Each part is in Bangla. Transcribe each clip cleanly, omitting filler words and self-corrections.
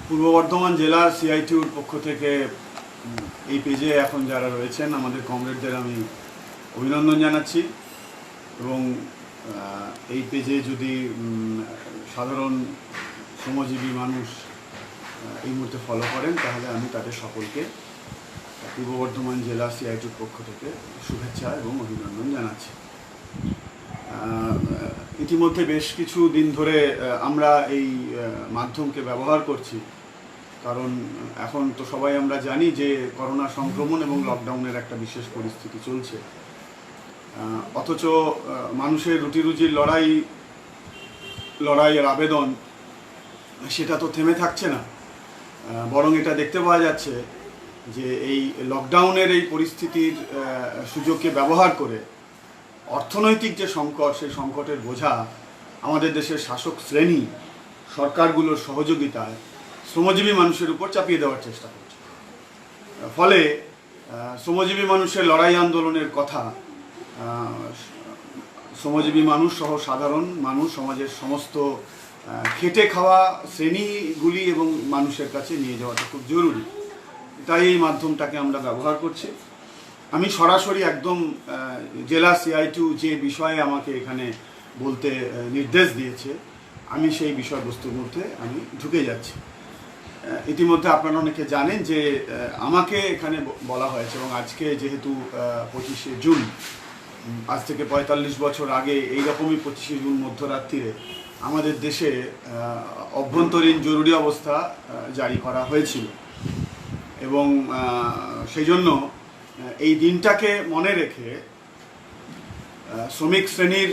পূর্ব বর্ধমান জেলার সিআইটিউর পক্ষ থেকে এই পেজে এখন যারা রয়েছেন আমাদের কমরেডদের আমি অভিনন্দন জানাচ্ছি এবং এই পেজে যদি সাধারণ শ্রমজীবী মানুষ এই মুহূর্তে ফলো করেন তাহলে আমি তাদের সকলকে পূর্ব বর্ধমান জেলা সিআইটিউর পক্ষ থেকে শুভেচ্ছা এবং অভিনন্দন জানাচ্ছি। ইতিমধ্যে বেশ কিছু দিন ধরে আমরা এই মাধ্যমকে ব্যবহার করছি, কারণ এখন তো সবাই আমরা জানি যে করোনা সংক্রমণ এবং লকডাউনের একটা বিশেষ পরিস্থিতি চলছে। অথচ মানুষের রুটি রুজির লড়াইয়ের আবেদন সেটা তো থেমে থাকছে না, বরং এটা দেখতে পাওয়া যাচ্ছে যে এই লকডাউনের এই পরিস্থিতির সুযোগকে ব্যবহার করে অর্থনৈতিক যে সংকট, সেই সংকটের বোঝা আমাদের দেশের শাসক শ্রেণী সরকারগুলোর সহযোগিতায় শ্রমজীবী মানুষের উপর চাপিয়ে দেওয়ার চেষ্টা করছে। ফলে শ্রমজীবী মানুষের লড়াই আন্দোলনের কথা শ্রমজীবী মানুষ সহ সাধারণ মানুষ, সমাজের সমস্ত খেটে খাওয়া শ্রেণীগুলি এবং মানুষের কাছে নিয়ে যাওয়াটা খুব জরুরি। তাই এই মাধ্যমটাকে আমরা ব্যবহার করছি। আমি সরাসরি একদম জেলা সিআইটিউ যে বিষয়ে আমাকে এখানে বলতে নির্দেশ দিয়েছে, আমি সেই বিষয়বস্তুর মধ্যে আমি ঢুকে যাচ্ছি। ইতিমধ্যে আপনারা অনেকে জানেন যে আমাকে এখানে বলা হয়েছে, এবং আজকে যেহেতু 25শে জুন, আজ থেকে 45 বছর আগে এইরকমই 25শে জুন মধ্যরাত্রিরে আমাদের দেশে অভ্যন্তরীণ জরুরি অবস্থা জারি করা হয়েছিল, এবং সেই জন্য এই দিনটাকে মনে রেখে শ্রমিক শ্রেণীর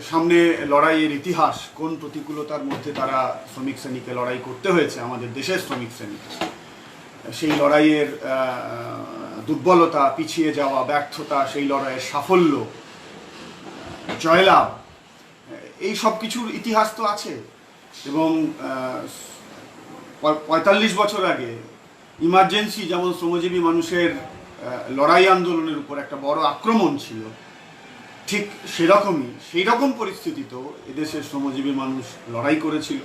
সামনে লড়াইয়ের ইতিহাস, কোন প্রতিকূলতার মধ্যে তারা শ্রমিক শ্রেণীকে লড়াই করতে হয়েছে, আমাদের দেশের শ্রমিক শ্রেণী, সেই লড়াইয়ের দুর্বলতা, পিছিয়ে যাওয়া, ব্যর্থতা, সেই লড়াইয়ের সাফল্য, জয়লাভ, এই সব কিছুর ইতিহাস তো আছে। এবং 45 বছর আগে ইমার্জেন্সি যেমন শ্রমজীবী মানুষের লড়াই আন্দোলনের উপর একটা বড় আক্রমণ ছিল, ঠিক সেই রকম পরিস্থিতিতেও এদেশের শ্রমজীবী মানুষ লড়াই করেছিল।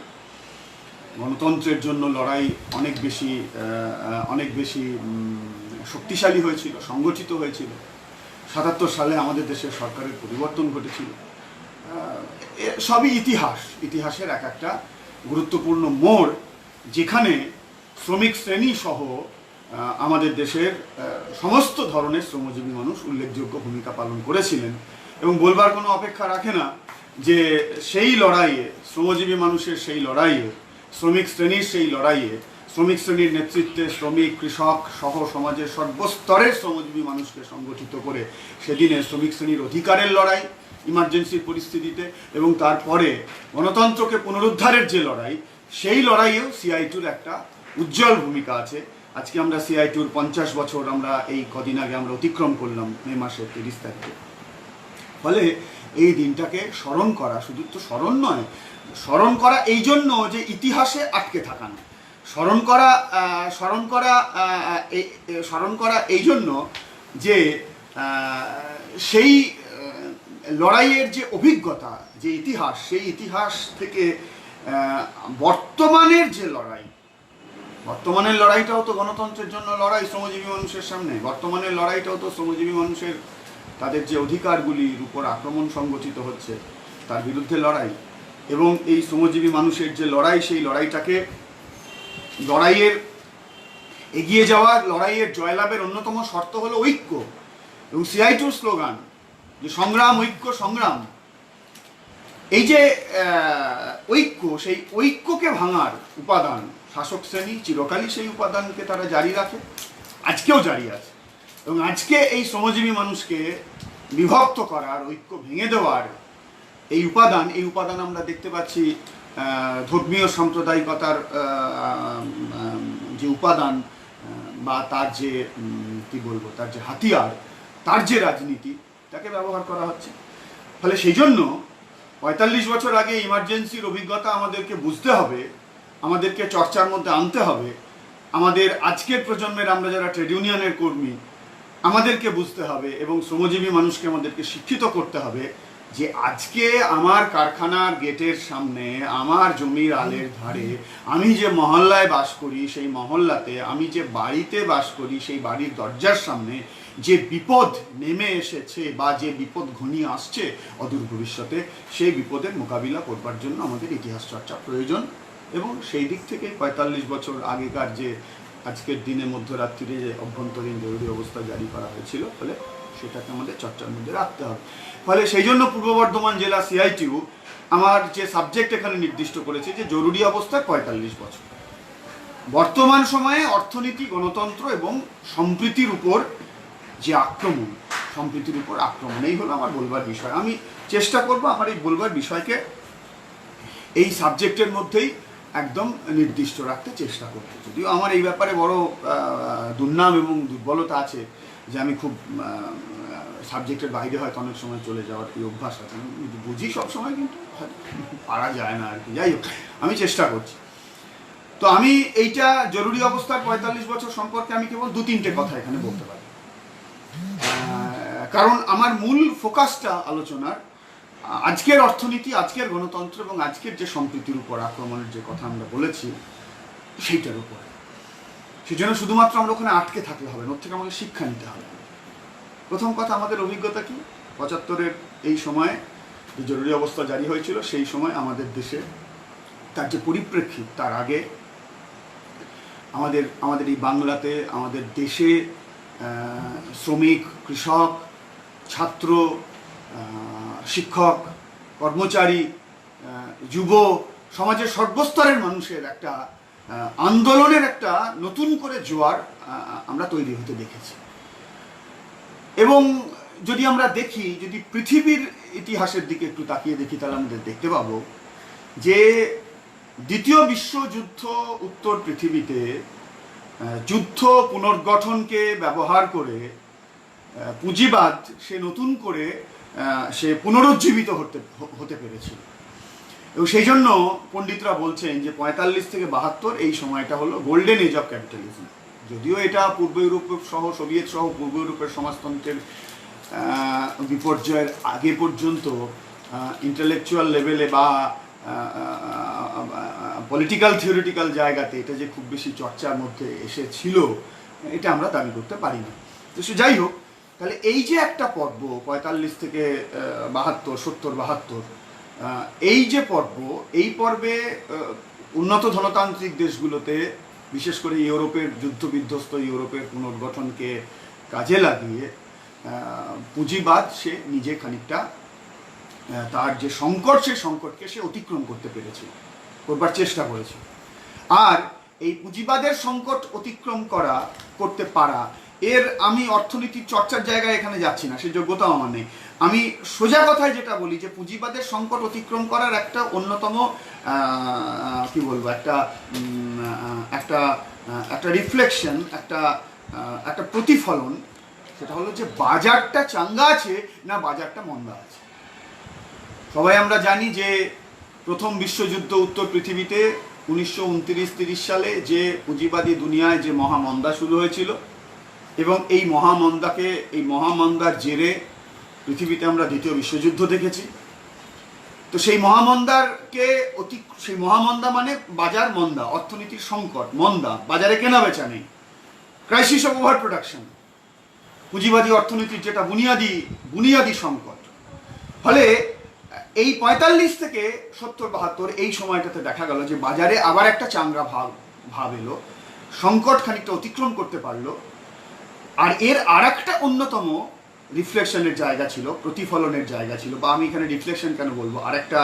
গণতন্ত্রের জন্য লড়াই অনেক বেশি শক্তিশালী হয়েছিল, সংগঠিত হয়েছিল। 77 সালে আমাদের দেশের সরকারের পরিবর্তন ঘটেছিল। সবই ইতিহাসের এক একটা গুরুত্বপূর্ণ মোড়, যেখানে শ্রমিক শ্রেণী সহ আমাদের দেশের সমস্ত ধরনের শ্রমজীবী মানুষ উল্লেখযোগ্য ভূমিকা পালন করেছিলেন। এবং বলবার কোনো অপেক্ষা রাখে না যে সেই লড়াইয়ে, শ্রমজীবী মানুষের সেই লড়াইয়ে, শ্রমিক শ্রেণীর সেই লড়াইয়ে, শ্রমিক শ্রেণীর নেতৃত্বে শ্রমিক, কৃষক সহ সমাজের সর্বস্তরের শ্রমজীবী মানুষকে সংগঠিত করে সেদিনে শ্রমিক শ্রেণীর অধিকারের লড়াই ইমার্জেন্সির পরিস্থিতিতে, এবং তারপরে গণতন্ত্রকে পুনরুদ্ধারের যে লড়াই, সেই লড়াইয়েও সিআইটিউর একটা উজ্জ্বল ভূমিকা আছে। আজকে আমরা সিআইটিউর 50 বছর আমরা এই কদিন আগে আমরা অতিক্রম করলাম, মে মাসের 30 তারিখে। ফলে এই দিনটাকে স্মরণ করা, শুধু তো স্মরণ নয়, স্মরণ করা এই জন্য যে ইতিহাসে আটকে থাকা না, স্মরণ করা এই জন্য যে সেই লড়াইয়ের যে অভিজ্ঞতা, যে ইতিহাস, সেই ইতিহাস থেকে বর্তমানের যে বর্তমানের লড়াইটাও তো গণতন্ত্রের জন্য লড়াই শ্রমজীবী মানুষের সামনে। বর্তমানের লড়াইটাও তো শ্রমজীবী মানুষের তাদের যে অধিকারগুলির উপর আক্রমণ সংগঠিত হচ্ছে তার বিরুদ্ধে লড়াই। এবং এই শ্রমজীবী মানুষের যে লড়াই, সেই লড়াইয়ের এগিয়ে যাওয়ার, লড়াইয়ের জয়লাভের অন্যতম শর্ত হলো ঐক্য। এবং সিআইটিউর স্লোগান যে সংগ্রাম, ঐক্য, সংগ্রাম, এই যে ঐক্য, সেই ঐক্যকে ভাঙার উপাদান শাসক শ্রেণী চিরকালই সেই উপাদানকে তারা জারি রাখে, আজকেও জারি আছে। এবং আজকে এই শ্রমজীবী মানুষকে বিভক্ত করার, ঐক্য ভেঙে দেওয়ার এই উপাদান আমরা দেখতে পাচ্ছি ধর্মীয় সাম্প্রদায়িকতার যে উপাদান, বা তার যে তার যে হাতিয়ার, তার যে রাজনীতি, তাকে ব্যবহার করা হচ্ছে। ফলে সেই জন্য 45 বছর আগে ইমার্জেন্সির অভিজ্ঞতা আমাদেরকে বুঝতে হবে, আমাদেরকে চর্চার মধ্যে আনতে হবে। আমাদের আজকের প্রজন্মের আমরা যারা ট্রেড ইউনিয়নের কর্মী, আমাদেরকে বুঝতে হবে এবং শ্রমজীবী মানুষকে আমাদেরকে শিক্ষিত করতে হবে যে আজকে আমার কারখানার গেটের সামনে, আমার জমির আলের ধারে, আমি যে মহল্লায় বাস করি সেই মহল্লাতে, আমি যে বাড়িতে বাস করি সেই বাড়ির দরজার সামনে যে বিপদ নেমে এসেছে বা যে বিপদ ঘনিয়ে আসছে অদূর ভবিষ্যতে, সেই বিপদের মোকাবিলা করবার জন্য আমাদের ইতিহাস চর্চা প্রয়োজন। এবং সেই দিক থেকে ৪৫ বছর আগেকার যে আজকের দিনে মধ্যরাত্রিরে যে অভ্যন্তরীণ জরুরি অবস্থা জারি করা হয়েছিল, ফলে সেটাকে আমাদের চর্চার মধ্যে রাখতে হবে। ফলে সেই জন্য পূর্ব বর্ধমান জেলা সিআইটিউ আমার যে সাবজেক্ট এখানে নির্দিষ্ট করেছে যে জরুরি অবস্থায় ৪৫ বছর, বর্তমান সময়ে অর্থনীতি, গণতন্ত্র এবং সম্প্রীতির উপর যে আক্রমণ, সম্প্রীতির উপর আক্রমণ, এই হলো আমার বলবার বিষয়। আমি চেষ্টা করব আমার এই বলবার বিষয়কে এই সাবজেক্টের মধ্যেই একদম নির্দিষ্ট রাখতে চেষ্টা করতে। যদিও আমার এই ব্যাপারে বড় দুর্নাম এবং দুর্বলতা আছে যে আমি খুব সাবজেক্টের বাইরে হয়তো অনেক সময় চলে যাওয়ার এই অভ্যাস আছে, আমি বুঝি সবসময়, কিন্তু পারা যায় না আর কি। যাই হোক, আমি চেষ্টা করছি। তো আমি এইটা জরুরি অবস্থার ৪৫ বছর সম্পর্কে আমি কেবল ২-৩টে কথা এখানে বলতে পারি, কারণ আমার মূল ফোকাসটা আলোচনার আজকের অর্থনীতি, আজকের গণতন্ত্র এবং আজকের যে সম্প্রীতির উপর আক্রমণের যে কথা আমরা বলেছি সেইটার উপর। সেই জন্য শুধুমাত্র আমরা ওখানে আটকে থাকলে হবে না, ওর থেকে আমাদের শিক্ষা নিতে হবে। প্রথম কথা, আমাদের অভিজ্ঞতা কি? ৭৫-এর এই সময়ে যে জরুরি অবস্থা জারি হয়েছিল, সেই সময় আমাদের দেশে তার যে পরিপ্রেক্ষিত, তার আগে আমাদের এই বাংলাতে, আমাদের দেশে শ্রমিক, কৃষক, ছাত্র, শিক্ষক, কর্মচারী, যুব সমাজের সর্বস্তরের মানুষের একটা আন্দোলনের একটা নতুন করে জোয়ার আমরা তৈরি হতে দেখেছি। এবং যদি আমরা দেখি, যদি পৃথিবীর ইতিহাসের দিকে একটু তাকিয়ে দেখি, তাহলে আমাদের দেখতে পাবো যে দ্বিতীয় বিশ্বযুদ্ধ উত্তর পৃথিবীতে যুদ্ধ পুনর্গঠনকে ব্যবহার করে পুঁজিবাদ সে নতুন করে সে পুনরুজ্জীবিত হতে পেরেছিল। এবং সেই জন্য পণ্ডিতরা বলছেন যে ৪৫ থেকে ৭২ এই সময়টা হলো গোল্ডেন এজ অফ ক্যাপিটালিজম। যদিও এটা পূর্ব ইউরোপ সহ, সোভিয়েত সহ পূর্ব ইউরোপের সমাজতন্ত্রের বিপর্যয়ের আগে পর্যন্ত ইন্টেলেকচুয়াল লেভেলে বা পলিটিক্যাল থিওরিটিক্যাল জায়গাতে এটা যে খুব বেশি চর্চার মধ্যে এসেছিল, এটা আমরা দাবি করতে পারি না। তো সে যাই হোক, তাহলে এই যে একটা পর্ব ৪৫ থেকে ৭২, ৭০-৭২, এই যে পর্ব, এই পর্বে উন্নত ধনতান্ত্রিক দেশগুলোতে, বিশেষ করে ইউরোপের যুদ্ধবিধ্বস্ত ইউরোপের পুনর্গঠনকে কাজে লাগিয়ে পুঁজিবাদ সে নিজে খানিকটা তার যে সংকট, সেই সংকটকে সে অতিক্রম করতে পেরেছে, করবার চেষ্টা করেছে। আর এই পুঁজিবাদের সংকট অতিক্রম করতে পারা, এর আমি অর্থনীতির চর্চার জায়গায় এখানে যাচ্ছি না, সে যোগ্যতাও আমার নেই। আমি সোজা কথায় যেটা বলি যে পুঁজিবাদের সংকট অতিক্রম করার একটা অন্যতম কি বলবো, একটা রিফ্লেকশন, একটা প্রতিফলন, সেটা হলো যে বাজারটা চাঙ্গা আছে না বাজারটা মন্দা আছে। সবাই আমরা জানি যে প্রথম বিশ্বযুদ্ধ উত্তর পৃথিবীতে ১৯২৯-৩০ সালে যে পুঁজিবাদী দুনিয়ায় যে মহামন্দা শুরু হয়েছিল, এবং এই মহামন্দার জেরে পৃথিবীতে আমরা দ্বিতীয় বিশ্বযুদ্ধ দেখেছি। তো সেই মহামন্দা মানে বাজার মন্দা, অর্থনীতির সংকট, মন্দা, বাজারে কেনা বেচা নেই, ক্রাইসিস অফ ওভার প্রোডাকশন, পুঁজিবাদী অর্থনীতির যেটা বুনিয়াদী সংকট। ফলে এই ৪৫ থেকে ৭০-৭২ এই সময়টাতে দেখা গেল যে বাজারে আবার একটা চাঙ্গা ভাব এলো, সংকট খানিকটা অতিক্রম করতে পারলো। আর এর আর একটা অন্যতম রিফ্লেকশনের জায়গা ছিল, প্রতিফলনের জায়গা ছিল, বা আমি এখানে রিফ্লেকশন কেন বলবো, আর একটা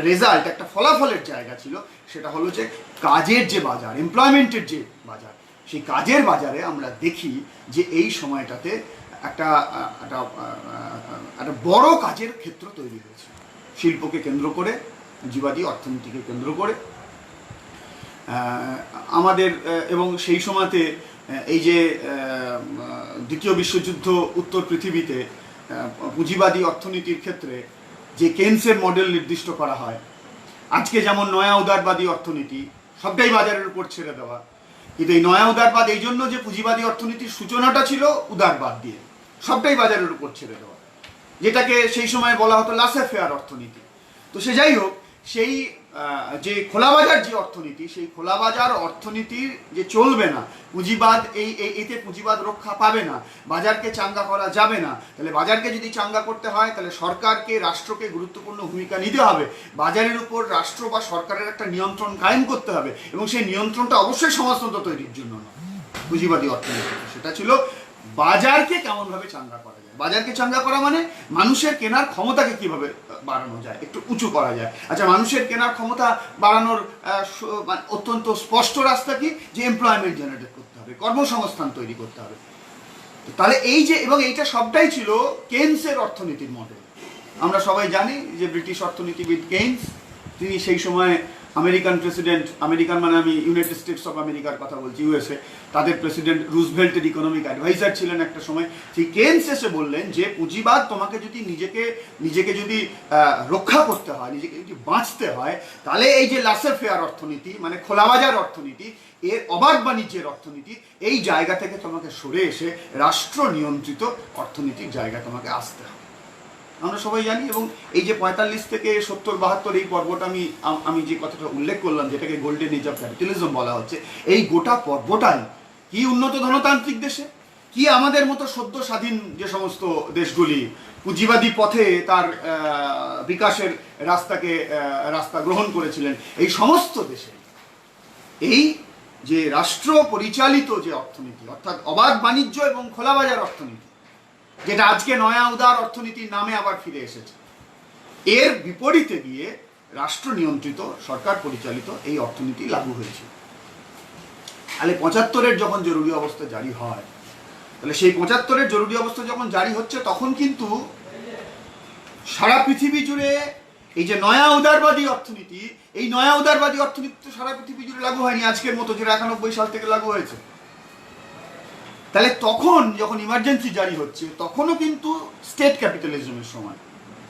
রেজাল্ট, একটা ফলাফলের জায়গা ছিল। সেটা হলো যে কাজের যে বাজার, এমপ্লয়মেন্টের যে বাজার, সেই কাজের বাজারে আমরা দেখি যে এই সময়টাতে একটা বড় কাজের ক্ষেত্র তৈরি হয়েছে, শিল্পকে কেন্দ্র করে, পুঁজিবাদী অর্থনীতিকে কেন্দ্র করে আমাদের। এবং সেই সময়তে এই যে দ্বিতীয় বিশ্বযুদ্ধ উত্তর পৃথিবীতে পুঁজিবাদী অর্থনীতির ক্ষেত্রে যে কেনসের মডেল নির্দিষ্ট করা হয়, আজকে যেমন নয়া উদারবাদী অর্থনীতি, সবটাই বাজারের উপর ছেড়ে দেওয়া। কিন্তু এই নয়া উদারবাদ এই জন্য যে পুঁজিবাদী অর্থনীতির সূচনাটা ছিল উদারবাদ দিয়ে, সবটাই বাজারের উপর ছেড়ে দেওয়া। যেটাকে সেই সময় বলা হতো লাসে ফেয়ার অর্থনীতি। তো সে যাই হোক, সেই যে খোলাবাজার যে অর্থনীতি, সেই খোলাবাজার অর্থনীতির যে চলবে না, পুঁজিবাদ এতে পুঁজিবাদ রক্ষা পাবে না, বাজারকে চাঙ্গা করা যাবে না। তাহলে বাজারকে যদি চাঙ্গা করতে হয়, তাহলে সরকারকে, রাষ্ট্রকে গুরুত্বপূর্ণ ভূমিকা নিতে হবে। বাজারের উপর রাষ্ট্র বা সরকারের একটা নিয়ন্ত্রণ কায়েম করতে হবে, এবং সেই নিয়ন্ত্রণটা অবশ্যই সমাজতন্ত্র তৈরির জন্য নয়, পুঁজিবাদী অর্থনীতি। সেটা ছিল বাজারকে কেমনভাবে চাঙ্গা করা যায়। বাজারকে চাঙ্গা করা মানে মানুষের কেনার ক্ষমতাকে কিভাবে বাড়ানো যায়, একটু উঁচু করা যায়। আচ্ছা, মানুষের কেনার ক্ষমতা বাড়ানোর অত্যন্ত স্পষ্ট রাস্তা কি? যে এমপ্লয়মেন্ট জেনারেট করতে হবে, কর্মসংস্থান তৈরি করতে হবে। তাহলে এই যে, এবং এইটা সবটাই ছিল কেইনসের অর্থনীতির মডেল। আমরা সবাই জানি যে ব্রিটিশ অর্থনীতিবিদ কেইনস, তিনি সেই সময় আমেরিকান প্রেসিডেন্ট, আমেরিকান মানে আমি ইউনাইটেড স্টেটস অফ আমেরিকার কথা বলছি, ইউএসএ, তাদের প্রেসিডেন্ট রুজভেল্টের ইকোনমিক অ্যাডভাইজার ছিলেন একটা সময়। সেই কেইনস এসে বললেন যে পুঁজিবাদ তোমাকে যদি নিজেকে যদি রক্ষা করতে হয়, নিজেকে যদি বাঁচতে হয়, তাহলে এই যে লাসে ফেয়ার অর্থনীতি, মানে খোলাবাজার অর্থনীতি, এর অবাধ বাণিজ্যের অর্থনীতি, এই জায়গা থেকে তোমাকে সরে এসে রাষ্ট্র নিয়ন্ত্রিত অর্থনীতির জায়গা তোমাকে আসতে হবে। আমরা সবাই জানি, এবং এই যে 45 থেকে 70-72 এই পর্বটা আমি যে কথাটা উল্লেখ করলাম, যেটাকে গোল্ডেন এজ অফ ক্যাপিটালিজম বলা হচ্ছে, এই গোটা পর্বটাই কি উন্নত ধনতান্ত্রিক দেশে, কি আমাদের মতো সদ্য স্বাধীন যে সমস্ত দেশগুলি পুঁজিবাদী পথে তার বিকাশের রাস্তা গ্রহণ করেছিলেন, এই সমস্ত দেশে এই যে রাষ্ট্র পরিচালিত যে অর্থনীতি, অর্থাৎ অবাধ বাণিজ্য এবং খোলাবাজার অর্থনীতি, যেটা আজকে নয়া উদার অর্থনীতির নামে আবার ফিরে এসেছে, এর বিপরীতে গিয়ে রাষ্ট্র নিয়ন্ত্রিত, সরকার পরিচালিত এই অর্থনীতি লাগু হয়েছে। তাহলে 75-এর যখন জরুরি অবস্থা জারি হয়, তাহলে সেই 75-এর জরুরি অবস্থা যখন জারি হচ্ছে, তখন কিন্তু সারা পৃথিবী জুড়ে এই যে নয়া উদারবাদী অর্থনীতি, এই নয়া উদারবাদী অর্থনীতি তো সারা পৃথিবী জুড়ে লাগু হয়নি আজকের মতো, যেটা 91 সাল থেকে লাগু হয়েছে। তাহলে তখন যখন ইমার্জেন্সি জারি হচ্ছে, তখনও কিন্তু স্টেট ক্যাপিটালিজমের সময়।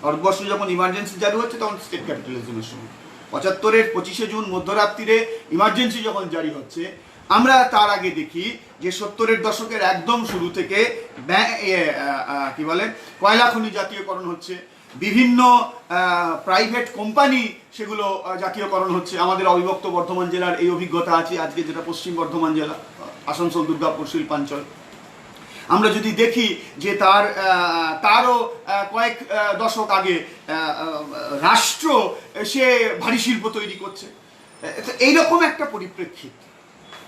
ভারতবর্ষে যখন ইমার্জেন্সি জারি হচ্ছে, তখন স্টেট ক্যাপিটালিজমের সময়। 75-এর 25শে জুন মধ্যরাত্রিরে ইমার্জেন্সি যখন জারি হচ্ছে, আমরা তার আগে দেখি যে 70-এর দশকের একদম শুরু থেকে কি বলে কয়লা খনি জাতীয়করণ হচ্ছে, বিভিন্ন প্রাইভেট কোম্পানি সেগুলো জাতীয়করণ হচ্ছে। আমাদের অবিভক্ত বর্ধমান জেলার এই অভিজ্ঞতা আছে, আজকে যেটা পশ্চিম বর্ধমান জেলা, আসানসোল, দুর্গাপুর, শিল্পাঞ্চল। আমরা যদি দেখি যে তারও কয়েক দশক আগে রাষ্ট্র সে ভারী শিল্প তৈরি করছে। এইরকম একটা পরিপ্রেক্ষিত,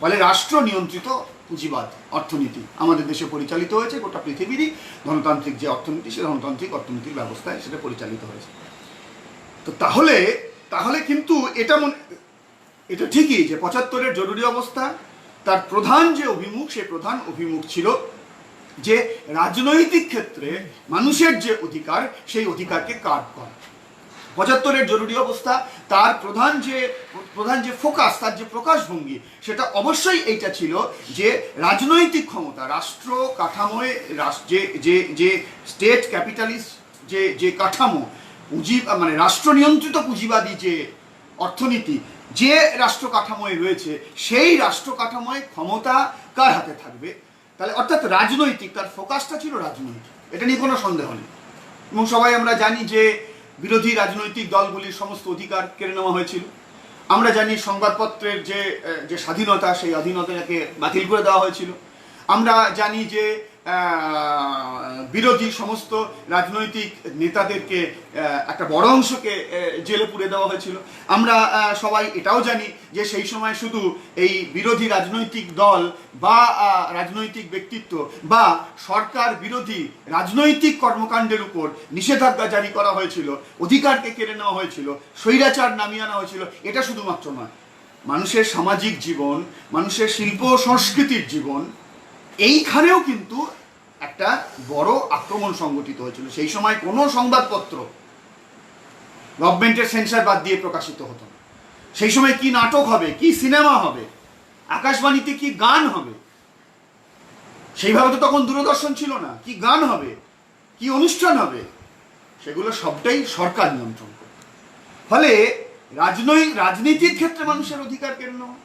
বলে রাষ্ট্র নিয়ন্ত্রিত পুঁজিবাদ অর্থনীতি আমাদের দেশে পরিচালিত হয়েছে। গোটা পৃথিবীরই ধনতান্ত্রিক যে অর্থনীতি, সে ধনতান্ত্রিক অর্থনীতির ব্যবস্থায় সেটা পরিচালিত হয়েছে। তো তাহলে কিন্তু এটা ঠিকই যে 75-এর জরুরি অবস্থা, তার প্রধান যে অভিমুখ, সে প্রধান অভিমুখ ছিল যে রাজনৈতিক ক্ষেত্রে মানুষের যে অধিকার, সেই অধিকারকে কার্ড করা। 75-এর জরুরি অবস্থা তার প্রধান যে ফোকাস, তার যে প্রকাশভঙ্গি, সেটা অবশ্যই এইটা ছিল যে রাজনৈতিক ক্ষমতা, রাষ্ট্র কাঠামোয়, যে স্টেট ক্যাপিটালিস্ট যে কাঠামো, মানে রাষ্ট্র নিয়ন্ত্রিত পুঁজিবাদী যে অর্থনীতি যে রাষ্ট্র কাঠামোয় রয়েছে, সেই রাষ্ট্র কাঠামোয় ক্ষমতা কার হাতে থাকবে। তাহলে অর্থাৎ রাজনৈতিক, তার ফোকাসটা ছিল রাজনৈতিক, এটা নিয়ে কোনো সন্দেহ নেই। এবং সবাই আমরা জানি যে বিরোধী রাজনৈতিক দলগুলির সমস্ত অধিকার কেড়ে নেওয়া হয়েছিল। আমরা জানি সংবাদপত্রের যে স্বাধীনতা, সেই স্বাধীনতাকে বাতিল করে দেওয়া হয়েছিল। আমরা জানি যে বিরোধী সমস্ত রাজনৈতিক নেতাদেরকে একটা বড় অংশকে জেলে পুরে দেওয়া হয়েছিল। আমরা সবাই এটাও জানি যে সেই সময় শুধু এই বিরোধী রাজনৈতিক দল বা রাজনৈতিক ব্যক্তিত্ব বা সরকার বিরোধী রাজনৈতিক কর্মকাণ্ডের উপর নিষেধাজ্ঞা জারি করা হয়েছিল, অধিকারকে কেড়ে নেওয়া হয়েছিল, স্বৈরাচার নামিয়ে আনা হয়েছিল। এটা শুধুমাত্র নয়, মানুষের সামাজিক জীবন, মানুষের শিল্প সংস্কৃতির জীবন, এইখানেও কিন্তু একটা বড় আক্রমণ সংগঠিত হয়েছিল। সেই সময় কোনো সংবাদপত্র গভর্নমেন্টের সেন্সর বাদ দিয়ে প্রকাশিত হতো না। সেই সময় কি নাটক হবে, কি সিনেমা হবে, আকাশবাণীতে কি গান হবে, সেইভাবে তো তখন দূরদর্শন ছিল না। কি গান হবে, কি অনুষ্ঠান হবে, সেগুলো সবটাই সরকার নিয়ন্ত্রণ করত। ফলে রাজনীতির ক্ষেত্রে মানুষের অধিকার কেড়ে নেওয়া,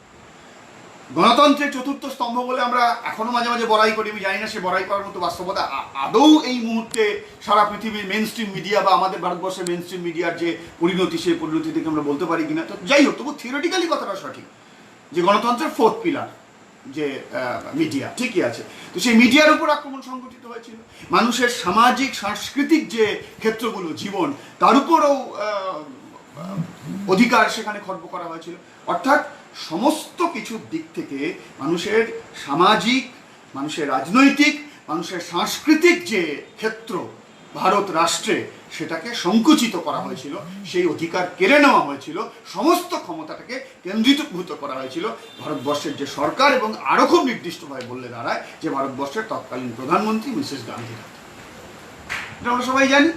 গণতন্ত্রের চতুর্থ স্তম্ভ বলে আমরা এখনো মাঝে মাঝে বড়াই করি, আমি জানি না সে বড়াই করার মতো বাস্তবতা আদৌ এই মুহূর্তে সারা পৃথিবীর মেন স্ট্রিম মিডিয়া বা আমাদের ভারতবর্ষের মেন স্ট্রিম মিডিয়ার যে পরিণতি, সেই পরিণতি থেকে আমরা বলতে পারি কিনা। তো যাই হোক, তবু থিওরিটিক্যালি কথাটা সঠিক যে গণতন্ত্রের ফোর্থ পিলার যে মিডিয়া, ঠিকই আছে। তো সেই মিডিয়ার উপর আক্রমণ সংঘটিত হয়েছিল, মানুষের সামাজিক সাংস্কৃতিক যে ক্ষেত্রগুলো জীবন, তার উপরও অধিকার সেখানে খর্ব করা হয়েছিল। অর্থাৎ সমস্ত কিছুর দিক থেকে মানুষের সামাজিক, মানুষের রাজনৈতিক, মানুষের সাংস্কৃতিক যে ক্ষেত্র ভারত রাষ্ট্রে, সেটাকে সংকুচিত করা হয়েছিল, সেই অধিকার কেড়ে নেওয়া হয়েছিল, সমস্ত ক্ষমতাটাকে কেন্দ্রীভূত করা হয়েছিল ভারতবর্ষের যে সরকার, এবং আরও খুব নির্দিষ্টভাবে বললে দাঁড়ায় যে ভারতবর্ষের তৎকালীন প্রধানমন্ত্রী মিসেস গান্ধীর হাতে। এটা আমরা সবাই জানি,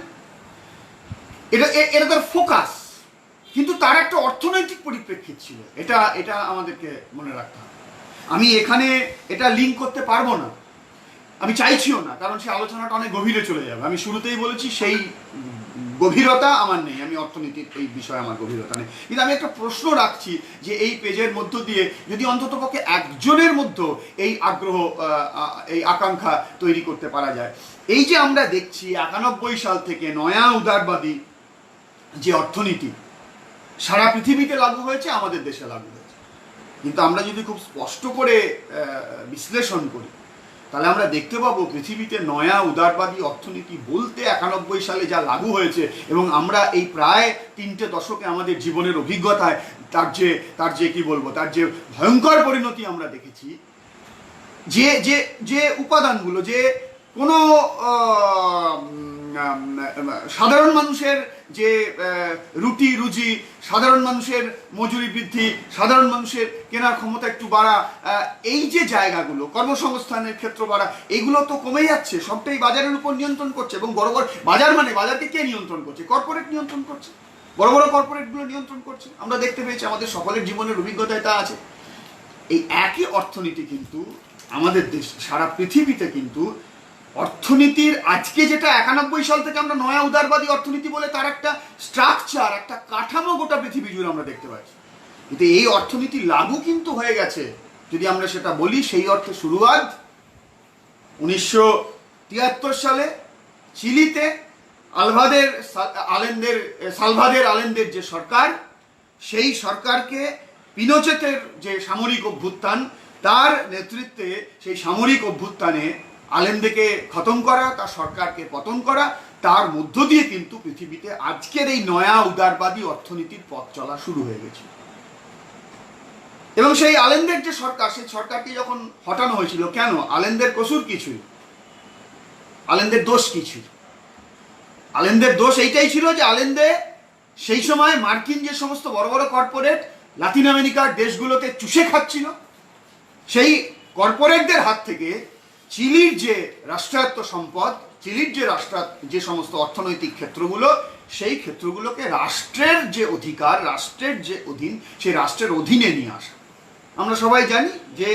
এটা তার ফোকাস। কিন্তু তার একটা অর্থনৈতিক পরিপ্রেক্ষিত ছিল, এটা আমাদেরকে মনে রাখতে হবে। আমি এখানে এটা লিঙ্ক করতে পারবো না, আমি চাইছিও না, কারণ সেই আলোচনাটা অনেক গভীরে চলে যাবে। আমি শুরুতেই বলেছি সেই গভীরতা আমার নেই, আমি অর্থনীতির এই বিষয়ে আমার গভীরতা নেই। কিন্তু আমি একটা প্রশ্ন রাখছি যে এই পেজের মধ্য দিয়ে যদি অন্ততপক্ষে একজনের মধ্যে এই আগ্রহ, এই আকাঙ্ক্ষা তৈরি করতে পারা যায়। এই যে আমরা দেখছি 91 সাল থেকে নয়া উদারবাদী যে অর্থনীতি সারা পৃথিবীতে লাগু হয়েছে, আমাদের দেশে লাগু হয়েছে। কিন্তু আমরা যদি খুব স্পষ্ট করে বিশ্লেষণ করি, তাহলে আমরা দেখতে পাবো পৃথিবীতে নয়া উদারবাদী অর্থনীতি বলতে 91 সালে যা লাগু হয়েছে, এবং আমরা এই প্রায় 3টে দশকে আমাদের জীবনের অভিজ্ঞতায় তার যে কি বলবো, তার যে ভয়ঙ্কর পরিণতি আমরা দেখেছি, যে যে যে উপাদানগুলো, যে কোনো সাধারণ মানুষের যে রুটি রুজি, সাধারণ মানুষের মজুরি বৃদ্ধি, সাধারণ মানুষের কেনার ক্ষমতা একটু বাড়া, এই যে জায়গাগুলো, কর্মসংস্থানের ক্ষেত্র বাড়া, এগুলো তো কমে যাচ্ছে, সবটাই বাজারের উপর নিয়ন্ত্রণ করছে। এবং বড় বড় বাজার, মানে বাজারকে কে নিয়ন্ত্রণ করছে? কর্পোরেট নিয়ন্ত্রণ করছে, বড় বড় কর্পোরেটগুলো নিয়ন্ত্রণ করছে। আমরা দেখতে পেয়েছি, আমাদের সকলের জীবনের অভিজ্ঞতায় তা আছে। এই একই অর্থনীতি কিন্তু আমাদের দেশ, সারা পৃথিবীতে কিন্তু অর্থনীতির আজকে যেটা 91 সাল থেকে আমরা নয়া উদারবাদী অর্থনীতি বলে, তার একটা স্ট্রাকচার, একটা কাঠামো গোটা পৃথিবী জুড়ে আমরা দেখতে পাচ্ছি। কিন্তু এই অর্থনীতি লাগু কিন্তু হয়ে গেছে, যদি আমরা সেটা বলি, সেই অর্থে শুরুয়াত 1973 সালে চিলিতে সালভাদের আলেন্দের যে সরকার, সেই সরকারকে পিনোচেতের যে সামরিক অভ্যুত্থান, তার নেতৃত্বে সেই সামরিক অভ্যুত্থানে আলেন্দেকে খতম করা, তার সরকারকে পতন করা, তার মধ্য দিয়ে কিন্তু পৃথিবীতে আজকের এই নয়া উদারবাদী অর্থনীতির পথ চলা শুরু হয়ে গেছে। এবং সেই আলেন্দের যে সরকার, সেই সরকারকে যখন হটানো হয়েছিল, কেন? আলেন্দের কসুর কিছুই, আলেন্দের দোষ কিছু। আলেন্দের দোষ এইটাই ছিল যে আলেন্দে সেই সময় মার্কিন যে সমস্ত বড় বড় কর্পোরেট লাতিন আমেরিকার দেশগুলোতে চুষে খাচ্ছিল, সেই কর্পোরেটদের হাত থেকে চিলির যে রাষ্ট্রায়ত্ত সম্পদ, চিলির যে সমস্ত অর্থনৈতিক ক্ষেত্রগুলো, সেই ক্ষেত্রগুলোকে রাষ্ট্রের যে অধিকার, রাষ্ট্রের যে অধীন, সেই রাষ্ট্রের অধীনে নিয়ে আসা। আমরা সবাই জানি যে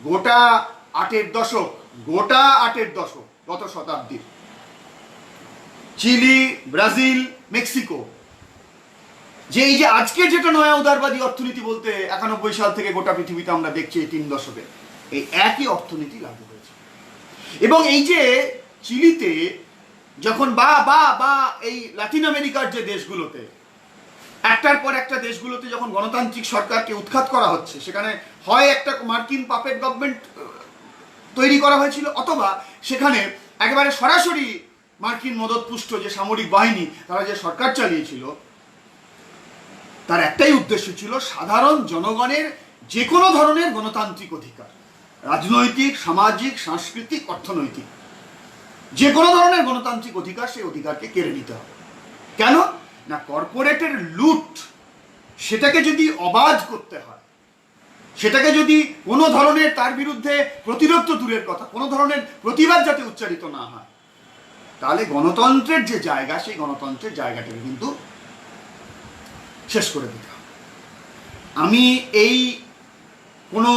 গোটা 8 দশক গত শতাব্দীর চিলি, ব্রাজিল, মেক্সিকো, যে এই যে আজকে যেটা নয়া উদারবাদী অর্থনীতি বলতে 91 সাল থেকে গোটা পৃথিবীতে আমরা দেখছি এই 3 দশকে, এই একই অর্থনীতি লাগু হয়েছে। এবং এই যে চিলিতে যখন বা এই লাতিন আমেরিকার যে দেশগুলোতে একটার পর একটা দেশগুলোতে যখন গণতান্ত্রিক সরকারকে উৎখাত করা হচ্ছে, সেখানে হয় একটা মার্কিন পাপেট গভর্নমেন্ট তৈরি করা হয়েছিল, অথবা সেখানে একেবারে সরাসরি মার্কিন মদতপুষ্ট যে সামরিক বাহিনী, তারা যে সরকার চালিয়েছিল, তার একটাই উদ্দেশ্য ছিল সাধারণ জনগণের যে কোনো ধরনের গণতান্ত্রিক অধিকার, রাজনৈতিক, সামাজিক, সাংস্কৃতিক, অর্থনৈতিক, যে কোনো ধরনের গণতান্ত্রিক অধিকার, সেই অধিকারকে কেড়ে নিতে হবে। কেন না? কর্পোরেটের লুট, সেটাকে যদি অবাধ করতে হয়, সেটাকে যদি কোনো ধরনের তার বিরুদ্ধে প্রতিরোধ তো দূরের কথা, কোনো ধরনের প্রতিবাদ যাতে উচ্চারিত না হয়, তাহলে গণতন্ত্রের যে জায়গা, সেই গণতন্ত্রের জায়গাটাকে কিন্তু শেষ করে দিতে হবে। আমি এই কোনো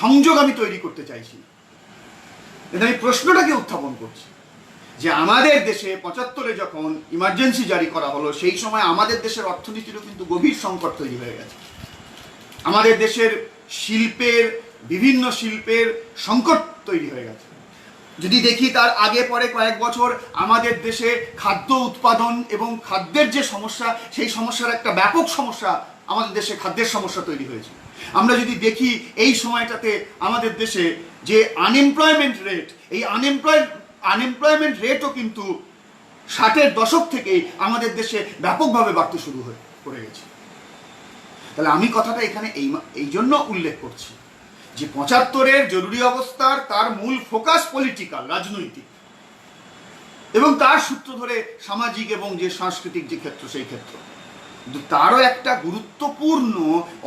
সংযোগ আমি তৈরি করতে চাইছি না, কিন্তু আমি প্রশ্নটাকে উত্থাপন করছি যে আমাদের দেশে 75-এ যখন ইমার্জেন্সি জারি করা হলো, সেই সময় আমাদের দেশের অর্থনীতিরও কিন্তু গভীর সংকট তৈরি হয়ে গেছে। আমাদের দেশের শিল্পের বিভিন্ন শিল্পের সংকট তৈরি হয়ে গেছে। যদি দেখি তার আগে পরে কয়েক বছর আমাদের দেশে খাদ্য উৎপাদন এবং খাদ্যের যে সমস্যা, সেই সমস্যার একটা ব্যাপক সমস্যা আমাদের দেশে খাদ্যের সমস্যা তৈরি হয়েছে। আমরা যদি দেখি এই সময়টাতে আমাদের দেশে যে আনএমপ্লয়মেন্ট রেট, এই আনএমপ্লয়মেন্ট রেটও কিন্তু 60-এর দশক থেকেই আমাদের দেশে ব্যাপকভাবে বাড়তে শুরু করে গেছে। তাহলে আমি কথাটা এখানে এই জন্য উল্লেখ করছি যে 75-এর জরুরি অবস্থার তার মূল ফোকাস পলিটিক্যাল, রাজনৈতিক, এবং তার সূত্র ধরে সামাজিক এবং যে সাংস্কৃতিক যে ক্ষেত্র, সেই ক্ষেত্র, কিন্তু তারও একটা গুরুত্বপূর্ণ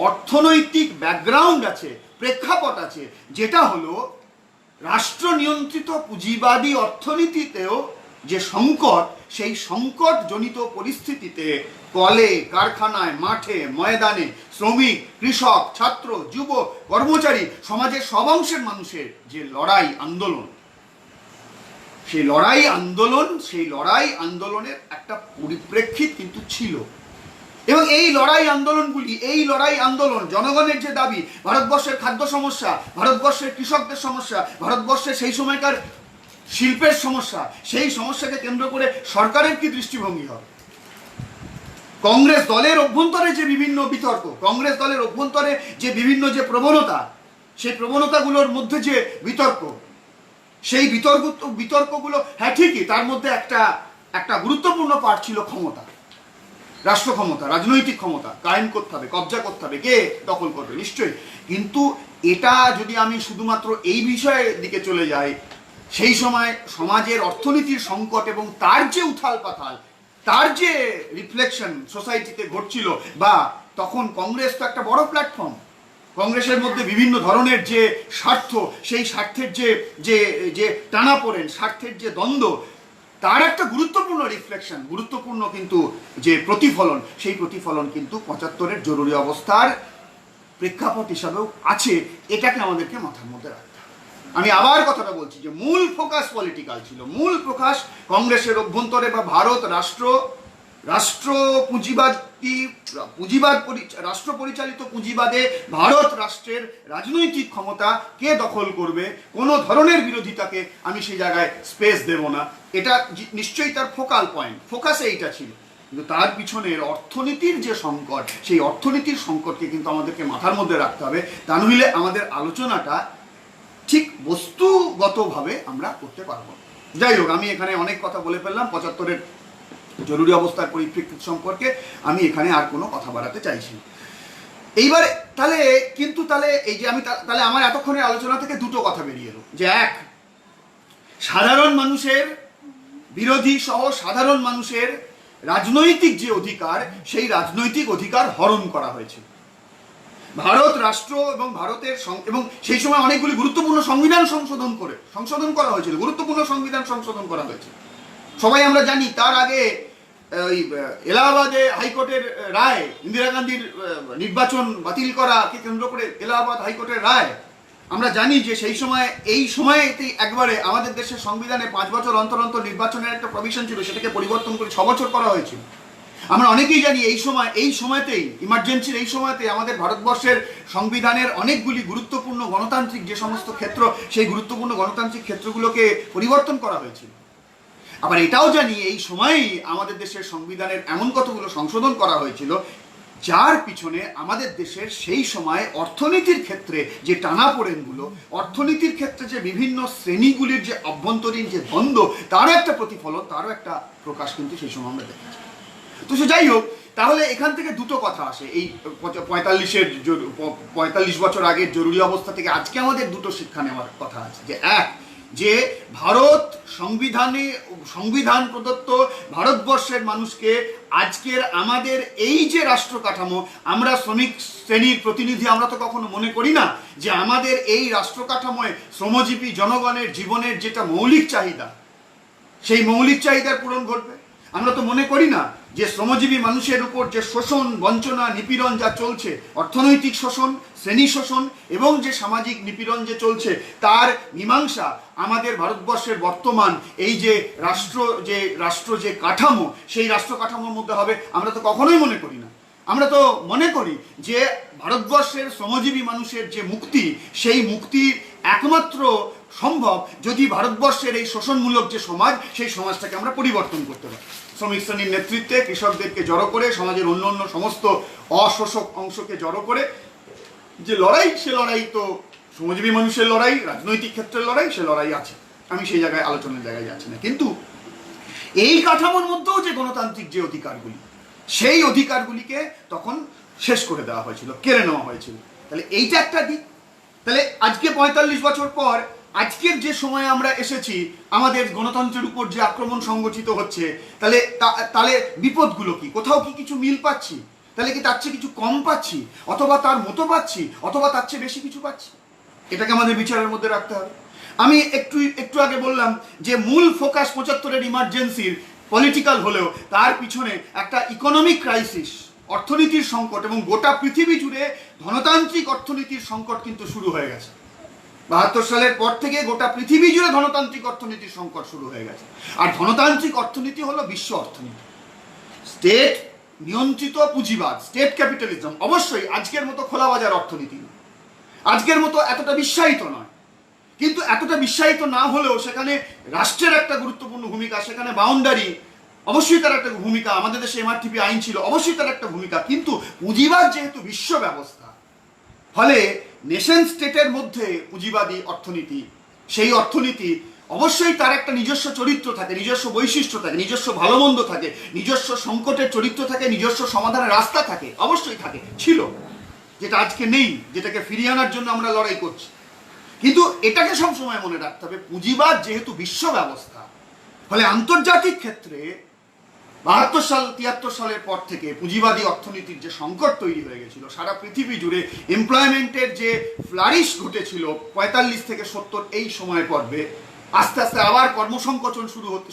অর্থনৈতিক ব্যাকগ্রাউন্ড আছে, প্রেক্ষাপট আছে, যেটা হলো রাষ্ট্র নিয়ন্ত্রিত পুঁজিবাদী অর্থনীতিতেও যে সংকট, সেই সংকটজনিত পরিস্থিতিতে কলে, কারখানায়, মাঠে, ময়দানে শ্রমিক, কৃষক, ছাত্র, যুব, কর্মচারী, সমাজের সব অংশের মানুষের যে লড়াই আন্দোলন, সেই লড়াই আন্দোলনের একটা পরিপ্রেক্ষিত কিন্তু ছিল। এবং এই লড়াই আন্দোলন, জনগণের যে দাবি, ভারতবর্ষের খাদ্য সমস্যা, ভারতবর্ষের কৃষকদের সমস্যা, ভারতবর্ষের সেই সময়কার শিল্পের সমস্যা, সেই সমস্যাকে কেন্দ্র করে সরকারের কি দৃষ্টিভঙ্গি হবে? কংগ্রেস দলের অভ্যন্তরে যে বিভিন্ন বিতর্ক, কংগ্রেস দলের অভ্যন্তরে যে বিভিন্ন যে প্রবণতা, সেই প্রবণতাগুলোর মধ্যে যে বিতর্ক, সেই বিতর্কগুলো, হ্যাঁ ঠিকই, তার মধ্যে একটা গুরুত্বপূর্ণ পার্ট ছিল ক্ষমতা, রাষ্ট্র ক্ষমতা, রাজনৈতিক ক্ষমতা কায়েম করতে হবে, কবজা করতে হবে, কে দখল করবে, নিশ্চয়ই। কিন্তু এটা যদি আমি শুধুমাত্র এই বিষয়ের দিকে চলে যাই, সেই সময় সমাজের অর্থনীতির সংকট এবং তার যে উথাল পাথাল, তার যে রিফ্লেকশন সোসাইটিতে ঘটছিল, বা তখন কংগ্রেস তো একটা বড় প্ল্যাটফর্ম, কংগ্রেসের মধ্যে বিভিন্ন ধরনের যে স্বার্থ, সেই স্বার্থের যে টানাপোড়েন, স্বার্থের যে দ্বন্দ্ব, তার একটা গুরুত্বপূর্ণ রিফ্লেকশন, গুরুত্বপূর্ণ কিন্তু যে প্রতিফলন, সেই প্রতিফলন কিন্তু 75-এর জরুরি অবস্থার প্রেক্ষাপট হিসাবেও আছে। এটাকে আমাদেরকে মাথার মধ্যে রাখতে হবে। আমি আবার কথাটা বলছি যে মূল ফোকাস পলিটিক্যাল ছিল, মূল ফোকাস কংগ্রেসের অভ্যন্তরে বা ভারত রাষ্ট্র রাষ্ট্র পরিচালিত পুঁজিবাদে ভারত রাষ্ট্রের রাজনৈতিক ক্ষমতা কে দখল করবে, কোনো ধরনের বিরোধিতাকে আমি সেই জায়গায় স্পেস দেব না, এটা নিশ্চয়ই তার ফোকাল পয়েন্ট, ফোকাসে এইটা ছিল। কিন্তু তার পিছনের অর্থনীতির যে সংকট, সেই অর্থনীতির সংকটকে কিন্তু আমাদেরকে মাথার মধ্যে রাখতে হবে, তা নইলে আমাদের আলোচনাটা ঠিক বস্তুগতভাবে আমরা করতে পারবো। যাই হোক, আমি এখানে অনেক কথা বলে ফেললাম 75-এর জরুরি অবস্থার পরিপ্রেক্ষিত সম্পর্কে, আমি এখানে আর কোনো কথা বাড়াতে চাইছি না। এইবারে তাহলে এই যে আমি তাহলে আমার এতক্ষণের আলোচনা থেকে দুটো কথা বেরিয়ে এলো, যে এক, সাধারণ মানুষের বিরোধী সহ সাধারণ মানুষের রাজনৈতিক যে অধিকার, সেই রাজনৈতিক অধিকার হরণ করা হয়েছে ভারত রাষ্ট্র এবং ভারতের, এবং সেই সময় অনেকগুলি গুরুত্বপূর্ণ সংবিধান সংশোধন করা হয়েছিল, গুরুত্বপূর্ণ সংবিধান সংশোধন করা হয়েছে। সবাই আমরা জানি তার আগে ওই এলাহাবাদে হাইকোর্টের রায়, ইন্দিরা গান্ধীর নির্বাচন বাতিল করাকে কেন্দ্র করে এলাহাবাদ হাইকোর্টের রায়, আমরা জানি যে সেই সময়, এই সময়তেই একবারে আমাদের দেশের সংবিধানে 5 বছর অন্তর অন্তর নির্বাচনের একটা প্রভিশন ছিল, সেটাকে পরিবর্তন করে 6 বছর করা হয়েছিল। আমরা অনেকেই জানি এই সময়তেই, ইমার্জেন্সির এই সময়তেই আমাদের ভারতবর্ষের সংবিধানের অনেকগুলি গুরুত্বপূর্ণ গণতান্ত্রিক যে সমস্ত ক্ষেত্র, সেই গুরুত্বপূর্ণ গণতান্ত্রিক ক্ষেত্রগুলোকে পরিবর্তন করা হয়েছিল। আবার এটাও জানি এই সময়েই আমাদের দেশের সংবিধানের এমন কতগুলো সংশোধন করা হয়েছিল, যার পিছনে আমাদের দেশের সেই সময় অর্থনীতির ক্ষেত্রে যে টানাপোড়েনগুলো, অর্থনীতির ক্ষেত্রে যে বিভিন্ন শ্রেণীগুলির যে অভ্যন্তরীণ যে দ্বন্দ্ব, তারও একটা প্রতিফলন, তারও একটা প্রকাশ কিন্তু সেই সময় আমরা দেখেছি। তো সে যাই হোক, তাহলে এখান থেকে দুটো কথা আসে, এই 45 বছর আগের জরুরি অবস্থা থেকে আজকে আমাদের দুটো শিক্ষা নেওয়ার কথা আছে। যে এক, যে ভারত সংবিধান প্রদত্ত ভারতবর্ষের মানুষকে আজকের আমাদের এই যে রাষ্ট্র কাঠামো, আমরা শ্রমিক শ্রেণীর প্রতিনিধি, আমরা তো কখনো মনে করি না যে আমাদের এই রাষ্ট্র কাঠামোয় শ্রমজীবী জনগণের জীবনের যেটা মৌলিক চাহিদা, সেই মৌলিক চাহিদার পূরণ ঘটবে। আমরা তো মনে করি না যে শ্রমজীবী মানুষের উপর যে শোষণ, বঞ্চনা, নিপীড়ন যা চলছে, অর্থনৈতিক শোষণ, শ্রেণী শোষণ এবং যে সামাজিক নিপীড়ন যে চলছে, তার মীমাংসা আমাদের ভারতবর্ষের বর্তমান এই যে রাষ্ট্র যে কাঠামো, সেই রাষ্ট্র কাঠামোর মধ্যে হবে, আমরা তো কখনোই মনে করি না। আমরা তো মনে করি যে ভারতবর্ষের শ্রমজীবী মানুষের যে মুক্তি, সেই মুক্তির একমাত্র সম্ভব যদি ভারতবর্ষের এই শোষণমূলক যে সমাজ, সেই সমাজটাকে আমরা পরিবর্তন করতে পারি। শ্রমিক শ্রেণীর নেতৃত্বে কৃষকদেরকে জড়ো করে, সমাজের অন্য অন্য সমস্ত অশোষক অংশকে জড়ো করে যে লড়াই, সে লড়াই তো শ্রমজীবী মানুষের লড়াই, রাজনৈতিক ক্ষেত্রের লড়াই, সে লড়াই আছে। আমি সেই জায়গায় আলোচনার জায়গায় যাচ্ছি না। কিন্তু এই কাঠামোর মধ্যেও যে গণতান্ত্রিক যে অধিকারগুলি, সেই অধিকারগুলিকে তখন শেষ করে দেওয়া হয়েছিল, কেড়ে নেওয়া হয়েছিল। তাহলে এইটা একটা দিক। তাহলে আজকে ৪৫ বছর পর আজকের যে সময়ে আমরা এসেছি, আমাদের গণতন্ত্রের উপর যে আক্রমণ সংগঠিত হচ্ছে, তাহলে বিপদগুলো কি? কোথাও কি কিছু মিল পাচ্ছি? তাহলে কি তার চেয়ে কিছু কম পাচ্ছি, অথবা তার মতো পাচ্ছি, অথবা তার চেয়ে বেশি কিছু পাচ্ছি? এটাকে আমাদের বিচারের মধ্যে রাখতে হবে। আমি একটু আগে বললাম যে মূল ফোকাস ৭৫-এর ইমার্জেন্সির পলিটিক্যাল হলেও তার পিছনে একটা ইকোনমিক ক্রাইসিস, অর্থনীতির সংকট, এবং গোটা পৃথিবী জুড়ে ধনতান্ত্রিক অর্থনীতির সংকট কিন্তু শুরু হয়ে গেছে। ৭২ সালের পর থেকে গোটা পৃথিবী জুড়ে ধনতান্ত্রিক অর্থনীতির সংকট শুরু হয়ে গেছে। আর ধনতান্ত্রিক অর্থনীতি হলো বিশ্ব অর্থনীতি, স্টেট নিয়ন্ত্রিত পুঁজিবাদ, স্টেট ক্যাপিটালিজম। অবশ্যই আজকের মতো খোলা বাজার অর্থনীতি, আজকের মতো এতটা বিশ্বায়িত নয়, কিন্তু এতটা বিশ্বায়িত না হলেও সেখানে রাষ্ট্রের একটা গুরুত্বপূর্ণ ভূমিকা, সেখানে বাউন্ডারি অবশ্যই তার একটা ভূমিকা, আমাদের দেশে এমআরটিপি আইন ছিল, অবশ্যই তার একটা ভূমিকা। কিন্তু পুঁজিবাদ যেহেতু বিশ্ব ব্যবস্থা, ফলে নেশন স্টেটের মধ্যে পুঁজিবাদী অর্থনীতি, সেই অর্থনীতি অবশ্যই তার একটা নিজস্ব চরিত্র থাকে, নিজস্ব বৈশিষ্ট্য থাকে, নিজস্ব ভালো মন্দ থাকে, নিজস্ব সংকটের চরিত্র থাকে, নিজস্ব সমাধানের রাস্তা থাকে, অবশ্যই থাকে, ছিল, যেটা আজকে নেই, যেটাকে ফিরিয়ে আনার জন্য আমরা লড়াই করছি। কিন্তু এটাকে সবসময় মনে রাখতে হবে, পুঁজিবাদ যেহেতু বিশ্ব ব্যবস্থা, ফলে আন্তর্জাতিক ক্ষেত্রে ৭২ সাল ৭৩ সালের পর থেকে পুঁজিবাদী অর্থনীতির যে সংকট তৈরি হয়ে গেছিল, সারা পৃথিবী জুড়ে এমপ্লয়মেন্টের যে ফ্লারিশ ঘটেছিল ৪৫ থেকে ৭০ এই সময় পর্বে, আস্তে আস্তে আবার কর্মসংকোচন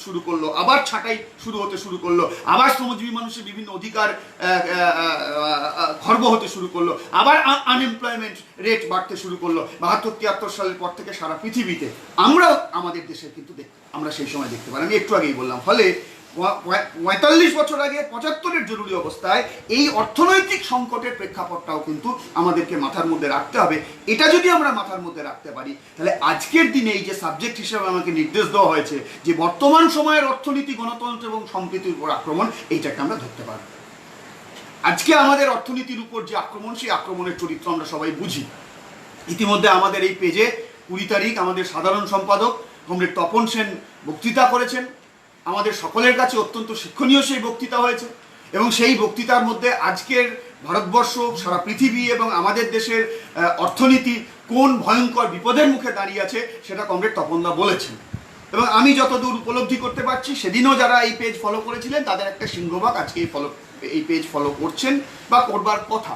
শুরু করলো, আবার ছাঁটাই শুরু করলো, আবার শ্রমজীবী মানুষের বিভিন্ন অধিকার খর্ব হতে শুরু করলো, আবার আনএমপ্লয়মেন্ট রেট বাড়তে শুরু করলো ৭২-৭৩ সালের পর থেকে সারা পৃথিবীতে। আমরাও আমাদের দেশে কিন্তু আমরা সেই সময় দেখতে পারি, আমি একটু আগেই বললাম। ফলে ৪৫ বছর আগে ৭৫-এর জরুরি অবস্থায় এই অর্থনৈতিক সংকটের প্রেক্ষাপটটাও কিন্তু আমাদেরকে মাথার মধ্যে রাখতে হবে। এটা যদি আমরা মাথার মধ্যে রাখতে পারি, তাহলে আজকের দিনে এই যে সাবজেক্ট হিসেবে আমাকে নির্দেশ দেওয়া হয়েছে যে বর্তমান সময়ের অর্থনীতি, গণতন্ত্র এবং সম্প্রীতির উপর আক্রমণ, এইটাকে আমরা ধরতে পারব। আজকে আমাদের অর্থনীতির উপর যে আক্রমণ, সেই আক্রমণের চরিত্র আমরা সবাই বুঝি। ইতিমধ্যে আমাদের এই পেজে ২০ তারিখ আমাদের সাধারণ সম্পাদক কমরেড তপন সেন বক্তৃতা করেছেন। আমাদের সকলের কাছে অত্যন্ত শিক্ষণীয় সেই বক্তৃতা হয়েছে, এবং সেই বক্তৃতার মধ্যে আজকের ভারতবর্ষ, সারা পৃথিবী এবং আমাদের দেশের অর্থনীতি কোন ভয়ঙ্কর বিপদের মুখে দাঁড়িয়ে আছে, সেটা কমরেড তপনদা বলেছেন। এবং আমি যতদূর উপলব্ধি করতে পারছি, সেদিনও যারা এই পেজ ফলো করেছিলেন তাদের একটা সিংহভাগ আজকে এই পেজ ফলো করছেন বা করবার কথা।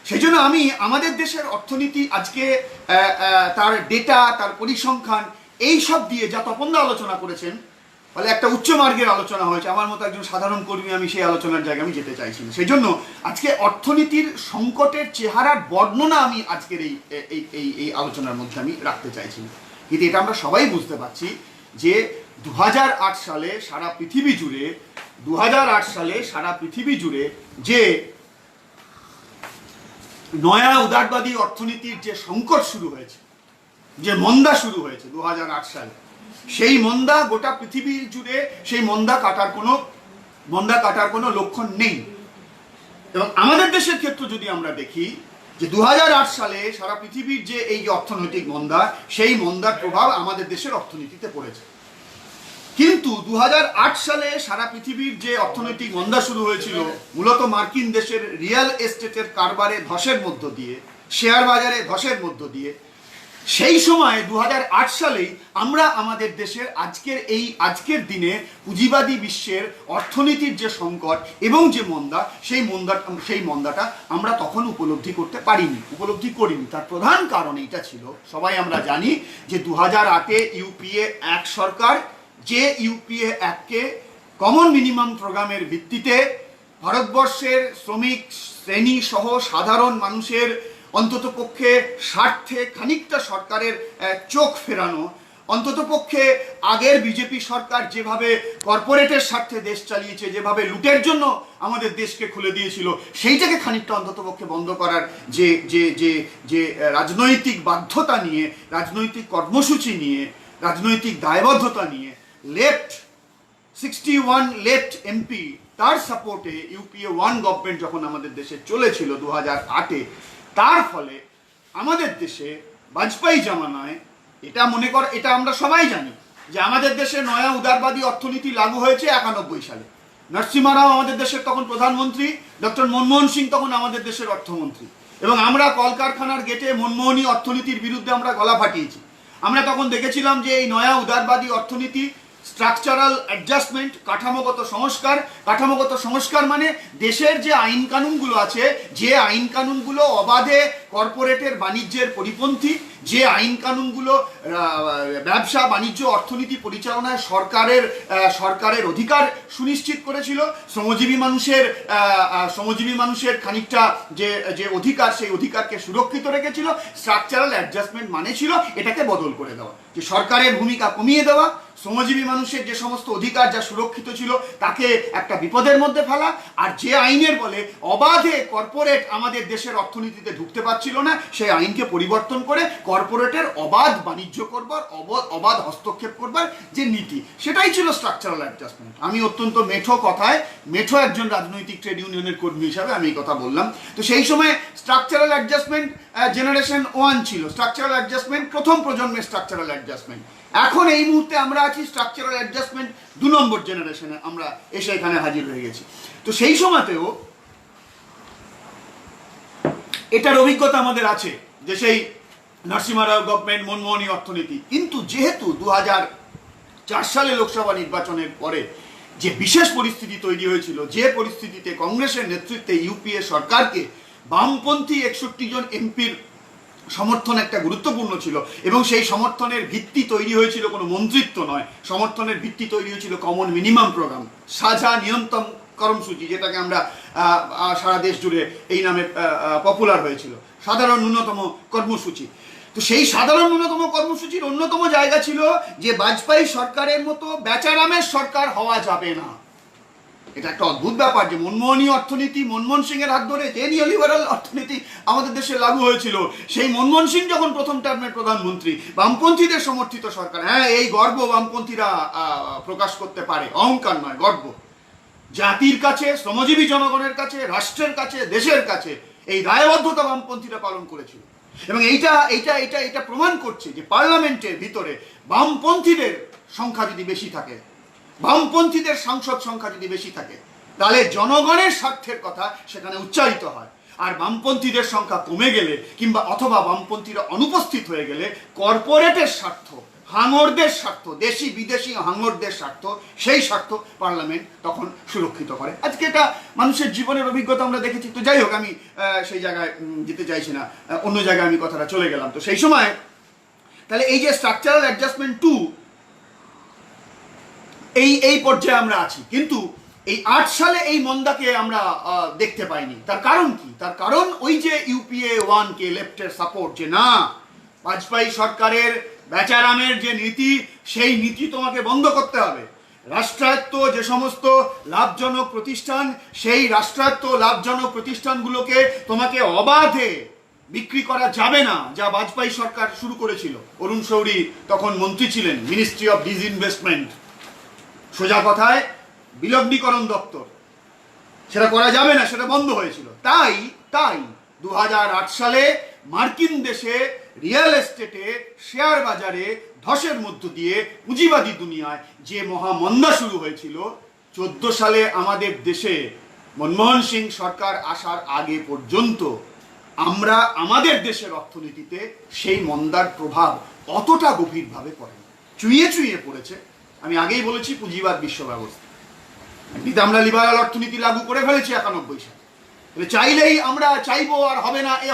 সেই জন্য আমি আমাদের দেশের অর্থনীতি আজকে তার ডেটা, তার পরিসংখ্যান, এই সব দিয়ে যা তপনদা আলোচনা করেছেন, ফলে একটা উচ্চ মার্গের আলোচনা হয়েছে। আমার মতো একজন সাধারণ কর্মী, আমি সেই আলোচনার জায়গায় আমি যেতে চাইছি না। সেই জন্য আজকে অর্থনীতির সংকটের চেহারার বর্ণনা আমি আজকের এই আলোচনার মধ্যে আমি রাখতে চাইছি না। কিন্তু এটা আমরা সবাই বুঝতে পারছি যে ২০০৮ সালে সারা পৃথিবী জুড়ে যে নয়া উদারবাদী অর্থনীতির যে সংকট শুরু হয়েছে, যে মন্দা শুরু হয়েছে ২০০৮ সালে, সেই মন্দা গোটা পৃথিবী জুড়ে সেই মন্দা কাটার কোনো লক্ষণ নেই। এবং আমাদের দেশের ক্ষেত্রে যদি আমরা দেখি যে ২০০৮ সালে সারা পৃথিবীর যে এই অর্থনৈতিক মন্দা, সেই মন্দার প্রভাব আমাদের দেশের অর্থনীতিতে পড়েছে। কিন্তু ২০০৮ সালে সারা পৃথিবীর যে অর্থনৈতিক মন্দা শুরু হয়েছিল মূলত মার্কিন দেশের রিয়েল এস্টেটের কারবারে ধসের মধ্য দিয়ে, শেয়ার বাজারে ধসের মধ্য দিয়ে, সেই সময় ২০০৮ সালেই আমরা আমাদের দেশের আজকের দিনে পুঁজিবাদী বিশ্বের অর্থনীতির যে সংকট এবং যে মন্দা, সেই মন্দাটা আমরা তখন উপলব্ধি করিনি। তার প্রধান কারণ এইটা ছিল, সবাই আমরা জানি যে ২০০৮-এ ইউপিএ ১ সরকার, যে ইউপিএ ১-কে কমন মিনিমাম প্রোগ্রামের ভিত্তিতে ভারতবর্ষের শ্রমিক শ্রেণী সহ সাধারণ মানুষের অন্ততপক্ষে স্বার্থে খানিকটা সরকারের চোখ ফেরানো, অন্ততপক্ষে আগের বিজেপি সরকার যেভাবে কর্পোরেটের স্বার্থে দেশ চালিয়েছে, যেভাবে লুটের জন্য আমাদের দেশকে খুলে দিয়েছিল, সেইটাকে খানিকটা অন্ততপক্ষে বন্ধ করার যে যে যে যে রাজনৈতিক বাধ্যতা নিয়ে, রাজনৈতিক কর্মসূচি নিয়ে, রাজনৈতিক দায়বদ্ধতা নিয়ে লেফট 61 লেফট এমপি তার সাপোর্টে ইউপিএ 1 গভর্নমেন্ট যখন আমাদের দেশে চলেছিল 2008-এ, তার ফলে আমাদের দেশে বাজপেয়ী জামানায় এটা আমরা সবাই জানি যে আমাদের দেশে নয়া উদারবাদী অর্থনীতি লাগু হয়েছে 91 সালে। নরসিমহা রাও আমাদের দেশের তখন প্রধানমন্ত্রী, ডক্টর মনমোহন সিং তখন আমাদের দেশের অর্থমন্ত্রী, এবং আমরা কলকারখানার গেটে মনমোহনী অর্থনীতির বিরুদ্ধে আমরা গলা ফাটিয়েছি। আমরা তখন দেখেছিলাম যে এই নয়া উদারবাদী অর্থনীতি স্ট্রাকচারাল অ্যাডজাস্টমেন্ট, কাঠামোগত সংস্কার মানে দেশের যে আইন কানুনগুলো আছে, যে আইন কানুনগুলো অবাধে কর্পোরেটের বাণিজ্যের পরিপন্থী, যে আইন কানুনগুলো ব্যবসা বাণিজ্য অর্থনীতি পরিচালনায় সরকারের অধিকার সুনিশ্চিত করেছিল, শ্রমজীবী মানুষের খানিকটা যে অধিকার, সেই অধিকারকে সুরক্ষিত রেখেছিল। স্ট্রাকচারাল অ্যাডজাস্টমেন্ট মানে ছিল এটাকে বদল করে দেওয়া, যে সরকারের ভূমিকা কমিয়ে দেওয়া, শ্রমজীবী মানুষের যে সমস্ত অধিকার যা সুরক্ষিত ছিল তাকে একটা বিপদের মধ্যে ফেলা, আর যে আইনের বলে অবাধে কর্পোরেট আমাদের দেশের অর্থনীতিতে ঢুকতে পারছিল না, সেই আইনকে পরিবর্তন করে কর্পোরেটের অবাধ বাণিজ্য করবার, অবাধ হস্তক্ষেপ করবার যে নীতি, সেটাই ছিল স্ট্রাকচারাল অ্যাডজাস্টমেন্ট। আমি অত্যন্ত মেঠো একজন রাজনৈতিক ট্রেড ইউনিয়নের কর্মী হিসাবে আমি এই কথা বললাম। তো সেই সময় স্ট্রাকচারাল অ্যাডজাস্টমেন্ট জেনারেশন 1 ছিল, স্ট্রাকচারাল অ্যাডজাস্টমেন্ট প্রথম প্রজন্মের স্ট্রাকচারাল অ্যাডজাস্টমেন্ট। এখন এই মুহূর্তে আমরা আছি স্ট্রাকচারাল অ্যাডজাস্টমেন্ট 2 নম্বর জেনারেশনে, আমরা এসে এখানে হাজির হয়ে গেছি। তো সেই সময়তেও এটার অভিজ্ঞতা আমাদের আছে যে সেই নরসিমহা রাও গভর্নমেন্ট, মনমোহনী অর্থনীতি। কিন্তু যেহেতু 2004 সালে লোকসভা নির্বাচনের পরে যে বিশেষ পরিস্থিতি তৈরি হয়েছিল, যে পরিস্থিতিতে কংগ্রেসের নেতৃত্বে ইউপিএ সরকারকে বামপন্থী 61 জন এমপির সমর্থন একটা গুরুত্বপূর্ণ ছিল, এবং সেই সমর্থনের ভিত্তি তৈরি হয়েছিল কোনো মন্ত্রিত্ব নয়, সমর্থনের ভিত্তি তৈরি হয়েছিল কমন মিনিমাম প্রোগ্রাম, সাঝা নিয়ন্ত্রণ কর্মসূচি, যেটাকে আমরা সারা দেশ জুড়ে এই নামে পপুলার হয়েছিল, সাধারণ ন্যূনতম কর্মসূচি। তো সেই সাধারণ ন্যূনতম কর্মসূচির অন্যতম জায়গা ছিল যে বাজপেয়ী সরকারের মতো বেচারামের সরকার হওয়া যাবে না। এটা একটা অদ্ভুত ব্যাপার যে মনমোহনী অর্থনীতি, মনমোহন সিং এর হাত ধরে যে নিওলিবারাল অর্থনীতি আমাদের দেশে লাগু হয়েছিল, সেই মনমোহন সিং যখন প্রথম টার্মের প্রধানমন্ত্রী, বামপন্থীদের সমর্থিত সরকার, হ্যাঁ এই গর্ব বামপন্থীরা প্রকাশ করতে পারে, অহংকার নয়, গর্ব। জাতির কাছে, শ্রমজীবী জনগণের কাছে, রাষ্ট্রের কাছে, দেশের কাছে এই দায়বদ্ধতা বামপন্থীরা পালন করেছিল। এবং এইটা প্রমাণ করছে যে পার্লামেন্টের ভিতরে বামপন্থীদের সংখ্যা যদি বেশি থাকে, বামপন্থীদের সাংসদ সংখ্যা যদি বেশি থাকে, তাহলে জনগণের স্বার্থের কথা সেখানে উচ্চারিত হয়। আর বামপন্থীদের সংখ্যা কমে গেলে কিংবা অথবা বামপন্থীরা অনুপস্থিত হয়ে গেলে কর্পোরেটের স্বার্থ, হাঙরদের স্বার্থ, দেশি বিদেশি হাঙরদের স্বার্থ, সেই স্বার্থ পার্লামেন্ট তখন সুরক্ষিত করে। আজকে এটা মানুষের জীবনের অভিজ্ঞতা আমরা দেখেছি। তো যাই হোক, আমি সেই জায়গায় যেতে চাইছি না, অন্য জায়গায় আমি কথাটা চলে গেলাম। তো সেই সময় তাহলে এই যে স্ট্রাকচারাল অ্যাডজাস্টমেন্ট 2, এই পর্যায়ে আমরা আছি। কিন্তু এই 8 সালে এই মন্দাকে আমরা দেখতে পাইনি। তার কারণ কি? তার কারণ ওই যে ইউপিএ 1 কে লেফটের সাপোর্ট, যে না, বাজপেয়ী সরকারের বেচারামের যে নীতি, সেই নীতি তোমাকে বন্ধ করতে হবে। রাষ্ট্রায়ত্ত যে সমস্ত লাভজনক প্রতিষ্ঠান, সেই রাষ্ট্রায়ত্ত লাভজনক প্রতিষ্ঠানগুলোকে তোমাকে অবাধে বিক্রি করা যাবে না, যা বাজপেয়ী সরকার শুরু করেছিল। অরুণ শৌরী তখন মন্ত্রী ছিলেন, মিনিস্ট্রি অফ ডিসইনভেস্টমেন্ট, সোজা কথায় বিলগ্নীকরণ দপ্তর। সেটা করা যাবে না, সেটা বন্ধ হয়েছিল। তাই 2008 সালে মার্কিন দেশে রিয়েল এস্টেটে, শেয়ার বাজারে ধসের মধ্য দিয়ে পুঁজিবাদী দুনিয়ায় যে মহামন্দা শুরু হয়েছিল, 14 সালে আমাদের দেশে মনমোহন সিং সরকার আসার আগে পর্যন্ত আমরা আমাদের দেশের অর্থনীতিতে সেই মন্দার প্রভাব অতটা গভীরভাবে পড়েনি, চুইয়ে পড়েছে। আমি আগেই বলেছি, পুঁজিবাদ বিশ্ব ব্যবস্থা। কিন্তু আমরা লিবারাল অর্থনীতি লাগু করে ফেলেছি 91 সালে। চাইলেই আমরা চাইবো আর হবে না, এ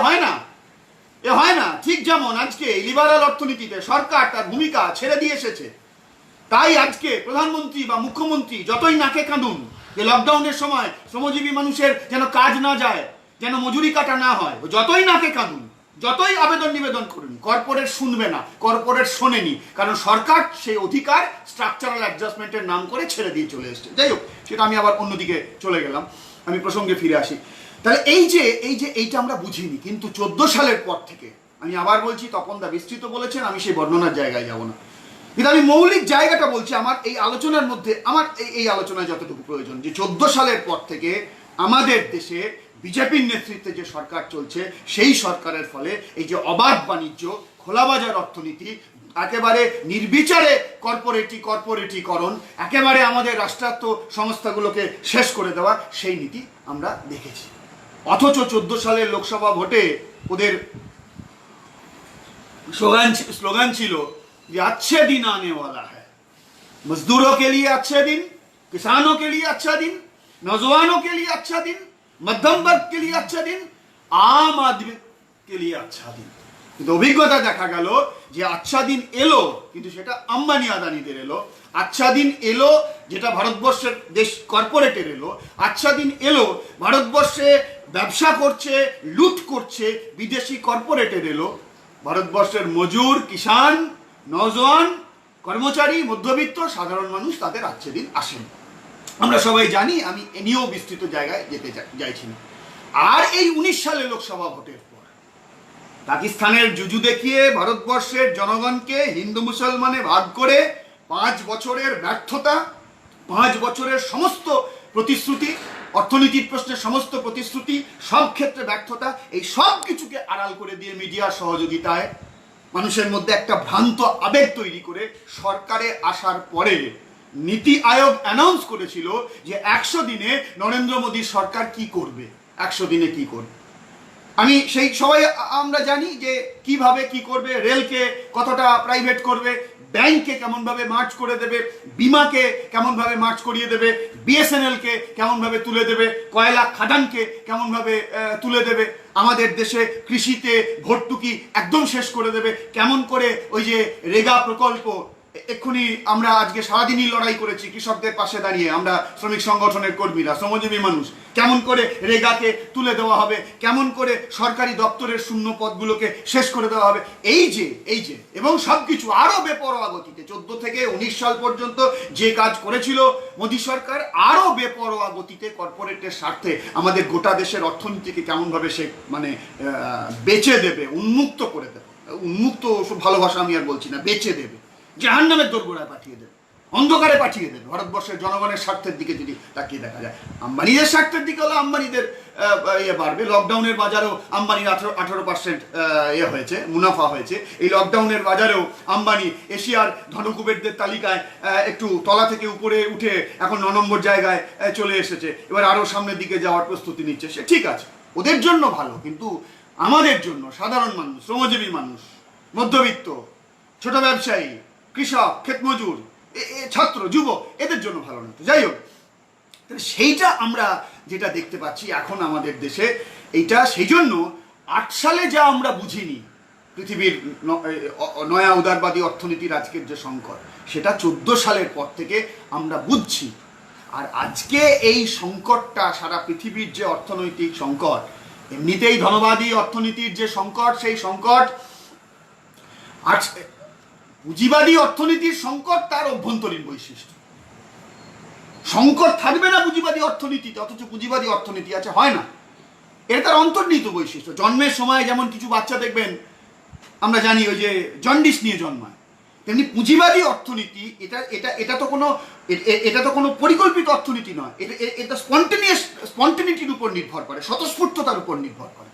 হয় না। ঠিক যেমন আজকে লিবারাল অর্থনীতিতে সরকার তার ভূমিকা ছেড়ে দিয়ে এসেছে, তাই আজকে প্রধানমন্ত্রী বা মুখ্যমন্ত্রী যতই নাকে কাঁদুন যে লকডাউনের সময় শ্রমজীবী মানুষের যেন কাজ না যায়, যেন মজুরি কাটা না হয়, যতই নাকে কাঁদুন, যতই আবেদন নিবেদন করুন, কর্পোরেট শুনবে না, কর্পোরেট শোনেনি, কারণ সরকার সেই অধিকার স্ট্রাকচারাল অ্যাডজাস্টমেন্টের নাম করে ছেড়ে দিয়ে চলে এসছে। যাই হোক, সেটা আমি আবার অন্যদিকে চলে গেলাম, আমি প্রসঙ্গে ফিরে আসি। তাহলে এইটা আমরা বুঝিনি, কিন্তু 14 সালের পর থেকে, আমি আবার বলছি, তপনদা বিস্তৃত বলেছেন, আমি সেই বর্ণনার জায়গায় যাব না, কিন্তু আমি মৌলিক জায়গাটা বলছি। আমার এই আলোচনার মধ্যে, আমার এই আলোচনায় যতটুকু প্রয়োজন, যে 14 সালের পর থেকে আমাদের দেশে বিজেপির নেতৃত্বে যে সরকার চলছে, সেই সরকারের ফলে এই যে অবাধ বাণিজ্য, খোলাবাজার অর্থনীতি, একেবারে নির্বিচারে কর্পোরেটিকরণ, একেবারে আমাদের রাষ্ট্রায়ত্ত সংস্থাগুলোকে শেষ করে দেওয়া, সেই নীতি আমরা দেখেছি। অথচ 14 সালের লোকসভা ভোটে ওদের স্লোগান ছিল যে अच्छे दिन आने वाला है, मजदूरों के लिए अच्छे दिन, किसानों के लिए अच्छा दिन, नौजवानों के लिए अच्छा दिन, मध्यम वर्ग के लिए अच्छा दिन, आम आदमी के लिए अच्छा दिन। কিন্তু অভিজ্ঞতা দেখা গেল যে আচ্ছা দিন এলো, কিন্তু সেটা আম্বানি আদানিদের এলো। আচ্ছা দিন এলো যেটা ভারতবর্ষের দেশ কর্পোরেটের এলো। আচ্ছা দিন এলো ভারতবর্ষে ব্যবসা করছে, লুট করছে বিদেশি কর্পোরেটের এলো। ভারতবর্ষের মজুর, কিষান, নওজোয়ান, কর্মচারী, মধ্যবিত্ত সাধারণ মানুষ, তাদের আচ্ছা দিন আসেন। আমরা সবাই জানি, আমি এ নিয়েও বিস্তৃত জায়গায় যেতে চাইছি না। আর এই 19 সালে লোকসভা ভোটের পর পাকিস্তানের জুজু দেখিয়ে ভারতবর্ষের জনগণকে হিন্দু মুসলমানে ভাগ করে 5 বছরের ব্যর্থতা, 5 বছরের সমস্ত প্রতিশ্রুতি, অর্থনীতির প্রশ্নে সমস্ত প্রতিশ্রুতি, সব ক্ষেত্রে ব্যর্থতা, এই সব কিছুকে আড়াল করে দিয়ে মিডিয়ার সহযোগিতায় মানুষের মধ্যে একটা ভ্রান্ত আবেগ তৈরি করে সরকারে আসার পরে নীতি আয়োগ অ্যানাউন্স করেছিল যে 100 দিনে নরেন্দ্র মোদীর সরকার কি করবে, 100 দিনে কি করবে। আমি সেই সবাই আমরা জানি যে কিভাবে কি করবে, রেলকে কতটা প্রাইভেট করবে, ব্যাংককে কেমনভাবে মার্চ করে দেবে, বিমাকে কেমনভাবে মার্চ করিয়ে দেবে, বিএসএনএলকে কেমনভাবে তুলে দেবে, কয়লা খাদানকে কেমনভাবে তুলে দেবে, আমাদের দেশে কৃষিতে ভর্তুকি একদম শেষ করে দেবে, কেমন করে ওই যে রেগা প্রকল্প, এক্ষুনি আমরা আজকে সারাদিনই লড়াই করেছি কৃষকদের পাশে দাঁড়িয়ে, আমরা শ্রমিক সংগঠনের কর্মীরা, শ্রমজীবী মানুষ, কেমন করে রেগাকে তুলে দেওয়া হবে, কেমন করে সরকারি দপ্তরের শূন্য পদগুলোকে শেষ করে দেওয়া হবে, এই যে এবং সবকিছু আরো বেপরোয়া গতিতে 14 থেকে 19 সাল পর্যন্ত যে কাজ করেছিল মোদী সরকার, আরো বেপরোয়া গতিতে কর্পোরেটের স্বার্থে আমাদের গোটা দেশের অর্থনীতিকে কেমনভাবে সে মানে বেচে দেবে, উন্মুক্ত করে দেবে। উন্মুক্ত ভালো ভাষা আমি আর বলছি না, বেচে দেবে, জাহান্নামের দোরগোড়ায় পাঠিয়ে দেবে, অন্ধকারে পাঠিয়ে দেবে। ভারতবর্ষের জনগণের স্বার্থের দিকে যদি তাকিয়ে দেখা যায়, আম্বানিদের স্বার্থের দিকে হলে আম্বানিদের বাড়বে। লকডাউনের বাজারেও আম্বানির 18% হয়েছে, মুনাফা হয়েছে। এই লকডাউনের বাজারেও আম্বানি এশিয়ার ধনকুবেরদের তালিকায় একটু তলা থেকে উপরে উঠে এখন 9 নম্বর জায়গায় চলে এসেছে। এবার আরও সামনের দিকে যাওয়ার প্রস্তুতি নিচ্ছে, সে ঠিক আছে, ওদের জন্য ভালো, কিন্তু আমাদের জন্য, সাধারণ মানুষ, শ্রমজীবী মানুষ, মধ্যবিত্ত, ছোট ব্যবসায়ী, কৃষক, ক্ষেতমজুর, ছাত্র, যুবক, এদের জন্য ভালো না। যাই হোক, সেইটা আমরা যেটা দেখতে পাচ্ছি এখন আমাদের দেশে, এইটা সেই জন্য 8 সালে যা আমরা বুঝিনি পৃথিবীর নয়া উদারবাদী অর্থনীতির আজকের যে সংকট, সেটা 14 সালের পর থেকে আমরা বুঝছি। আর আজকে এই সংকটটা, সারা পৃথিবীর যে অর্থনৈতিক সংকট, এমনিতেই ধনবাদী অর্থনীতির যে সংকট, সেই সংকট পুঁজিবাদী অর্থনীতির সংকট তার অভ্যন্তরীণ বৈশিষ্ট্য। সংকট থাকবে না পুঁজিবাদী অর্থনীতিতে, অথচ পুঁজিবাদী অর্থনীতি আছে, হয় না। এটা তার অন্তর্নিহিত বৈশিষ্ট্য। জন্মের সময় যেমন কিছু বাচ্চা দেখবেন, আমরা জানি ওই যে জন্ডিস নিয়ে জন্মায়, তেমনি পুঁজিবাদী অর্থনীতি এটা তো কোনো পরিকল্পিত অর্থনীতি নয়, এটা স্পন্টেনিটির উপর নির্ভর করে, স্বতঃস্ফূর্ততার উপর নির্ভর করে।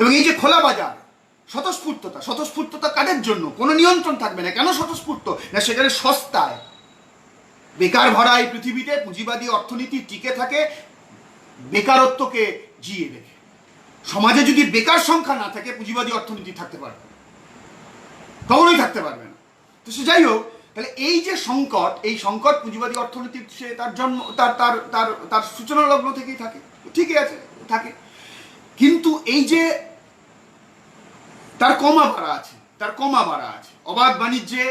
এবং এই যে খোলা বাজার, স্বতঃস্ফূর্ততা কাদের জন্য? কোনো নিয়ন্ত্রণ থাকবে না। কেন স্বতঃস্ফূর্ত? না সেখানে সস্তায় বেকার ভরা এই পৃথিবীতে পুঁজিবাদী অর্থনীতি টিকে থাকে বেকারত্বকে জিয়ে রেখে। সমাজে যদি বেকার সংখ্যা না থাকে, পুঁজিবাদী অর্থনীতি থাকতে পারবে না, কখনোই থাকতে পারবে না। তো সে যাই হোক, তাহলে এই যে সংকট, এই সংকট পুঁজিবাদী অর্থনীতির সে তার জন্ম তার সূচনা লগ্ন থেকেই থাকে, ঠিকই আছে, থাকে। কিন্তু এই যে তার কমা বাড়া আছে, অবাধ বাণিজ্যে,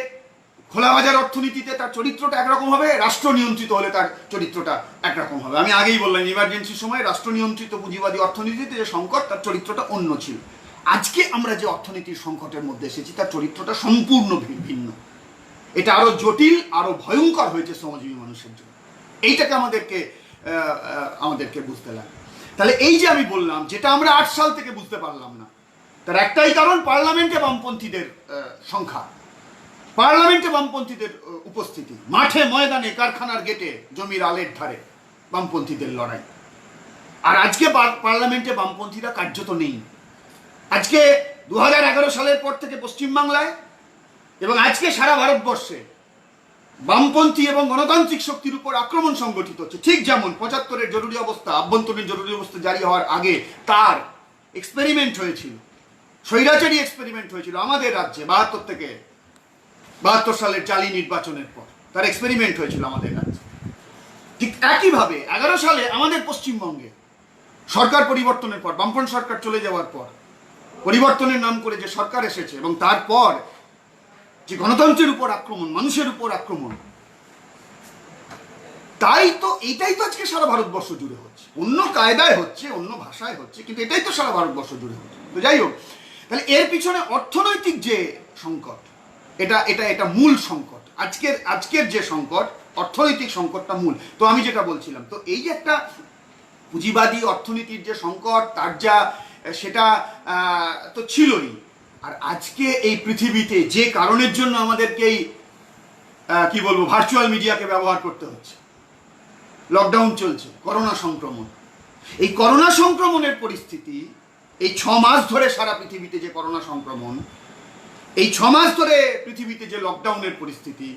খোলা বাজার অর্থনীতিতে তার চরিত্রটা একরকম হবে, রাষ্ট্র নিয়ন্ত্রিত হলে তার চরিত্রটা একরকম হবে। আমি আগেই বললাম, ইমার্জেন্সির সময় রাষ্ট্র নিয়ন্ত্রিত পুঁজিবাদী অর্থনীতিতে যে সংকট, তার চরিত্রটা অন্য ছিল। আজকে আমরা যে অর্থনীতির সংকটের মধ্যে এসেছি তার চরিত্রটা সম্পূর্ণ ভিন্ন। এটা আরো জটিল, আরো ভয়ঙ্কর হয়েছে শ্রমজীবী মানুষের জন্য। এইটাকে আমাদেরকে বুঝতে লাগে। তাহলে এই যে আমি বললাম, যেটা আমরা 8 সাল থেকে বুঝতে পারলাম না, তার একটাই কারণ পার্লামেন্টে বামপন্থীদের সংখ্যা, পার্লামেন্টে বামপন্থীদের উপস্থিতি, মাঠে ময়দানে কারখানার গেটে জমির আলের ধারে বামপন্থীদের লড়াই। আর আজকে পার্লামেন্টে বামপন্থীরা কার্যত নেই। আজকে 2011 সালের পর থেকে পশ্চিমবাংলায় এবং আজকে সারা ভারতবর্ষে বামপন্থী এবং গণতান্ত্রিক শক্তির উপর আক্রমণ সংগঠিত হচ্ছে। ঠিক যেমন 75-এর জরুরি অবস্থা, আভ্যন্তরীণ জরুরি অবস্থা জারি হওয়ার আগে তার এক্সপেরিমেন্ট হয়েছিল, স্বৈরাচারী এক্সপেরিমেন্ট হয়েছিল আমাদের রাজ্যে 72 সালের জালি নির্বাচনের পর তার এক্সপেরিমেন্ট হয়েছিল আমাদের রাজ্যে। ঠিক একইভাবে 11 সালে আমাদের পশ্চিমবঙ্গে সরকার পরিবর্তনের পর, বামফ্রন্ট সরকার চলে যাওয়ার পর পরিবর্তনের নাম করে যে সরকার এসেছে এবং তারপর যে গণতন্ত্রের উপর আক্রমণ, মানুষের উপর আক্রমণ, এটাই তো আজকে সারা ভারতবর্ষ জুড়ে হচ্ছে। অন্য কায়দায় হচ্ছে, অন্য ভাষায় হচ্ছে, কিন্তু এটাই তো সারা ভারতবর্ষ জুড়ে হচ্ছে। তো যাই হোক, তাহলে এর পিছনে অর্থনৈতিক যে সংকট, এটা মূল সংকট। আজকের যে সংকট, অর্থনৈতিক সংকটটা মূল। তো আমি যেটা বলছিলাম, তো এই যে একটা পুঁজিবাদী অর্থনীতির যে সংকট, সেটা তো ছিলই। আর আজকে এই পৃথিবীতে যে কারণের জন্য আমাদেরকে এই কি বলবো ভার্চুয়াল মিডিয়াকে ব্যবহার করতে হচ্ছে, লকডাউন চলছে, করোনা সংক্রমণ, এই করোনা সংক্রমণের পরিস্থিতি, এই 6 মাস ধরে সারা পৃথিবীতে যে করোনা সংক্রমণ, এই 6 মাস ধরে পৃথিবীতে যে লকডাউনের পরিস্থিতি,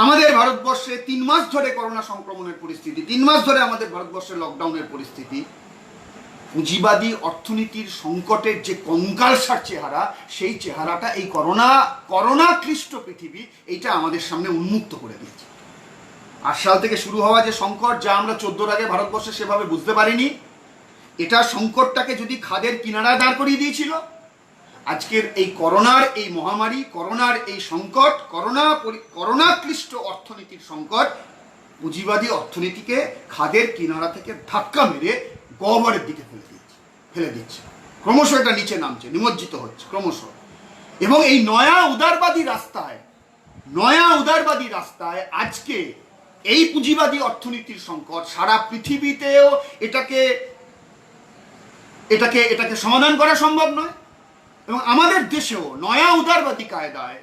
আমাদের ভারতবর্ষে 3 মাস ধরে করোনা সংক্রমণের পরিস্থিতি, 3 মাস ধরে আমাদের ভারতবর্ষে লকডাউনের পরিস্থিতি, পুঁজিবাদী অর্থনীতির সংকটের যে কঙ্কালসার চেহারা, সেই চেহারাটা এই করোনা ক্লিষ্ট পৃথিবী এইটা আমাদের সামনে উন্মুক্ত করে দিয়েছে। 8 সাল থেকে শুরু হওয়া যে সংকট, যা আমরা 14 আগে ভারতবর্ষে সেভাবে বুঝতে পারিনি, এটা সংকটটাকে যদি খাদের কিনারায় দাঁড় করিয়ে দিয়েছিল, আজকের এই করোনার এই মহামারী, করোনার এই সংকট, করোনা ক্লিষ্ট অর্থনীতির সংকট পুঁজিবাদী অর্থনীতিকে খাদের কিনারা থেকে ধাক্কা মেরে গহ্বরের দিকে ফেলে দিচ্ছে। ক্রমশ এটা নিচে নামছে, নিমজ্জিত হচ্ছে ক্রমশ। এবং এই নয়া উদারবাদী রাস্তায় আজকে এই পুঁজিবাদী অর্থনীতির সংকট সারা পৃথিবীতেও এটাকে সমাধান করা সম্ভব নয়। এবং আমাদের দেশেও নয়া উদারবাদী কায়দায়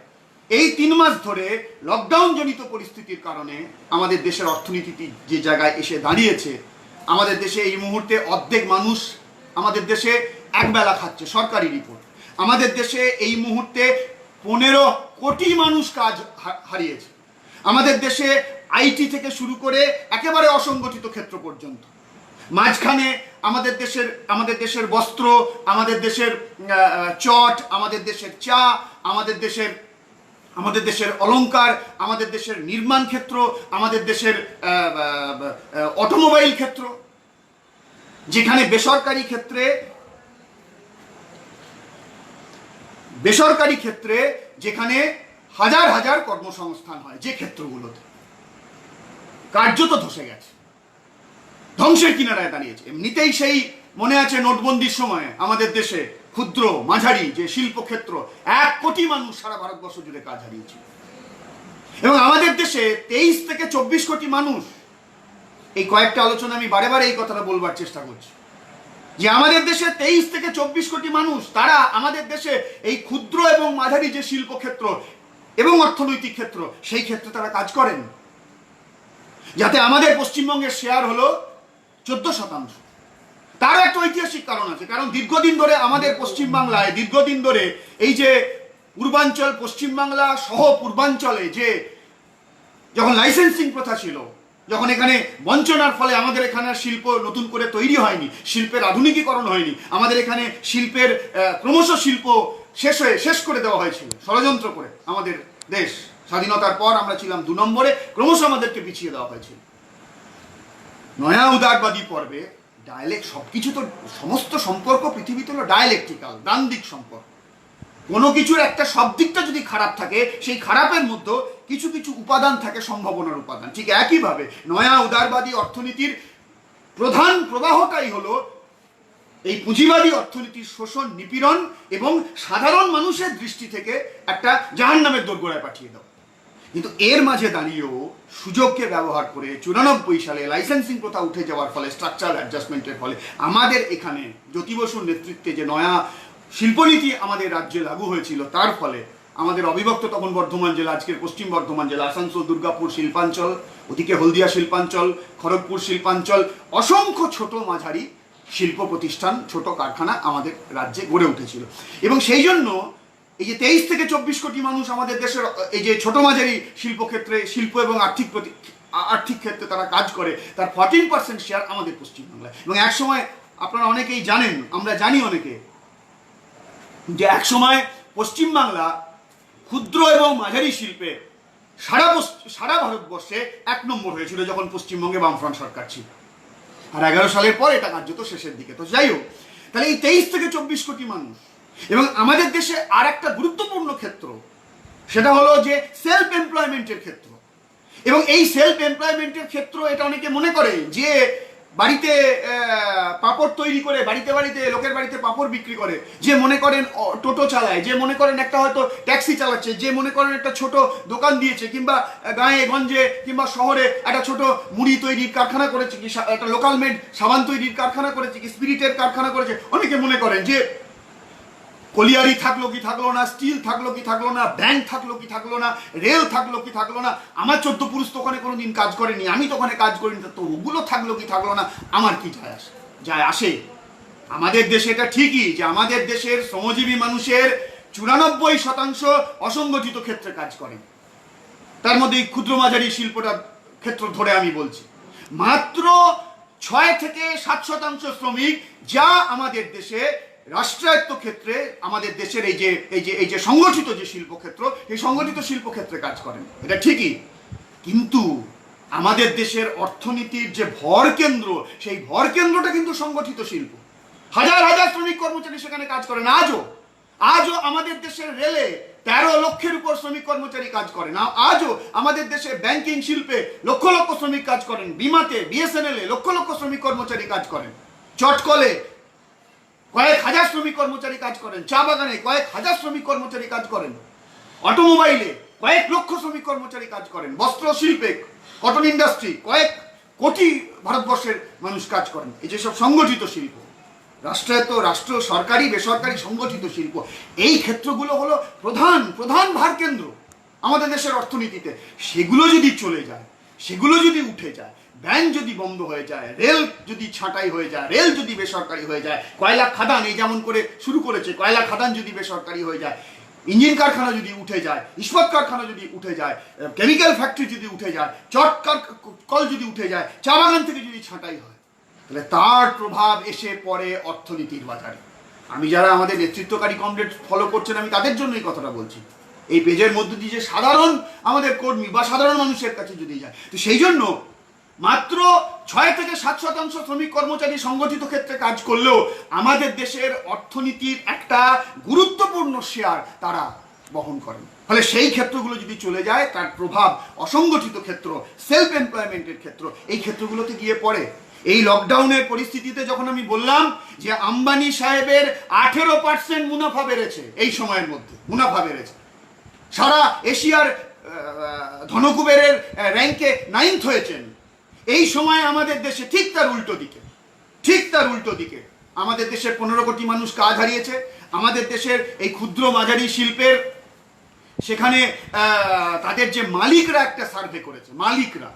এই 3 মাস ধরে লকডাউন জনিত পরিস্থিতির কারণে আমাদের দেশের অর্থনীতি যে জায়গায় এসে দাঁড়িয়েছে, আমাদের দেশে এই মুহূর্তে অর্ধেক মানুষ আমাদের দেশে একবেলা খাচ্ছে, সরকারি রিপোর্ট। আমাদের দেশে এই মুহূর্তে 15 কোটি মানুষ কাজ হারিয়েছে। আমাদের দেশে আইটি থেকে শুরু করে একেবারে অসংগঠিত ক্ষেত্র পর্যন্ত, মাঝখানে আমাদের দেশের বস্ত্র, আমাদের দেশের চট, আমাদের দেশের চা, আমাদের দেশের অলংকার, আমাদের দেশের নির্মাণ ক্ষেত্র, আমাদের দেশের অটোমোবাইল ক্ষেত্র, যেখানে বেসরকারি ক্ষেত্রে যেখানে হাজার হাজার কর্মসংস্থান হয়, যে ক্ষেত্রগুলোতে কার্যত ধসে গেছে, ধ্বংসের কিনারায় দাঁড়িয়েছে। এমনিতেই সেই মনে আছে নোটবন্দির সময় আমাদের দেশে ক্ষুদ্র মাঝারি যে শিল্পক্ষেত্র 1 কোটি মানুষ সারা ভারতবর্ষ জুড়ে কাজ হারিয়েছিল। এবং আমাদের দেশে 23 থেকে 24 কোটি মানুষ, এই কয়েকটা আলোচনা আমি বারে বারে এই কথাটা বলবার চেষ্টা করছি, যে আমাদের দেশে 23 থেকে 24 কোটি মানুষ, তারা আমাদের দেশে এই ক্ষুদ্র এবং মাঝারি যে শিল্পক্ষেত্র এবং অর্থনৈতিক ক্ষেত্র, সেই ক্ষেত্রে তারা কাজ করেন। যাতে আমাদের পশ্চিমবঙ্গের শেয়ার হলো 14%। তারও একটা ঐতিহাসিক কারণ আছে, কারণ দীর্ঘদিন ধরে আমাদের পশ্চিমবাংলায়, দীর্ঘদিন ধরে এই যে পূর্বাঞ্চল, পশ্চিমবাংলা সহ পূর্বাঞ্চলে যে যখন লাইসেন্সিং প্রথা ছিল, যখন এখানে বঞ্চনার ফলে আমাদের এখানে শিল্প নতুন করে তৈরি হয়নি, শিল্পের আধুনিকীকরণ হয়নি, আমাদের এখানে শিল্পের ক্রমশ শিল্প শেষ করে দেওয়া হয়েছিল ষড়যন্ত্র করে। আমাদের দেশ স্বাধীনতার পর আমরা ছিলাম 2 নম্বরে, ক্রমশ আমাদেরকে পিছিয়ে দেওয়া হয়েছিল। নয়া উদারবাদী পর্বে সবকিছু তো, সমস্ত সম্পর্ক পৃথিবীতে হলো ডায়ালেকট্রিক্যাল, দ্বান্দ্বিক সম্পর্ক। কোনো কিছুর একটা সব দিকটা যদি খারাপ থাকে, সেই খারাপের মধ্যে কিছু কিছু উপাদান থাকে সম্ভাবনার উপাদান। ঠিক একইভাবে নয়া উদারবাদী অর্থনীতির প্রধান প্রবাহটাই হলো এই পুঁজিবাদী অর্থনীতির শোষণ, নিপীড়ন এবং সাধারণ মানুষের দৃষ্টি থেকে একটা জাহান্নামের দোরগোড়ায় পাঠিয়ে দাও। কিন্তু এর মাঝে দাঁড়িয়েও সুযোগকে ব্যবহার করে 94 সালে লাইসেন্সিং প্রথা উঠে যাওয়ার ফলে, স্ট্রাকচারাল অ্যাডজাস্টমেন্টের ফলে আমাদের এখানে জ্যোতি বসুর নেতৃত্বে যে নয়া শিল্পনীতি আমাদের রাজ্যে লাগু হয়েছিল, তার ফলে আমাদের অবিভক্ত তখন বর্ধমান জেলা, আজকের পশ্চিম বর্ধমান জেলা, আসানসোল, দুর্গাপুর শিল্পাঞ্চল, ওদিকে হলদিয়া শিল্পাঞ্চল, খড়গপুর শিল্পাঞ্চল, অসংখ্য ছোট মাঝারি শিল্প প্রতিষ্ঠান, ছোট কারখানা আমাদের রাজ্যে গড়ে উঠেছিল। এবং সেই জন্য এই যে 23 থেকে 24 কোটি মানুষ আমাদের দেশের এই যে ছোট মাঝারি শিল্পক্ষেত্রে, শিল্প এবং আর্থিক ক্ষেত্রে তারা কাজ করে, তার 14% শেয়ার আমাদের পশ্চিমবাংলায়। এবং একসময় আপনারা অনেকেই জানেন, আমরা জানি অনেকে, যে একসময় পশ্চিমবাংলা ক্ষুদ্র এবং মাঝারি শিল্পে সারা ভারতবর্ষে 1 নম্বর হয়েছিল যখন পশ্চিমবঙ্গে বামফ্রন্ট সরকার ছিল। আর 11 সালের পর এটা কার্যত শেষের দিকে। তো যাই হোক, তাহলে এই 23 থেকে 24 কোটি মানুষ, এবং আমাদের দেশে আর একটা গুরুত্বপূর্ণ ক্ষেত্র, সেটা হলো যে সেলফ এমপ্লয়মেন্টের ক্ষেত্র। এবং এই সেলফ এমপ্লয়মেন্টের ক্ষেত্র, এটা অনেকে মনে করে যে বাড়িতে পাপড় তৈরি করে, বাড়িতে বাড়িতে লোকের বাড়িতে পাপড় বিক্রি করে, যে মনে করেন টোটো চালায়, যে মনে করেন একটা হয়তো ট্যাক্সি চালাচ্ছে, যে মনে করেন একটা ছোট দোকান দিয়েছে, কিংবা গাঁয়ে গঞ্জে কিংবা শহরে একটা ছোট মুড়ি তৈরির কারখানা করেছে, কি একটা লোকাল মেড সাবান তৈরির কারখানা করেছে, কি স্পিরিটের কারখানা করেছে। অনেকে মনে করেন যে কলিয়ারি থাকলো কি থাকলো না, স্টিল থাকলো কি থাকলো না, ব্যাংক থাকলো কি থাকলো না, রেল থাকলো কি থাকলো না, আমার 14 পুরুষ তো ওখানে কোনোদিন কাজ করেনি, আমি তো ওখানে কাজ করিনি, তো ওগুলো থাকলো কি থাকলো না, আমার কি যায় আসে। আমাদের দেশে এটা ঠিকই যে আমাদের দেশের শ্রমজীবী মানুষের 94% অসংগঠিত ক্ষেত্রে কাজ করে। তার মধ্যে এই ক্ষুদ্র মাঝারি শিল্পটার ক্ষেত্র ধরে আমি বলছি, মাত্র 6 থেকে 7% শ্রমিক যা আমাদের দেশে রাষ্ট্রায়ত্ত ক্ষেত্রে, আমাদের দেশের এই যে সংগঠিত যে শিল্পক্ষেত্র, এই সংগঠিত শিল্পক্ষেত্রে কাজ করেন। এটা ঠিকই, কিন্তু আমাদের দেশের অর্থনীতির যে ভর কেন্দ্র, সেই ভর কেন্দ্রটা কিন্তু সংগঠিত শিল্প। হাজার হাজার শ্রমিক কর্মচারী সেখানে কাজ করেন। আজও আমাদের দেশের রেলে 13 লক্ষের উপর শ্রমিক কর্মচারী কাজ করেন। আজও আমাদের দেশে ব্যাংকিং শিল্পে লক্ষ লক্ষ শ্রমিক কাজ করেন। বিমাতে, বিএসএনএল এ লক্ষ লক্ষ শ্রমিক কর্মচারী কাজ করেন। চটকলে কয়েক হাজার শ্রমিক কর্মচারী কাজ করেন। চা বাগানে কয়েক হাজার শ্রমিক কর্মচারী কাজ করেন। অটোমোবাইলে কয়েক লক্ষ শ্রমিক কর্মচারী কাজ করেন। বস্ত্র শিল্পে, কটন ইন্ডাস্ট্রি, কয়েক কোটি ভারতবর্ষের মানুষ কাজ করেন। এই যেসব সংগঠিত শিল্প, রাষ্ট্রায়ত্ত, রাষ্ট্র, সরকারি, বেসরকারি সংগঠিত শিল্প, এই ক্ষেত্রগুলো হলো প্রধান ভার কেন্দ্র আমাদের দেশের অর্থনীতিতে। সেগুলো যদি চলে যায়, সেগুলো যদি উঠে যায়, ব্যাংক যদি বন্ধ হয়ে যায়, রেল যদি ছাঁটাই হয়ে যায়, রেল যদি বেসরকারি হয়ে যায়, কয়লা খাদান এই যেমন করে শুরু করেছে, কয়লা খাদান যদি বেসরকারি হয়ে যায়, ইঞ্জিন কারখানা যদি উঠে যায়, ইস্পাত কারখানা যদি উঠে যায়, কেমিক্যাল ফ্যাক্টরি যদি উঠে যায়, কল যদি উঠে যায়, চা বাগান থেকে যদি ছাঁটাই হয়, তাহলে তার প্রভাব এসে পড়ে অর্থনীতির বাজারে। আমি যারা আমাদের নেতৃত্বকারী কমরেড ফলো করছেন, আমি তাদের জন্য এই কথাটা বলছি। এই পেজের মধ্যে দিয়ে যে সাধারণ আমাদের কর্মী বা সাধারণ মানুষের কাছে যদি যায়, তো সেই জন্য মাত্র 6 থেকে 7% শ্রমিক কর্মচারী সংগঠিত ক্ষেত্রে কাজ করলেও আমাদের দেশের অর্থনীতির একটা গুরুত্বপূর্ণ শেয়ার তারা বহন করেন। ফলে সেই ক্ষেত্রগুলো যদি চলে যায়, তার প্রভাব অসংগঠিত ক্ষেত্র, সেলফ এমপ্লয়মেন্টের ক্ষেত্র, এই ক্ষেত্রগুলোতে গিয়ে পড়ে। এই লকডাউনের পরিস্থিতিতে যখন আমি বললাম যে আম্বানি সাহেবের 18% মুনাফা বেড়েছে, এই সময়ের মধ্যে মুনাফা বেড়েছে, সারা এশিয়ার ধনকুবেরের র্যাঙ্কে 9th হয়েছেন, এই সময় আমাদের দেশে ঠিক তার উল্টো দিকে আমাদের দেশের 15 কোটি মানুষ কাজ হারিয়েছে। আমাদের দেশের এই ক্ষুদ্র মাঝারি শিল্পের সেখানে তাদের যে মালিকরা একটা সার্ভে করেছে, মালিকরা,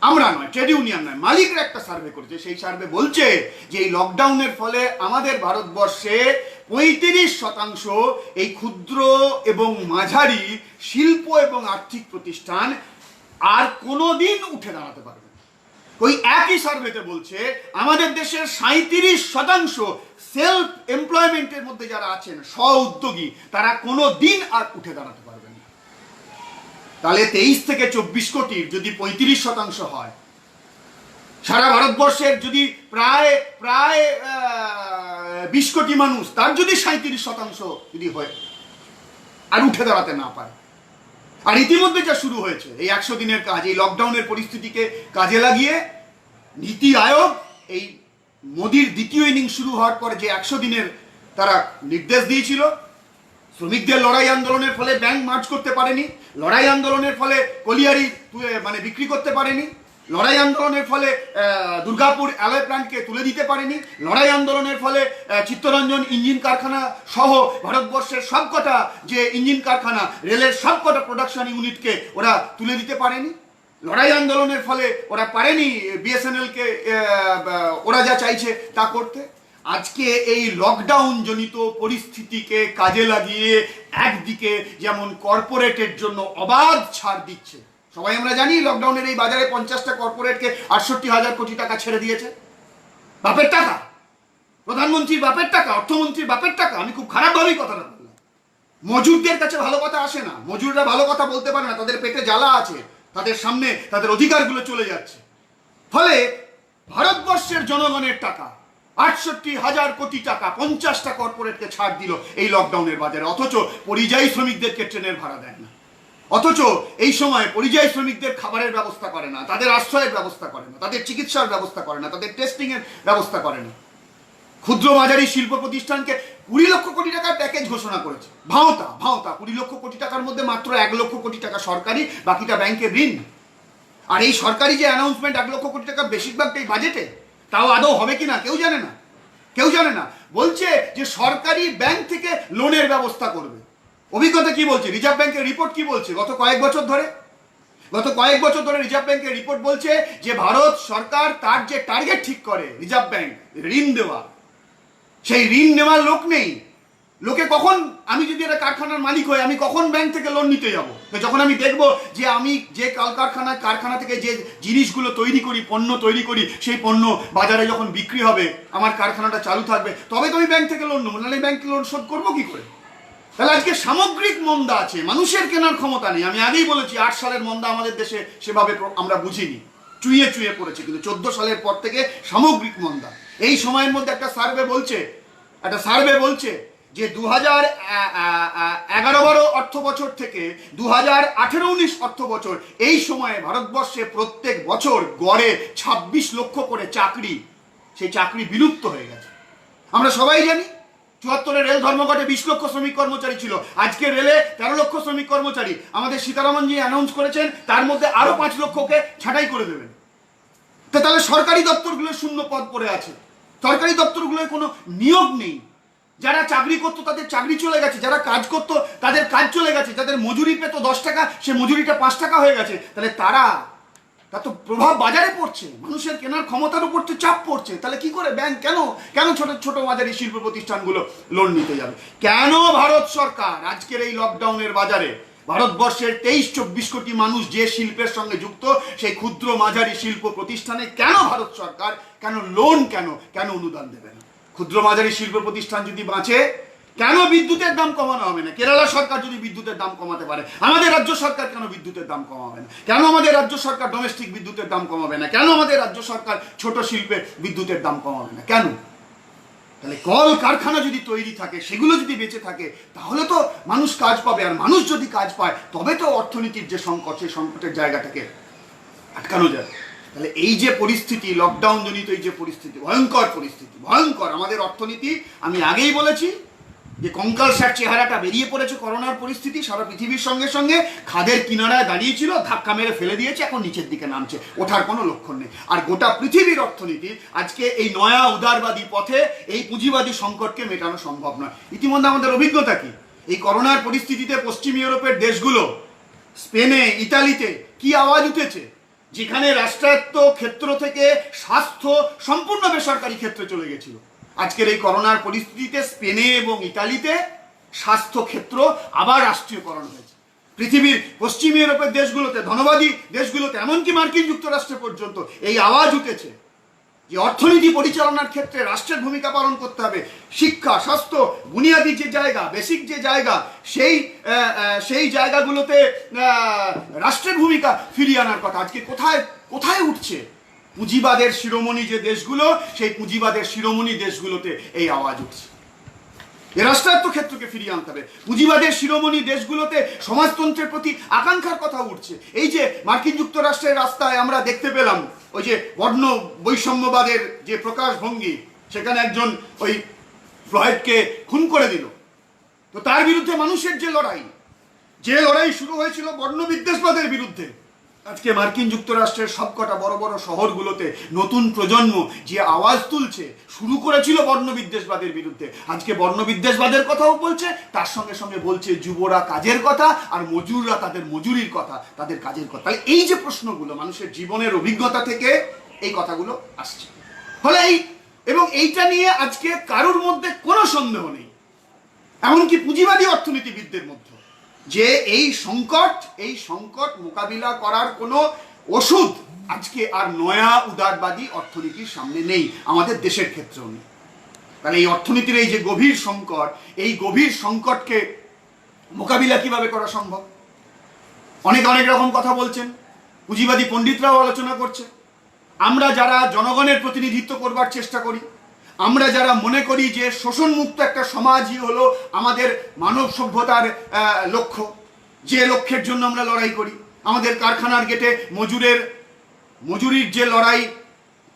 আমরা নয়, ট্রেড ইউনিয়ন নয়, মালিকরা একটা সার্ভে করেছে। সেই সার্ভে বলছে যে এই লকডাউনের ফলে আমাদের ভারতবর্ষে 35% এই ক্ষুদ্র এবং মাঝারি শিল্প এবং আর্থিক প্রতিষ্ঠান আর কোনোদিন উঠে দাঁড়াতে পারবে। ওই একই সার্ভেতে বলছে আমাদের দেশের 37% সেলফ এমপ্লয়মেন্টের মধ্যে যারা আছেন, স্ব উদ্যোগী, তারা কোনোদিন আর উঠে দাঁড়াতে পারবেন না। তাহলে 23 থেকে 24 কোটির যদি 35% হয়, সারা ভারতবর্ষের যদি প্রায় 20 কোটি মানুষ, তার যদি 37% যদি হয় আর উঠে দাঁড়াতে না পারে। আর ইতিমধ্যে যা শুরু হয়েছে এই 100 দিনের কাজ, এই লকডাউনের পরিস্থিতিকে কাজে লাগিয়ে নীতি আয়োগ এই মোদির দ্বিতীয় ইনিংস শুরু হওয়ার পরে যে 100 দিনের তারা নির্দেশ দিয়েছিল, শ্রমিকদের লড়াই আন্দোলনের ফলে ব্যাংক মার্চ করতে পারেনি, লড়াই আন্দোলনের ফলে কলিয়ারি মানে বিক্রি করতে পারেনি, লড়াই আন্দোলনের ফলে দুর্গাপুর অ্যালয় প্ল্যান্টকে তুলে দিতে পারেনি, লড়াই আন্দোলনের ফলে চিত্তরঞ্জন ইঞ্জিন কারখানা সহ ভারতবর্ষের সবকটা যে ইঞ্জিন কারখানা, রেলের সবকটা প্রোডাকশন ইউনিটকে ওরা তুলে দিতে পারেনি, লড়াই আন্দোলনের ফলে ওরা পারেনি বিএসএনএলকে ওরা যা চাইছে তা করতে। আজকে এই লকডাউন জনিত পরিস্থিতিকে কাজে লাগিয়ে একদিকে যেমন কর্পোরেটের জন্য অবাধ ছাড় দিচ্ছে, সবাই আমরা জানি লকডাউনের এই বাজারে 50টা কর্পোরেটকে 68,000 কোটি টাকা ছেড়ে দিয়েছে, বাপের টাকা, প্রধানমন্ত্রীর বাপের টাকা, অর্থমন্ত্রীর বাপের টাকা। আমি খুব খারাপভাবেই কথাটা বললাম। মজুরদের কাছে ভালো কথা আসে না, মজুররা ভালো কথা বলতে পারে না, তাদের পেটে জ্বালা আছে, তাদের সামনে তাদের অধিকারগুলো চলে যাচ্ছে। ফলে ভারতবর্ষের জনগণের টাকা 68,000 কোটি টাকা 50টা কর্পোরেটকে ছাড় দিল এই লকডাউনের বাজারে, অথচ পরিযায়ী শ্রমিকদেরকে ট্রেনের ভাড়া দেয় না, অথচ এই সময় পরিযায়ী শ্রমিকদের খাবারের ব্যবস্থা করে না, তাদের আশ্রয়ের ব্যবস্থা করে না, তাদের চিকিৎসার ব্যবস্থা করে না, তাদের টেস্টিং এর ব্যবস্থা করে না। ক্ষুদ্র মাঝারি শিল্প প্রতিষ্ঠানকে 20 লক্ষ কোটি টাকার প্যাকেজ ঘোষণা করেছে, ভাওতা 20 লক্ষ কোটি টাকার মধ্যে মাত্র 1 লক্ষ কোটি টাকা সরকারি, বাকিটা ব্যাংকের ঋণ। আর এই সরকারি যে অ্যানাউন্সমেন্ট 1 লক্ষ কোটি টাকা বেশিরভাগটাই বাজেটে, তাও আদৌ হবে কিনা কেউ জানে না, কেউ জানে না। বলছে যে সরকারি ব্যাংক থেকে লোনের ব্যবস্থা করবে। অভিজ্ঞতা কি বলছে, রিজার্ভ ব্যাংকের রিপোর্ট কি বলছে, গত কয়েক বছর ধরে রিজার্ভ ব্যাংকের রিপোর্ট বলছে যে ভারত সরকার তার যে টার্গেট ঠিক করে রিজার্ভ ব্যাংক ঋণ দেওয়া, সেই ঋণ নেওয়ার লোক নেই। লোকে কখন, আমি যদি একটা কারখানার মালিক হই, আমি কখন ব্যাংক থেকে লোন নিতে যাব? যখন আমি দেখবো যে আমি যে কারখানা থেকে যে জিনিসগুলো তৈরি করি, পণ্য তৈরি করি, সেই পণ্য বাজারে যখন বিক্রি হবে, আমার কারখানাটা চালু থাকবে, তবে তো আমি ব্যাংক থেকে লোন নেবো, নাহলে ব্যাংক লোন শোধ করবো কি করে? তাহলে আজকে সামগ্রিক মন্দা আছে, মানুষের কেনার ক্ষমতা নেই। আমি আগেই বলেছি 8 সালের মন্দা আমাদের দেশে সেভাবে আমরা বুঝিনি, চুইয়ে পড়েছে, কিন্তু 14 সালের পর থেকে সামগ্রিক মন্দা। এই সময়ের মধ্যে একটা সার্ভে বলছে যে 2011-12 অর্থ বছর থেকে 2018-19 অর্থ বছর, এই সময়ে ভারতবর্ষে প্রত্যেক বছর গড়ে 26 লক্ষ করে সেই চাকরি বিলুপ্ত হয়ে গেছে। আমরা সবাই জানি 74-এ রেল ধর্মঘটে 20 লক্ষ শ্রমিক কর্মচারী ছিল, আজকে রেলে 13 লক্ষ শ্রমিক কর্মচারী। আমাদের সীতারামনজি অ্যানাউন্স করেছেন তার মধ্যে আরো 5 লক্ষকে ছাঁটাই করে দেবেন। তাহলে সরকারি দপ্তরগুলোর শূন্য পদ পড়ে আছে, সরকারি দপ্তরগুলোর কোনো নিয়োগ নেই। যারা চাকরি করতো তাদের চাকরি চলে গেছে, যারা কাজ করতো তাদের কাজ চলে গেছে, যাদের মজুরি পেতো 10 টাকা, সে মজুরিটা 5 টাকা হয়ে গেছে। তাহলে তার তো প্রভাব বাজারে পড়ছে, মানুষের কেনার ক্ষমতার উপর তো চাপ পড়ছে। তাহলে কি করে ব্যাংক কেন ছোট মাঝারি শিল্প প্রতিষ্ঠানগুলো লোন নিতে যাবে? কেন ভারত সরকার আজকের এই লকডাউনের বাজারে ভারতবর্ষের 23-24 কোটি মানুষ যে শিল্পের সঙ্গে যুক্ত, সেই ক্ষুদ্র মাঝারি শিল্প প্রতিষ্ঠানে কেন ভারত সরকার লোন কেন অনুদান দেবে না? ক্ষুদ্র মাঝারি শিল্প প্রতিষ্ঠান যদি বাঁচে, কেন বিদ্যুতের দাম কমানো হবে না? কেরালা সরকার যদি বিদ্যুতের দাম কমাতে পারে, আমাদের রাজ্য সরকার কেন বিদ্যুতের দাম কমাবে না? কেন আমাদের রাজ্য সরকার ডোমেস্টিক বিদ্যুতের দাম কমাবে না? কেন আমাদের রাজ্য সরকার ছোট শিল্পে বিদ্যুতের দাম কমাবে না? কেন? তাহলে কল কারখানা যদি তৈরি থাকে, সেগুলো যদি বেঁচে থাকে, তাহলে তো মানুষ কাজ পাবে। আর মানুষ যদি কাজ পায়, তবে তো অর্থনীতির যে সংকট, সেই সংকটের জায়গাটাকে আটকানো যায়। তাহলে এই যে পরিস্থিতি, লকডাউন জনিত এই যে পরিস্থিতি, ভয়ঙ্কর আমাদের অর্থনীতি। আমি আগেই বলেছি যে কঙ্কালসার চেহারাটা বেরিয়ে পড়েছে করোনার পরিস্থিতি। সারা পৃথিবীর সঙ্গে সঙ্গে খাদের কিনারায় দাঁড়িয়েছিল, ধাক্কা মেরে ফেলে দিয়েছে, এখন নিচের দিকে নামছে, ওঠার কোনো লক্ষণ নেই। আর গোটা পৃথিবীর অর্থনীতি আজকে এই নয়া উদারবাদী পথে এই পুঁজিবাদী সংকটকে মেটানো সম্ভব নয়। ইতিমধ্যে আমাদের অভিজ্ঞতা কি? এই করোনার পরিস্থিতিতে পশ্চিম ইউরোপের দেশগুলো, স্পেনে, ইতালিতে কি আওয়াজ উঠেছে? যেখানে রাষ্ট্রায়ত্ত ক্ষেত্র থেকে স্বাস্থ্য সম্পূর্ণ বেসরকারি ক্ষেত্রে চলে গেছিল, আজকের এই করোনার পরিস্থিতিতে স্পেনে এবং ইতালিতে স্বাস্থ্য ক্ষেত্র আবার রাষ্ট্রীয়করণ হয়েছে। পৃথিবীর পশ্চিম ইউরোপের দেশগুলোতে, ধনবাদী দেশগুলোতে, এমনকি মার্কিন যুক্তরাষ্ট্রে পর্যন্ত এই আওয়াজ উঠেছে যে অর্থনীতি পরিচালনার ক্ষেত্রে রাষ্ট্রের ভূমিকা পালন করতে হবে। শিক্ষা, স্বাস্থ্য, বুনিয়াদী যে জায়গা, বেসিক যে জায়গা, সেই জায়গাগুলোতে রাষ্ট্রের ভূমিকা ফিরিয়ে আনার কথা। আজকে কোথায় উঠছে? পুঁজিবাদের শিরোমণি যে দেশগুলো, সেই পুঁজিবাদের শিরোমণি দেশগুলোতে এই আওয়াজ উঠছে। এ রাষ্ট্রায়ত্ত ক্ষেত্রকে ফিরিয়ে আনতে হবে। পুঁজিবাদের শিরোমণি দেশগুলোতে সমাজতন্ত্রের প্রতি আকাঙ্ক্ষার কথা উঠছে। এই যে মার্কিন যুক্তরাষ্ট্রের রাস্তায় আমরা দেখতে পেলাম ওই যে বর্ণ বৈষম্যবাদের যে প্রকাশভঙ্গি, সেখানে একজন ওই ফ্লয়েডকে খুন করে দিল। তো তার বিরুদ্ধে মানুষের যে লড়াই শুরু হয়েছিল বর্ণবিদ্বেষবাদের বিরুদ্ধে, আজকে মার্কিন যুক্তরাষ্ট্রের সবকটা বড় বড় শহরগুলোতে নতুন প্রজন্ম যে আওয়াজ তুলছে, শুরু করেছিল বর্ণবিদ্বেষবাদের বিরুদ্ধে, আজকে বর্ণবিদ্বেষবাদের কথাও বলছে, তার সঙ্গে সঙ্গে বলছে যুবরা কাজের কথা আর মজুররা তাদের মজুরির কথা, তাদের কাজের কথা। তাহলে এই যে প্রশ্নগুলো মানুষের জীবনের অভিজ্ঞতা থেকে এই কথাগুলো আসছে। ফলে এইটা নিয়ে আজকে কারোর মধ্যে কোনো সন্দেহ নেই, এমনকি পুঁজিবাদী অর্থনীতিবিদদের মধ্যে, যে এই সংকট মোকাবিলা করার কোনো ওষুধ আজকে আর নয়া উদারবাদী অর্থনীতির সামনে নেই, আমাদের দেশের ক্ষেত্রেও নেই। তাহলে এই অর্থনীতির এই যে গভীর সংকট, এই গভীর সংকটকে মোকাবিলা কিভাবে করা সম্ভব? অনেক রকম কথা বলছেন, পুঁজিবাদী পণ্ডিতরাও আলোচনা করছে। আমরা যারা জনগণের প্রতিনিধিত্ব করবার চেষ্টা করি, আমরা যারা মনে করি যে শোষণমুক্ত একটা সমাজই হলো আমাদের মানব সভ্যতার লক্ষ্য, যে লক্ষ্যের জন্য আমরা লড়াই করি, আমাদের কারখানার গেটে মজুরির যে লড়াই,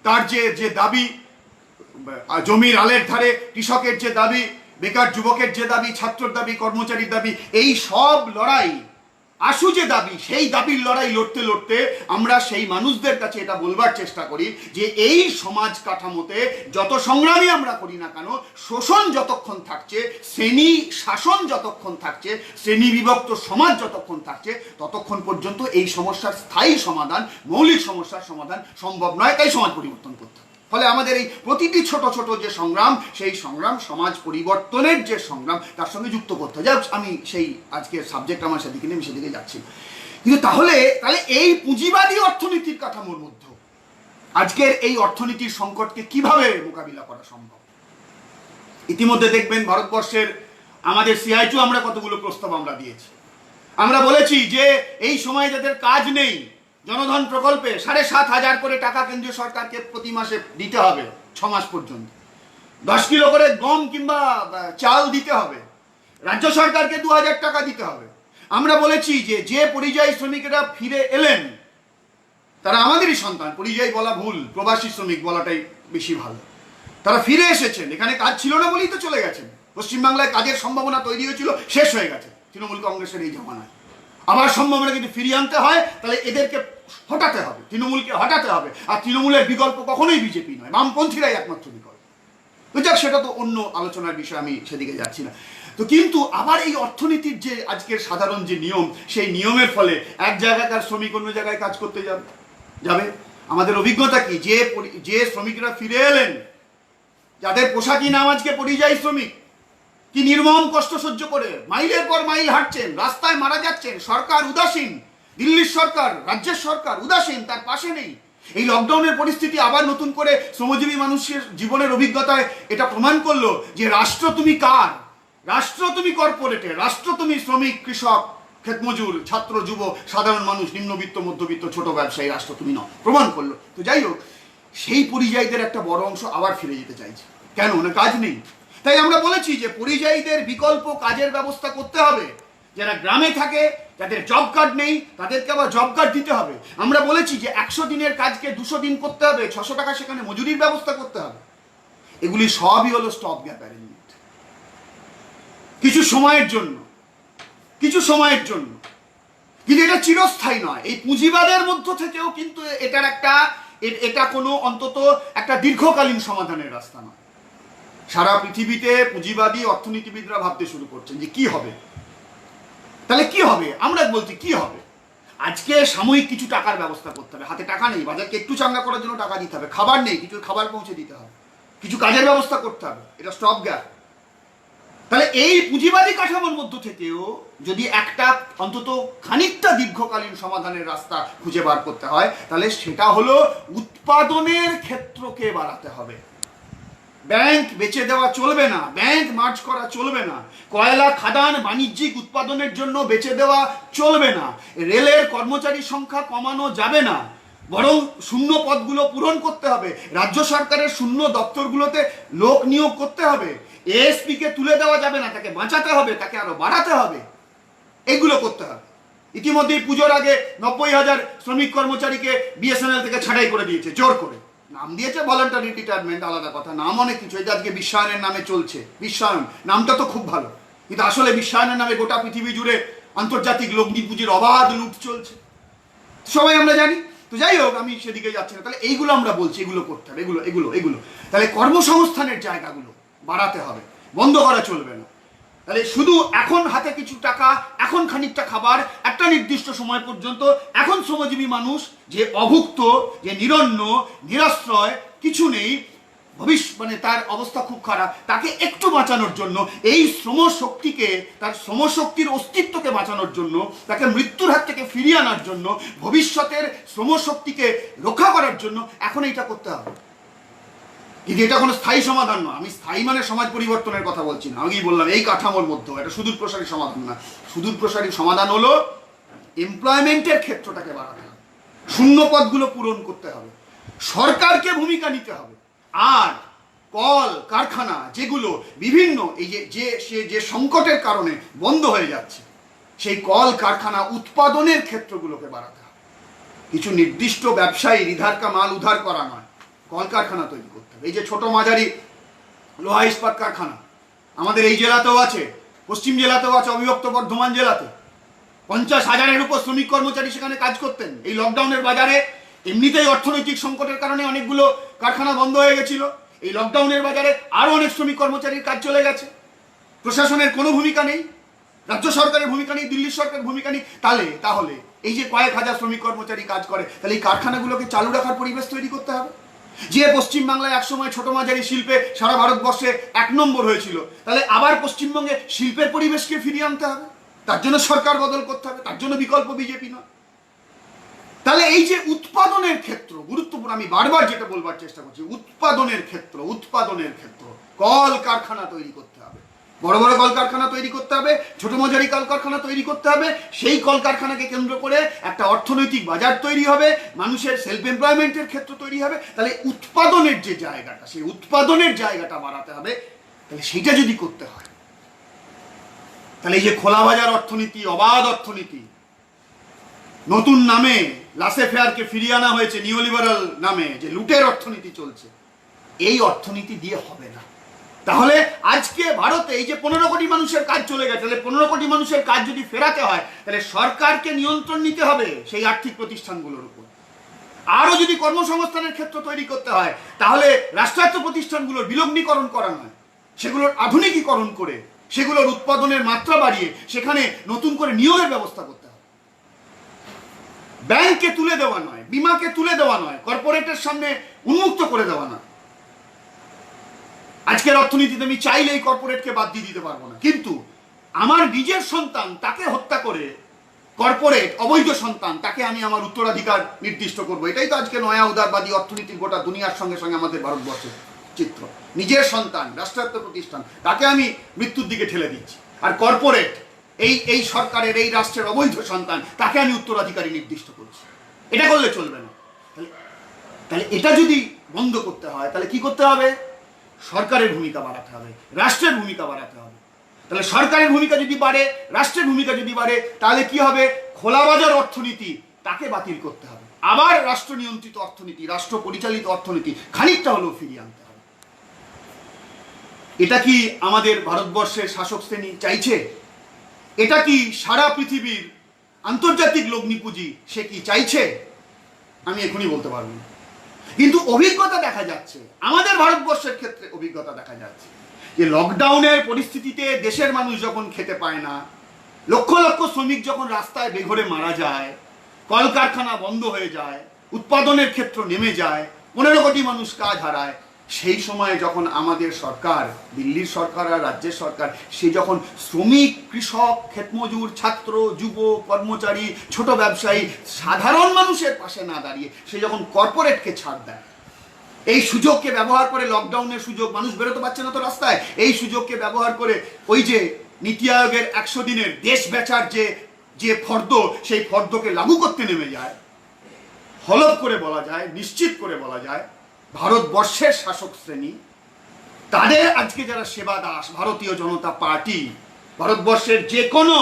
তার যে দাবি, জমির আলের ধারে কৃষকের যে দাবি, বেকার যুবকের যে দাবি, ছাত্রর দাবি, কর্মচারীর দাবি, এই সব লড়াই, আশু যে দাবি, সেই দাবির লড়াই লড়তে লড়তে আমরা সেই মানুষদের কাছে এটা বলবার চেষ্টা করি যে এই সমাজ কাঠামোতে যত সংগ্রামই আমরা করি না কেন, শোষণ যতক্ষণ থাকছে, শ্রেণী শাসন যতক্ষণ থাকছে, শ্রেণী বিভক্ত সমাজ যতক্ষণ থাকছে, ততক্ষণ পর্যন্ত এই সমস্যার স্থায়ী সমাধান, মৌলিক সমস্যার সমাধান সম্ভব নয়। তাই সমাজ পরিবর্তন করতে হবে। ফলে আমাদের এই প্রতিটি ছোট ছোট যে সংগ্রাম, সেই সংগ্রাম সমাজ পরিবর্তনের যে সংগ্রাম, তার সঙ্গে যুক্ত করতে হয়। আমি সেই আজকের সাবজেক্ট আমার সেদিকে নিয়ে আমি সেদিকে যাচ্ছি। কিন্তু তাহলে এই পুঁজিবাদী অর্থনীতির কাঠামোর মধ্যে আজকের এই অর্থনীতির সংকটকে কিভাবে মোকাবিলা করা সম্ভব? ইতিমধ্যে দেখবেন ভারতবর্ষের আমাদের CI2 আমরা কতগুলো প্রস্তাব আমরা দিয়েছি। আমরা বলেছি যে এই সময় যাদের কাজ নেই, জনধন প্রকল্পে 7,500 করে টাকা কেন্দ্রীয় সরকারকে প্রতি মাসে দিতে হবে 6 মাস পর্যন্ত। 10 কিলো করে গম কিংবা চাল দিতে হবে। রাজ্য সরকারকে 2,000 টাকা দিতে হবে। আমরা বলেছি যে পরিযায়ী শ্রমিকেরা ফিরে এলেন, তারা আমাদেরই সন্তান, পরিযায়ী বলা ভুল, প্রবাসী শ্রমিক বলাটাই বেশি ভালো। তারা ফিরে এসেছেন, এখানে কাজ ছিল না বলেই তো চলে গেছেন। পশ্চিমবাংলায় কাজের সম্ভাবনা তৈরি হয়েছিল, শেষ হয়ে গেছে তৃণমূল কংগ্রেসের এই জামানায়। আবার সম্ভাবনা কিন্তু ফিরিয়ে আনতে হয়, তাহলে এদেরকে হটাতে হবে, তৃণমূলকে হটাতে হবে। আর তৃণমূলের বিকল্প কখনোই বিজেপি নয়, বামপন্থীরাই একমাত্র বিকল্প। তো যাক, সেটা তো অন্য আলোচনার বিষয়, আমি সেদিকে যাচ্ছি না। তো কিন্তু আবার এই অর্থনীতির যে আজকের সাধারণ যে নিয়ম, সেই নিয়মের ফলে এক জায়গাকার শ্রমিক অন্য জায়গায় কাজ করতে যাবে। আমাদের অভিজ্ঞতা কি, যে শ্রমিকরা ফিরে এলেন, যাদের পোশাকি নাম আজকে পরিযায়ী শ্রমিক, কি নির্মম কষ্ট সহ্য করে মাইলের পর মাইল হাঁটছেন, রাস্তায় মারা যাচ্ছেন, সরকার উদাসীন, দিল্লির সরকার, রাজ্যের সরকার উদাসীন, তার পাশে নেই। এই লকডাউনের পরিস্থিতি আবার নতুন করে শ্রমজীবী মানুষের জীবনের অভিজ্ঞতায় এটা প্রমাণ করলো যে রাষ্ট্র তুমি কার? রাষ্ট্র তুমি কর্পোরেটের, রাষ্ট্র তুমি শ্রমিক, কৃষক, ক্ষেতমজুর, ছাত্র, যুব, সাধারণ মানুষ, নিম্নবিত্ত, মধ্যবিত্ত, ছোট ব্যবসায়ী, রাষ্ট্র তুমি নও, প্রমাণ করলো। তো যাই হোক, সেই পরিযায়ীদের একটা বড় অংশ আবার ফিরে যেতে চাইছে। কেন না? কাজ নেই। তাই আমরা বলেছি যে পরিযায়ীদের বিকল্প কাজের ব্যবস্থা করতে হবে। যারা গ্রামে থাকে, যাদের জব কার্ড নেই, তাদেরকে আবার জব কার্ড দিতে হবে। আমরা বলেছি যে 100 দিনের কাজকে 200 দিন করতে হবে, 600 টাকা সেখানে মজুরির ব্যবস্থা করতে হবে। এগুলি সবই হলো স্টপ গ্যাপ অ্যারেঞ্জমেন্ট, কিছু সময়ের জন্য। কিন্তু এটা চিরস্থায়ী নয়। এই পুঁজিবাদের মধ্য থেকেও কিন্তু এটা কোনো অন্তত একটা দীর্ঘকালীন সমাধানের রাস্তা নয়। সারা পৃথিবীতে পুঁজিবাদী অর্থনীতিবিদরা ভাবতে শুরু করছেন যে কি হবে। তাহলে কি হবে? আমরা বলছি কি হবে। আজকে সাময়িক কিছু টাকার ব্যবস্থা করতে হবে। হাতে টাকা নেই, বাজারকে একটু চাঙ্গা করার জন্য টাকা দিতে হবে। খাবার নেই, কিছু খাবার পৌঁছে দিতে হবে। কিছু কাজের ব্যবস্থা করতে হবে, এটা স্টপ গ্যাপ। তাহলে এই পুঁজিবাদী কাঠামোর মধ্য থেকেও যদি একটা অন্তত খানিকটা দীর্ঘকালীন সমাধানের রাস্তা খুঁজে বার করতে হয়, তাহলে সেটা হলো উৎপাদনের ক্ষেত্রকে বাড়াতে হবে। ব্যাংক বেচে দেওয়া চলবে না, ব্যাংক মার্জ করা চলবে না, কয়লা খাদান বাণিজ্যিক উৎপাদনের জন্য বেচে দেওয়া চলবে না, রেলের কর্মচারী সংখ্যা কমানো যাবে না, বরং শূন্য পদগুলো পূরণ করতে হবে, রাজ্য সরকারের শূন্য দপ্তরগুলোতে লোক নিয়োগ করতে হবে, এএসপি কে তুলে দেওয়া যাবে না, তাকে বাঁচাতে হবে, তাকে আরো বাড়াতে হবে, এগুলো করতে হবে। ইতিমধ্যেই পুজোর আগে 90,000 শ্রমিক কর্মচারীকে বিএসএনএল থেকে ছাঁটাই করে দিয়েছে জোর করে। নাম দিয়েছে ভলান্টারি রিটায়ারমেন্ট, আলাদা কথা, নাম অনেক কিছু। এটা আজকে বিশ্বায়নের নামে চলছে, বিশ্বায়ন নামটা তো খুব ভালো, কিন্তু আসলে বিশ্বায়নের নামে গোটা পৃথিবী জুড়ে আন্তর্জাতিক লগ্নি পুঁজির অবাধ লুট চলছে, সবাই আমরা জানি। তো যাই হোক, আমি সেদিকে যাচ্ছি না। তাহলে এইগুলো আমরা বলছি, এগুলো করতে হবে, এগুলো এগুলো এগুলো তাহলে কর্মসংস্থানের জায়গাগুলো বাড়াতে হবে, বন্ধ করা চলবে না। তাহলে শুধু এখন হাতে কিছু টাকা, এখন খানিকটা খাবার, একটা নির্দিষ্ট সময় পর্যন্ত, এখন শ্রমজীবী মানুষ যে অভুক্ত, যে নিরন্ন, নিরাশ্রয়, কিছু নেই, মানে তার অবস্থা খুব খারাপ, তাকে একটু বাঁচানোর জন্য, এই শ্রমশক্তিকে, তার শ্রমশক্তির অস্তিত্বকে বাঁচানোর জন্য, তাকে মৃত্যুর হাত থেকে ফিরিয়ে আনার জন্য, ভবিষ্যতের শ্রমশক্তিকে রক্ষা করার জন্য এখন এইটা করতে হবে। কিন্তু এটা কোনো স্থায়ী সমাধান নয়। আমি স্থায়ী মানে সমাজ পরিবর্তনের কথা বলছি না, আগেই বললাম এই কাঠামোর মধ্যে এটা সুদূর প্রসারী সমাধান না। সুদূর প্রসারী সমাধান হলো এমপ্লয়মেন্টের ক্ষেত্রটাকে বাড়াতে হবে, শূন্য পদগুলো পূরণ করতে হবে, সরকারকে ভূমিকা নিতে হবে। আর কল কারখানা যেগুলো বিভিন্ন এই যে সংকটের কারণে বন্ধ হয়ে যাচ্ছে, সেই কল কারখানা উৎপাদনের ক্ষেত্রগুলোকে বাড়াতে হবে। কিছু নির্দিষ্ট ব্যবসায়ী ইধার কা মাল উধার করা নয়, কলকারখানা তৈরি করতে হবে। এই যে ছোট মাঝারি লোহা ইস্পাত কারখানা আমাদের এই জেলাতেও আছে, পশ্চিম জেলাতেও আছে, অবিভক্ত বর্ধমান জেলাতে 50,000-এর উপর শ্রমিক কর্মচারী সেখানে কাজ করতেন। এই লকডাউনের বাজারে এমনিতেই অর্থনৈতিক সংকটের কারণে অনেকগুলো কারখানা বন্ধ হয়ে গেছিল, এই লকডাউনের বাজারে আরো অনেক শ্রমিক কর্মচারীর কাজ চলে গেছে। প্রশাসনের কোনো ভূমিকা নেই, রাজ্য সরকারের ভূমিকা নেই, দিল্লি সরকারের ভূমিকা নেই। তাহলে এই যে কয়েক হাজার শ্রমিক কর্মচারী কাজ করে, তাহলে এই কারখানাগুলোকে চালু রাখার পরিবেশ তৈরি করতে হবে। যে পশ্চিমবাংলায় একসময় ছোট মাঝারি শিল্পে সারা ভারতবর্ষে 1 নম্বর হয়েছিল, তাহলে আবার পশ্চিমবঙ্গে শিল্পের পরিবেশকে ফিরিয়ে আনতে হবে, তার জন্য সরকার বদল করতে হবে, তার জন্য বিকল্প বিজেপি নয়। তাহলে এই যে উৎপাদনের ক্ষেত্র গুরুত্বপূর্ণ, আমি বারবার যেটা বলবার চেষ্টা করছি, উৎপাদনের ক্ষেত্র কল কারখানা তৈরি করতে হবে, বড় বড় কলকারখানা তৈরি করতে হবে, ছোট মাঝারি কলকারখানা তৈরি করতে হবে। সেই কলকারখানাকে কেন্দ্র করে একটা অর্থনৈতিক বাজার তৈরি হবে, মানুষের সেলফ এমপ্লয়মেন্টের ক্ষেত্র তৈরি হবে। তাহলে উৎপাদনের যে জায়গাটা, সেই উৎপাদনের জায়গাটা বাড়াতে হবে। তাহলে সেইটা যদি করতে হয়, তাহলে এই যে খোলা বাজার অর্থনীতি, অবাধ অর্থনীতি, নতুন নামে লাসে ফেয়ারকে ফিরিয়ে আনা হয়েছে, নিওলিবারাল নামে যে লুটের অর্থনীতি চলছে, এই অর্থনীতি দিয়ে হবে না। তাহলে আজকে ভারতে এই যে 15 কোটি মানুষের কাজ চলে গেছে, তাহলে 15 কোটি মানুষের কাজ যদি ফেরাতে হয়, তাহলে সরকারকে নিয়ন্ত্রণ নিতে হবে সেই আর্থিক প্রতিষ্ঠানগুলোর উপর। আরো যদি কর্মসংস্থানের ক্ষেত্র তৈরি করতে হয়, তাহলে রাষ্ট্রায়ত্ত প্রতিষ্ঠানগুলোর বিলগ্নীকরণ করা নয়, সেগুলোর আধুনিকীকরণ করে, সেগুলোর উৎপাদনের মাত্রা বাড়িয়ে সেখানে নতুন করে নিয়োগের ব্যবস্থা করতে হবে। ব্যাংককে তুলে দেওয়া নয়, বিমাকে তুলে দেওয়া নয়, কর্পোরেটের সামনে উন্মুক্ত করে দেওয়া না। আজকের অর্থনীতিতে আমি চাইলে এই কর্পোরেটকে বাদ দিয়ে দিতে পারবো না, কিন্তু আমার নিজের সন্তান তাকে হত্যা করে কর্পোরেট অবৈধ সন্তান তাকে আমি আমার উত্তরাধিকার নির্দিষ্ট করবো। এটাই তো আজকে নয়া উদারবাদী অর্থনীতির গোটা দুনিয়ার সঙ্গে সঙ্গে আমাদের ভারতবর্ষের চিত্র। নিজের সন্তান, রাষ্ট্রায়ত্ত প্রতিষ্ঠান, তাকে আমি মৃত্যুর দিকে ঠেলে দিচ্ছি, আর কর্পোরেট এই সরকারের, এই রাষ্ট্রের অবৈধ সন্তান, তাকে আমি উত্তরাধিকারী নির্দিষ্ট করছি। এটা করলে চলবে না। তাহলে এটা যদি বন্ধ করতে হয়, তাহলে কি করতে হবে? সরকারের ভূমিকা বাড়াতে হবে, রাষ্ট্রের ভূমিকা বাড়াতে হবে। তাহলে সরকারের ভূমিকা যদি বাড়ে, রাষ্ট্রের ভূমিকা যদি বাড়ে, তাহলে কি হবে? খোলা বাজার অর্থনীতি তাকে বাতিল করতে হবে, আবার রাষ্ট্র নিয়ন্ত্রিত অর্থনীতি, রাষ্ট্র পরিচালিত অর্থনীতি খানিকটা হলেও ফিরিয়ে আনতে হবে। এটা কি আমাদের ভারতবর্ষের শাসক শ্রেণী চাইছে? এটা কি সারা পৃথিবীর আন্তর্জাতিক লগ্নি পুঁজি সে কি চাইছে? আমি এখনই বলতে পারবো না, কিন্তু অভিজ্ঞতা দেখা যাচ্ছে, আমাদের ভারতবর্ষের ক্ষেত্রে অভিজ্ঞতা দেখা যাচ্ছে যে লকডাউনের পরিস্থিতিতে দেশের মানুষ যখন খেতে পায় না, লক্ষ লক্ষ শ্রমিক যখন রাস্তায় বেঘরে মারা যায়, কলকারখানা বন্ধ হয়ে যায়, উৎপাদনের ক্ষেত্র নেমে যায়, 15 কোটি মানুষ কাজ হারায়, সেই সময় যখন আমাদের সরকার, দিল্লির সরকার আর রাজ্যের সরকার, সে যখন শ্রমিক, কৃষক, ক্ষেতমজুর, ছাত্র, যুব, কর্মচারী, ছোট ব্যবসায়ী, সাধারণ মানুষের পাশে না দাঁড়িয়ে সে যখন কর্পোরেটকে ছাড় দেয়, এই সুযোগকে ব্যবহার করে, লকডাউনের সুযোগ, মানুষ বেরোতে পারছে না তো রাস্তায়, এই সুযোগকে ব্যবহার করে ওই যে নীতি আয়োগের 100 দিনের দেশ বেচার যে ফর্দ, সেই ফর্দকে লাগু করতে নেমে যায়, হলফ করে বলা যায়, নিশ্চিত করে বলা যায়, ভারতবর্ষের শাসক শ্রেণী তাদের আজকে যারা সেবা দাস, ভারতীয় জনতা পার্টি, ভারতবর্ষের যে কোনো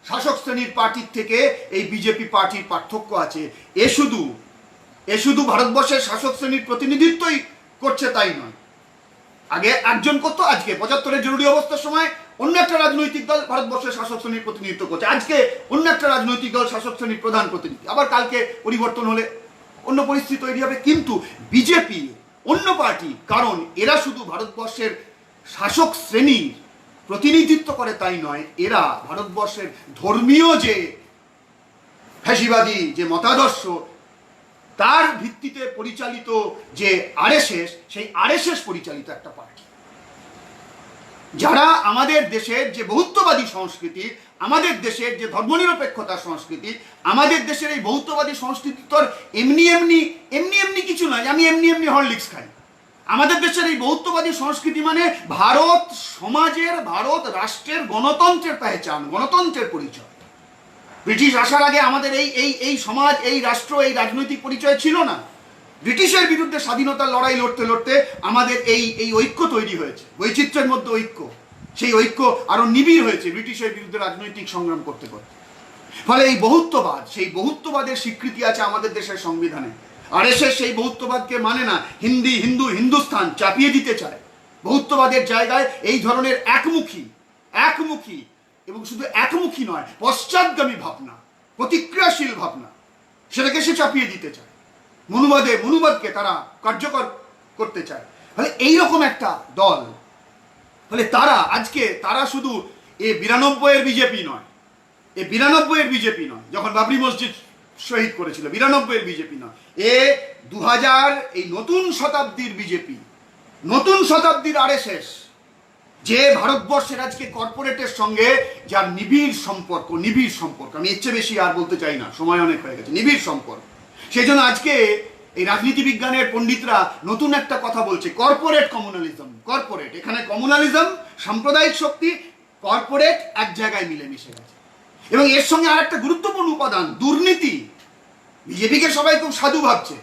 শাসক শ্রেণীর পার্টির থেকে এই বিজেপি পার্টির পার্থক্য আছে। এ শুধু ভারতবর্ষের শাসক শ্রেণীর প্রতিনিধিত্বই করছে তাই নয়। আগে একজন করতো, আজকে 75-এর জরুরি অবস্থার সময় অন্য একটা রাজনৈতিক দল ভারতবর্ষের শাসক শ্রেণীর প্রতিনিধিত্ব করছে, আজকে অন্য একটা রাজনৈতিক দল শাসক শ্রেণীর প্রধান প্রতিনিধি, আবার কালকে পরিবর্তন হলে অন্য পরিস্থিতি তৈরি হবে। কিন্তু বিজেপি অন্য পার্টি, কারণ এরা শুধু ভারতবর্ষের শাসক শ্রেণীর প্রতিনিধিত্ব করে তাই নয়, এরা ভারতবর্ষের ধর্মীয় যে ফ্যাসিবাদী যে মতাদর্শ তার ভিত্তিতে পরিচালিত যে আরএসএস, সেই আরএসএস পরিচালিত একটা পার্টি, যারা আমাদের দেশের যে বহুত্ববাদী সংস্কৃতি, আমাদের দেশের যে ধর্মনিরপেক্ষতার সংস্কৃতি, আমাদের দেশের এই বহুত্ববাদী সংস্কৃতি তো এমনি এমনি কিছু নয়, আমি এমনি হরলিক্স খাই। আমাদের দেশের এই বহুত্ববাদী সংস্কৃতি মানে ভারত সমাজের, ভারত রাষ্ট্রের গণতন্ত্রের পেহচান, গণতন্ত্রের পরিচয়। ব্রিটিশ আসার আগে আমাদের এই সমাজ, এই রাষ্ট্র, এই রাজনৈতিক পরিচয় ছিল না। ব্রিটিশের বিরুদ্ধে স্বাধীনতার লড়াই লড়তে লড়তে আমাদের এই ঐক্য তৈরি হয়েছে, বৈচিত্র্যের মধ্যে ঐক্য। সেই ঐক্য আরো নিবিড় হয়েছে ব্রিটিশের বিরুদ্ধে রাজনৈতিক সংগ্রাম করতে করতে। ফলে এই বহুত্ববাদ, সেই বহুত্ববাদের স্বীকৃতি আছে আমাদের দেশের সংবিধানে। আরএসএস সেই বহুত্ববাদকে মানে না, হিন্দুস্তান চাপিয়ে দিতে চায়। বহুত্ববাদের জায়গায় এই ধরনের একমুখী এবং শুধু একমুখী নয়, পশ্চাৎগামী ভাবনা, প্রতিক্রিয়াশীল ভাবনা, সেটাকে সে চাপিয়ে দিতে চায়। মনুবাদকে তারা কার্যকর করতে চায়। ফলে এইরকম একটা দল, ফলে তারা শুধু 92-এর বিজেপি নয়, 92-এর বিজেপি নয়, যখন বাবরি মসজিদ শহীদ করেছিল, 92-এর বিজেপি নয়, 2000 এই নতুন শতাব্দীর বিজেপি, নতুন শতাব্দীর আরএসএস, যে ভারতবর্ষের আজকে কর্পোরেটের সঙ্গে যার নিবিড় সম্পর্ক, আমি এর চেয়ে বেশি আর বলতে চাই না, সময় অনেক হয়ে গেছে, নিবিড় সম্পর্ক। সেই জন্য আজকে এই রাজনীতি বিজ্ঞানের পণ্ডিতরা নতুন একটা কথা বলছে, কর্পোরেট কমিউনালিজম। কর্পোরেট, এখানে কমিউনালিজম, সাম্প্রদায়িক শক্তি, কর্পোরেট এক জায়গায় মিলেমিশে গেছে। এবং এর সঙ্গে আর একটা গুরুত্বপূর্ণ উপাদান, দুর্নীতি। বিজেপিকে সবাই খুব সাধু ভাবছে,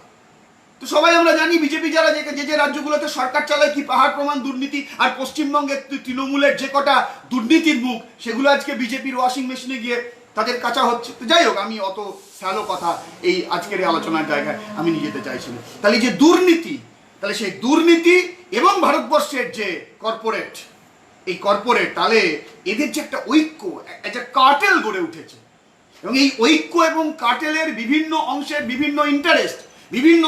তো সবাই আমরা জানি বিজেপি যারা যে রাজ্যগুলোতে সরকার চালায় কি পাহাড় প্রমাণ দুর্নীতি, আর পশ্চিমবঙ্গের তৃণমূলের যে কটা দুর্নীতির মুখ, সেগুলো আজকে বিজেপির ওয়াশিং মেশিনে গিয়ে তাদের কাঁচা হচ্ছে। তো যাই হোক, আমি অত স্যালো কথা এই আজকের এই আলোচনার জায়গায় আমি নিয়ে যেতে চাইছি না। তাহলে যে দুর্নীতি, তাহলে সেই দুর্নীতি এবং ভারতবর্ষের যে কর্পোরেট, এই কর্পোরেট, তাহলে এদের যে একটা ঐক্য, একটা কার্টেল গড়ে উঠেছে। এবং এই ঐক্য এবং কার্টেলের বিভিন্ন অংশের বিভিন্ন ইন্টারেস্ট, বিভিন্ন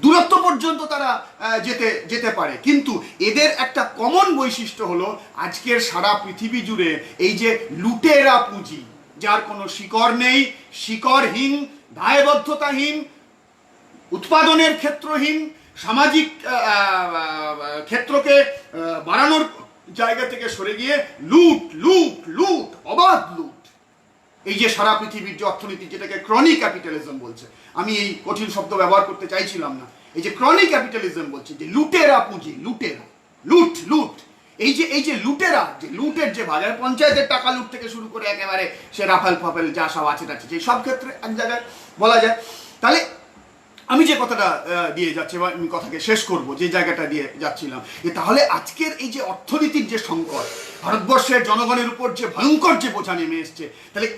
দূরত্ব পর্যন্ত তারা যেতে পারে। কিন্তু এদের একটা কমন বৈশিষ্ট্য হলো আজকের সারা পৃথিবী জুড়ে এই যে লুটেরা পুঁজি, যার কোনো শিকড় নেই, শিকড়হীন, দায়বদ্ধতাহীন, উৎপাদনের ক্ষেত্রহীন, সামাজিক ক্ষেত্রকে বাড়ানোর জায়গা থেকে সরে গিয়ে লুট, অবাধ লুট। এই যে সারা পৃথিবীর যে অর্থনীতি, যেটাকে ক্রনি ক্যাপিটালিজম বলছে, আমি এই কঠিন শব্দ ব্যবহার করতে চাইছিলাম না, এই যে ক্রনি ক্যাপিটালিজম বলছে, যে লুটেরা পুঁজি, লুট, এই যে লুটেরা, যে লুটের যে বাজার, পঞ্চায়েতের টাকা লুট থেকে শুরু করে একেবারে সে রাফেল ফাফেল যা সব আছে সেই সব ক্ষেত্রে এক জায়গায় বলা যায়। তাহলে আমি যে কথাটা দিয়ে যাচ্ছি, বা আমি কথাকে শেষ করব যে জায়গাটা দিয়ে যাচ্ছিলাম, তাহলে আজকের এই যে অর্থনীতির যে সংকট, ভারতবর্ষের জনগণের উপর যে ভয়ঙ্কর যে বোঝা নেমে এসছে, তাহলে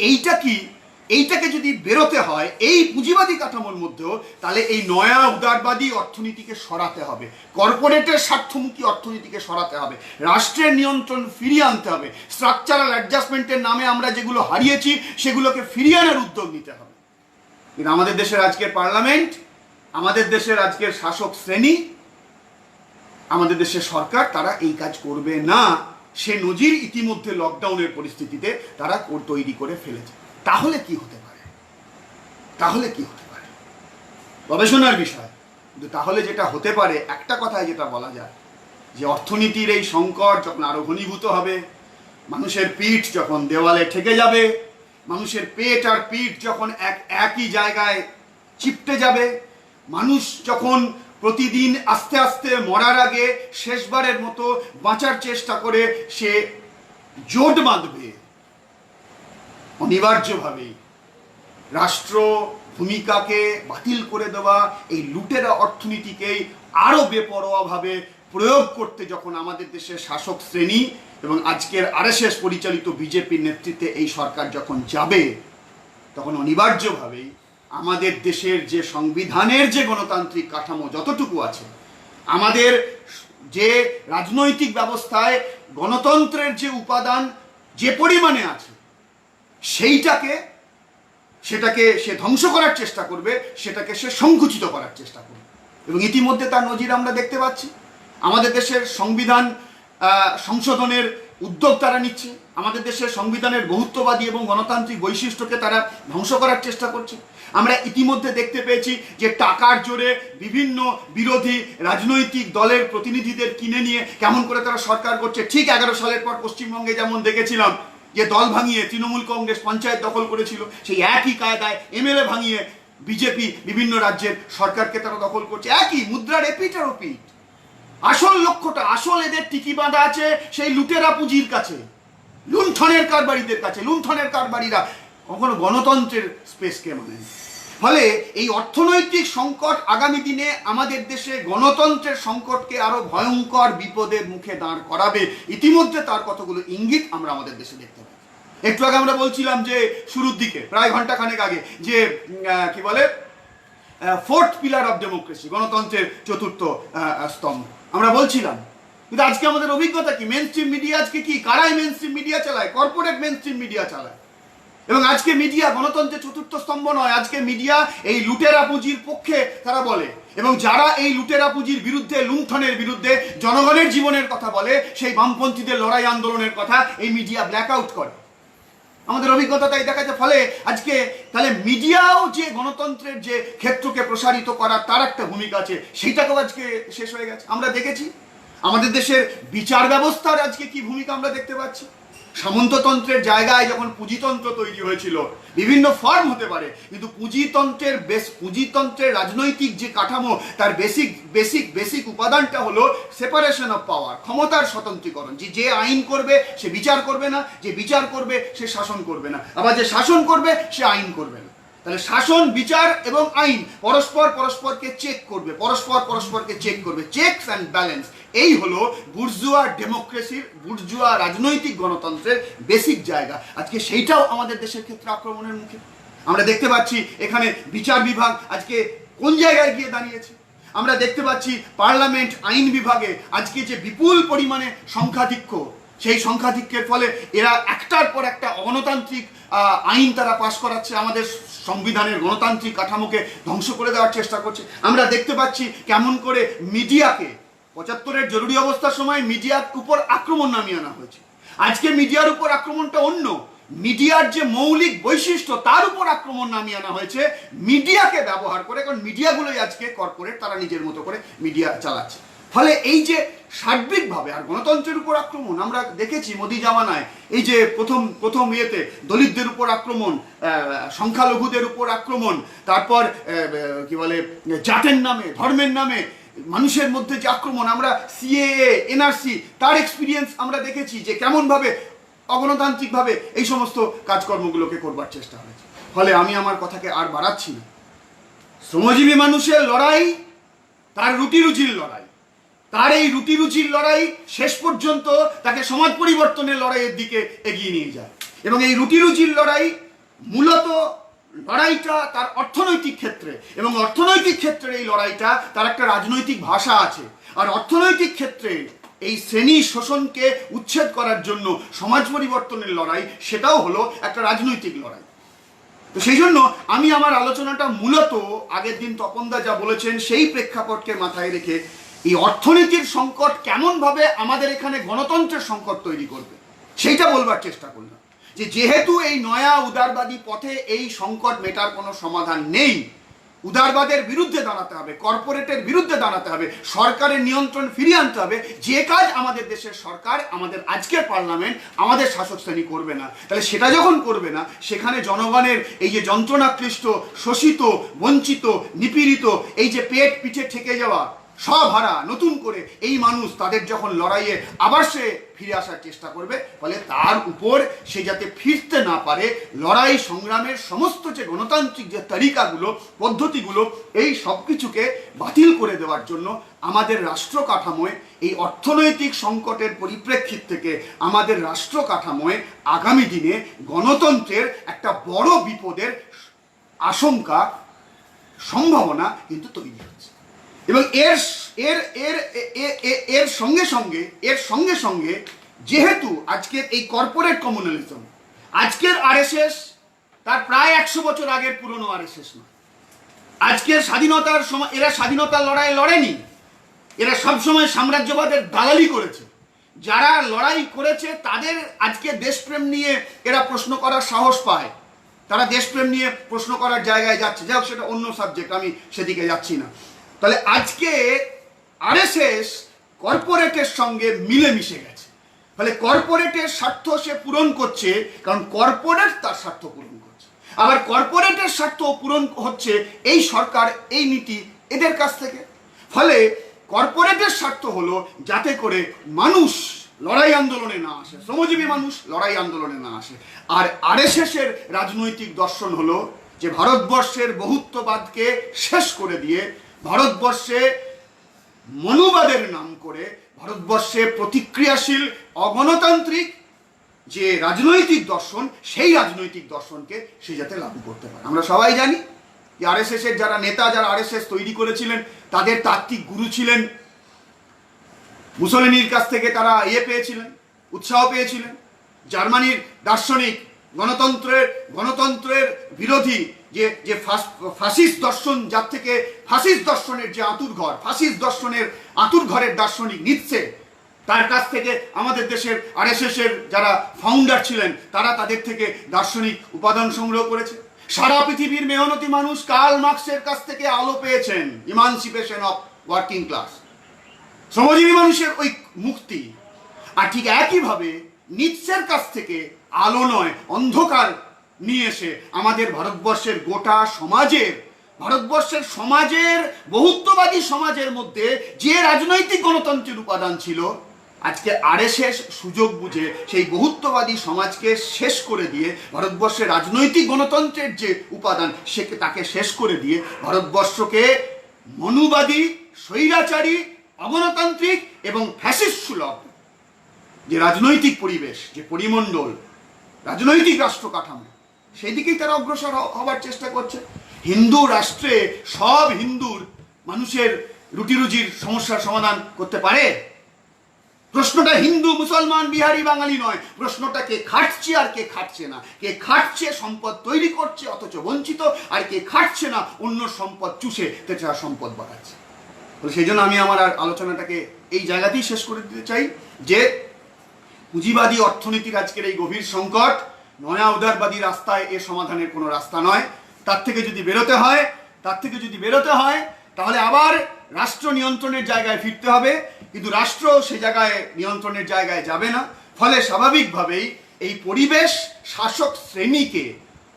এইটাকে যদি বেরোতে হয় এই পুঁজিবাদী কাঠামোর মধ্যেও, তাহলে এই নয়া উদারবাদী অর্থনীতিকে সরাতে হবে, কর্পোরেটের স্বার্থমুখী অর্থনীতিকে সরাতে হবে, রাষ্ট্রের নিয়ন্ত্রণ ফিরিয়ে আনতে হবে, স্ট্রাকচারাল অ্যাডজাস্টমেন্টের নামে আমরা যেগুলো হারিয়েছি সেগুলোকে ফিরিয়ে আনার উদ্যোগ নিতে হবে। কিন্তু আমাদের দেশের আজকের পার্লামেন্ট, আমাদের দেশের আজকের শাসক শ্রেণী, আমাদের দেশের সরকার, তারা এই কাজ করবে না। সে নজির ইতিমধ্যে লকডাউনের পরিস্থিতিতে তারা তৈরি করে ফেলেছে। তাহলে কি হতে পারে? গবেষণার বিষয়। কিন্তু তাহলে যেটা হতে পারে, একটা কথায় যেটা বলা যায়, যে অর্থনীতির এই সংকট যখন আরো ঘনীভূত হবে, মানুষের পিঠ যখন দেওয়ালে ঠেকে যাবে, মানুষের পেট আর পিঠ যখন একই জায়গায় চিপটে যাবে, মানুষ যখন প্রতিদিন আস্তে আস্তে মরার আগে শেষবারের মতো বাঁচার চেষ্টা করে সে জোট বাঁধবে, অনিবার্যভাবেই রাষ্ট্র ভূমিকাকে বাতিল করে দেওয়া, এই লুটেরা অর্থনীতিকেই আরো বেপরোয়াভাবে প্রয়োগ করতে যখন আমাদের দেশের শাসক শ্রেণী এবং আজকের আরএসএস পরিচালিত বিজেপির নেতৃত্বে এই সরকার যখন যাবে, তখন অনিবার্যভাবেই আমাদের দেশের যে সংবিধানের যে গণতান্ত্রিক কাঠামো যতটুকু আছে, আমাদের যে রাজনৈতিক ব্যবস্থায় গণতন্ত্রের যে উপাদান যে পরিমাণে আছে, সেটাকে সে ধ্বংস করার চেষ্টা করবে, সেটাকে সে সংকুচিত করার চেষ্টা করবে। এবং ইতিমধ্যে তার নজির আমরা দেখতে পাচ্ছি। আমাদের দেশের সংবিধান সংশোধনের উদ্যোগ তারা নিচ্ছে, আমাদের দেশের সংবিধানের বহুত্ববাদী এবং গণতান্ত্রিক বৈশিষ্ট্যকে তারা ধ্বংস করার চেষ্টা করছে। আমরা ইতিমধ্যে দেখতে পেয়েছি যে টাকার জোরে বিভিন্ন বিরোধী রাজনৈতিক দলের প্রতিনিধিদের কিনে নিয়ে কেমন করে তারা সরকার করছে। ঠিক 11 সালের পর পশ্চিমবঙ্গে যেমন দেখেছিলাম যে দল ভাঙিয়ে তৃণমূল কংগ্রেস পঞ্চায়েত দখল করেছিল, সেই একই কায়দায় এমএলএ ভাঙিয়ে বিজেপি বিভিন্ন রাজ্যের সরকারকে তারা দখল করছে। একই মুদ্রার এপিট আর ওপিট। আসল লক্ষ্যটা, আসল এদের টিকি বাঁধা আছে সেই লুটেরা পুঁজির কাছে, লুণ্ঠনের কারবারিদের কাছে। লুণ্ঠনের কারবারিরা কখনো গণতন্ত্রের স্পেসকে মানে। ফলে এই অর্থনৈতিক সংকট আগামী দিনে আমাদের দেশে গণতন্ত্রের সংকটকে আরো ভয়ঙ্কর বিপদের মুখে দাঁড় করাবে। ইতিমধ্যে তার কতগুলো ইঙ্গিত আমরা আমাদের দেশে দেখতে পাই। একটু আগে আমরা বলছিলাম যে শুরুর দিকে, প্রায় ঘন্টাখানেক আগে, যে কি বলে ফোর্থ পিলার অফ ডেমোক্রেসি, গণতন্ত্রের চতুর্থ স্তম্ভ আমরা বলছিলাম। কিন্তু আজকে আমাদের অভিজ্ঞতা কি? মেন স্ট্রিম মিডিয়া আজকে কি? কারাই মেন স্ট্রিম মিডিয়া চালায়? কর্পোরেট মেন স্ট্রিম মিডিয়া চালায়। এবং আজকে মিডিয়া গণতন্ত্রের চতুর্থ স্তম্ভ নয়, আজকে মিডিয়া এই লুটেরা পুঁজির পক্ষে তারা বলে। এবং যারা এই লুটেরা পুঁজির বিরুদ্ধে, লুণ্ঠনের বিরুদ্ধে জনগণের জীবনের কথা বলে, সেই বামপন্থীদের লড়াই আন্দোলনের কথা এই মিডিয়া ব্ল্যাক আউট করে। আমাদের অভিজ্ঞতা তাই দেখা যায়। ফলে আজকে তাহলে মিডিয়াও যে গণতন্ত্রের যে ক্ষেত্রকে প্রসারিত করার তার একটা ভূমিকা আছে, সেইটাকেও আজকে শেষ হয়ে গেছে। আমরা দেখেছি আমাদের দেশের বিচার ব্যবস্থার আজকে কি ভূমিকা আমরা দেখতে পাচ্ছি। সামন্ততন্ত্রের জায়গায় যখন পুঁজিতন্ত্র তৈরি হয়েছিল, বিভিন্ন ফর্ম হতে পারে, কিন্তু পুঁজিতন্ত্রের রাজনৈতিক যে কাঠামো, তার বেসিক উপাদানটা হলো সেপারেশন অফ পাওয়ার, ক্ষমতার স্বতন্ত্রীকরণ। যে আইন করবে সে বিচার করবে না, যে বিচার করবে সে শাসন করবে না, আবার যে শাসন করবে সে আইন করবে না। তাহলে শাসন, বিচার এবং আইন পরস্পরকে চেক করবে, পরস্পরকে চেক করবে। চেকস অ্যান্ড ব্যালেন্স, এই হলো বুর্জুয়া ডেমোক্রেসির, বুর্জুয়া রাজনৈতিক গণতন্ত্রের বেসিক জায়গা। আজকে সেইটাও আমাদের দেশের ক্ষেত্রে আক্রমণের মুখে। আমরা দেখতে পাচ্ছি এখানে বিচার বিভাগ আজকে কোন জায়গায় গিয়ে দাঁড়িয়েছে। আমরা দেখতে পাচ্ছি পার্লামেন্ট, আইন বিভাগে আজকে যে বিপুল পরিমাণে সংখ্যাধিক্য, সেই সংখ্যাধিক্যের ফলে এরা একটার পর একটা অগণতান্ত্রিক আইন তারা পাশ করাচ্ছে, আমাদের সংবিধানের গণতান্ত্রিক কাঠামোকে ধ্বংস করে দেওয়ার চেষ্টা করছে। আমরা দেখতে পাচ্ছি কেমন করে মিডিয়াকে 75-এর জরুরি অবস্থার সময় মিডিয়ার উপর আক্রমণ নামিয়ে আনা হয়েছে। আজকে মিডিয়ার উপর আক্রমণটা অন্য, মিডিয়ার যে মৌলিক বৈশিষ্ট্য তার উপর আক্রমণ নামিয়ে আনা হয়েছে মিডিয়াকে ব্যবহার করে। কারণ মিডিয়াগুলোই আজকে কর্পোরেট, তারা নিজের মতো করে মিডিয়া চালাচ্ছে। ফলে এই যে সার্বিকভাবে আর গণতন্ত্রের উপর আক্রমণ আমরা দেখেছি মোদি জামানায়, এই যে প্রথম ইয়েতে দলিতদের উপর আক্রমণ, সংখ্যালঘুদের উপর আক্রমণ, তারপর কি বলে জাতের নামে, ধর্মের নামে মানুষের মধ্যে যে আক্রমণ, আমরা সিএএ, এনআরসি, তার এক্সপিরিয়েন্স আমরা দেখেছি যে কেমনভাবে অগণতান্ত্রিকভাবে এই সমস্ত কাজকর্মগুলোকে করবার চেষ্টা হয়েছে। ফলে আমি আমার কথাকে আর বাড়াচ্ছি না। শ্রমজীবী মানুষের লড়াই তার রুটি রুজির লড়াই, তার এই রুটি রুজির লড়াই শেষ পর্যন্ত তাকে সমাজ পরিবর্তনের লড়াইয়ের দিকে এগিয়ে নিয়ে যায়। এবং এই রুটি রুজির লড়াই মূলত লড়াইটা তার অর্থনৈতিক ক্ষেত্রে, এবং অর্থনৈতিক ক্ষেত্রে এই লড়াইটা তার একটা রাজনৈতিক ভাষা আছে। আর অর্থনৈতিক ক্ষেত্রে এই শ্রেণী শোষণকে উচ্ছেদ করার জন্য সমাজ পরিবর্তনের লড়াই, সেটাও হলো একটা রাজনৈতিক লড়াই। তো সেই জন্য আমি আমার আলোচনাটা মূলত আগের দিন তপনদা যা বলেছেন সেই প্রেক্ষাপটকে মাথায় রেখে এই অর্থনীতির সংকট কেমনভাবে আমাদের এখানে গণতন্ত্রের সংকট তৈরি করবে সেইটা বলবার চেষ্টা করলাম। যে যেহেতু এই নয়া উদারবাদী পথে এই সংকট মেটার কোনো সমাধান নেই, উদারবাদের বিরুদ্ধে দাঁড়াতে হবে, কর্পোরেটের বিরুদ্ধে দাঁড়াতে হবে, সরকারের নিয়ন্ত্রণ ফিরিয়ে আনতে হবে। যে কাজ আমাদের দেশের সরকার, আমাদের আজকের পার্লামেন্ট, আমাদের শাসক শ্রেণী করবে না, তাহলে সেটা যখন করবে না, সেখানে জনগণের এই যে যন্ত্রণাক্লিষ্ট, শোষিত, বঞ্চিত, নিপীড়িত, এই যে পেট পিঠে ঠেকে যাওয়া, সব হারা নতুন করে এই মানুষ তাদের যখন লড়াইয়ে আবার সে ফিরে আসার চেষ্টা করবে, ফলে তার উপর সে যাতে ফিরতে না পারে, লড়াই সংগ্রামের সমস্ত যে গণতান্ত্রিক যে তালিকাগুলো পদ্ধতিগুলো এই সব কিছুকে বাতিল করে দেওয়ার জন্য আমাদের রাষ্ট্র কাঠামোয় এই অর্থনৈতিক সংকটের পরিপ্রেক্ষিত থেকে আমাদের রাষ্ট্র কাঠামোয় আগামী দিনে গণতন্ত্রের একটা বড় বিপদের আশঙ্কা সম্ভাবনা কিন্তু তৈরি হচ্ছে। এবং এর এর এর এর সঙ্গে সঙ্গে যেহেতু আজকের এই কর্পোরেট কমিউনালিজম, আজকের আরএসএস তার প্রায় 100 বছর আগের পুরনো আরএসএস নয়। আজকের স্বাধীনতার সময় এরা স্বাধীনতার লড়াই লড়েনি, এরা সবসময় সাম্রাজ্যবাদের দালালি করেছে। যারা লড়াই করেছে তাদের আজকে দেশপ্রেম নিয়ে এরা প্রশ্ন করার সাহস পায়, তারা দেশপ্রেম নিয়ে প্রশ্ন করার জায়গায় যাচ্ছে। যাই হোক, সেটা অন্য সাবজেক্ট, আমি সেদিকে যাচ্ছি না। তাহলে আজকে আরএসএস কর্পোরেটের সঙ্গে মিলেমিশে গেছে, ফলে কর্পোরেটের স্বার্থ সে পূরণ করছে, কারণ কর্পোরেট তার স্বার্থ পূরণ করছে। আবার কর্পোরেটের স্বার্থ পূরণ হচ্ছে এই সরকার, এই নীতি এদের কাছ থেকে। ফলে কর্পোরেটের স্বার্থ হলো যাতে করে মানুষ লড়াই আন্দোলনে না আসে, শ্রমজীবী মানুষ লড়াই আন্দোলনে না আসে। আর আরএসএস এর রাজনৈতিক দর্শন হলো যে ভারতবর্ষের বহুত্ববাদকে শেষ করে দিয়ে ভারতবর্ষে মনুবাদের নাম করে ভারতবর্ষে প্রতিক্রিয়াশীল অগণতান্ত্রিক যে রাজনৈতিক দর্শন, সেই রাজনৈতিক দর্শনকে সে যাতে লাগু করতে পারে। আমরা সবাই জানি যে আরএসএস এর যারা নেতা, যারা আরএসএস তৈরি করেছিলেন, তাদের তাত্ত্বিক গুরু ছিলেন মুসোলিনির কাছ থেকে তারা পেয়েছিলেন, উৎসাহ পেয়েছিলেন। জার্মানির দার্শনিক গণতন্ত্রের বিরোধী যে ফাসিস্ট দর্শন, যার থেকে ফাসিস্ট দর্শনের যে আঁতুরঘর, ফাসিস্ট দর্শনের আঁতুরঘরের দার্শনিক নিচ্ছে, তার কাছ থেকে আমাদের দেশের আরএসএস এর যারা ফাউন্ডার ছিলেন তারা তাদের থেকে দার্শনিক উপাদান সংগ্রহ করেছে। সারা পৃথিবীর মেহনতি মানুষ কার্ল মার্কসের কাছ থেকে আলো পেয়েছেন, ইমানসিপেশন অফ ওয়ার্কিং ক্লাস, শ্রমজীবী মানুষের ওই মুক্তি। আর ঠিক একইভাবে নিৎসের কাছ থেকে আলো নয়, অন্ধকার নিয়ে এসে আমাদের ভারতবর্ষের গোটা সমাজের বহুত্ববাদী সমাজের মধ্যে যে রাজনৈতিক গণতন্ত্রের উপাদান ছিল, আজকে আরএসএস সুযোগ বুঝে সেই বহুত্ববাদী সমাজকে শেষ করে দিয়ে ভারতবর্ষের রাজনৈতিক গণতন্ত্রের যে উপাদান তাকে শেষ করে দিয়ে ভারতবর্ষকে মনুবাদী, স্বৈরাচারী, অগণতান্ত্রিক এবং ফ্যাসিস্ট সুলভ যে রাজনৈতিক পরিবেশ, যে পরিমণ্ডল, রাজনৈতিক রাষ্ট্র কাঠামো, সেই দিকেই তারা অগ্রসর হবার চেষ্টা করছে। হিন্দু রাষ্ট্রে সব হিন্দুর মানুষের রুটি রুজির সমস্যার সমাধান করতে পারে? প্রশ্নটা হিন্দু, মুসলমান, বিহারি, বাঙালি নয়, প্রশ্নটা কে খাটছে আর কে খাটছে না। কে খাটছে সম্পদ তৈরি করছে অথচ বঞ্চিত, আর কে খাটছে না অন্য সম্পদ চুষে তাছাড়া সম্পদ বাড়াচ্ছে। সেই জন্য আমি আমার আলোচনাটাকে এই জায়গাতেই শেষ করে দিতে চাই যে পুঁজিবাদী অর্থনীতির আজকের এই গভীর সংকট নয়া উদারবাদী রাস্তায় এর সমাধানের কোনো রাস্তা নয়। তার থেকে যদি বেরোতে হয় তাহলে আবার রাষ্ট্র নিয়ন্ত্রণের জায়গায় ফিরতে হবে, কিন্তু রাষ্ট্র সে জায়গায় নিয়ন্ত্রণের জায়গায় যাবে না। ফলে স্বাভাবিকভাবেই এই পরিবেশ শাসক শ্রেণীকে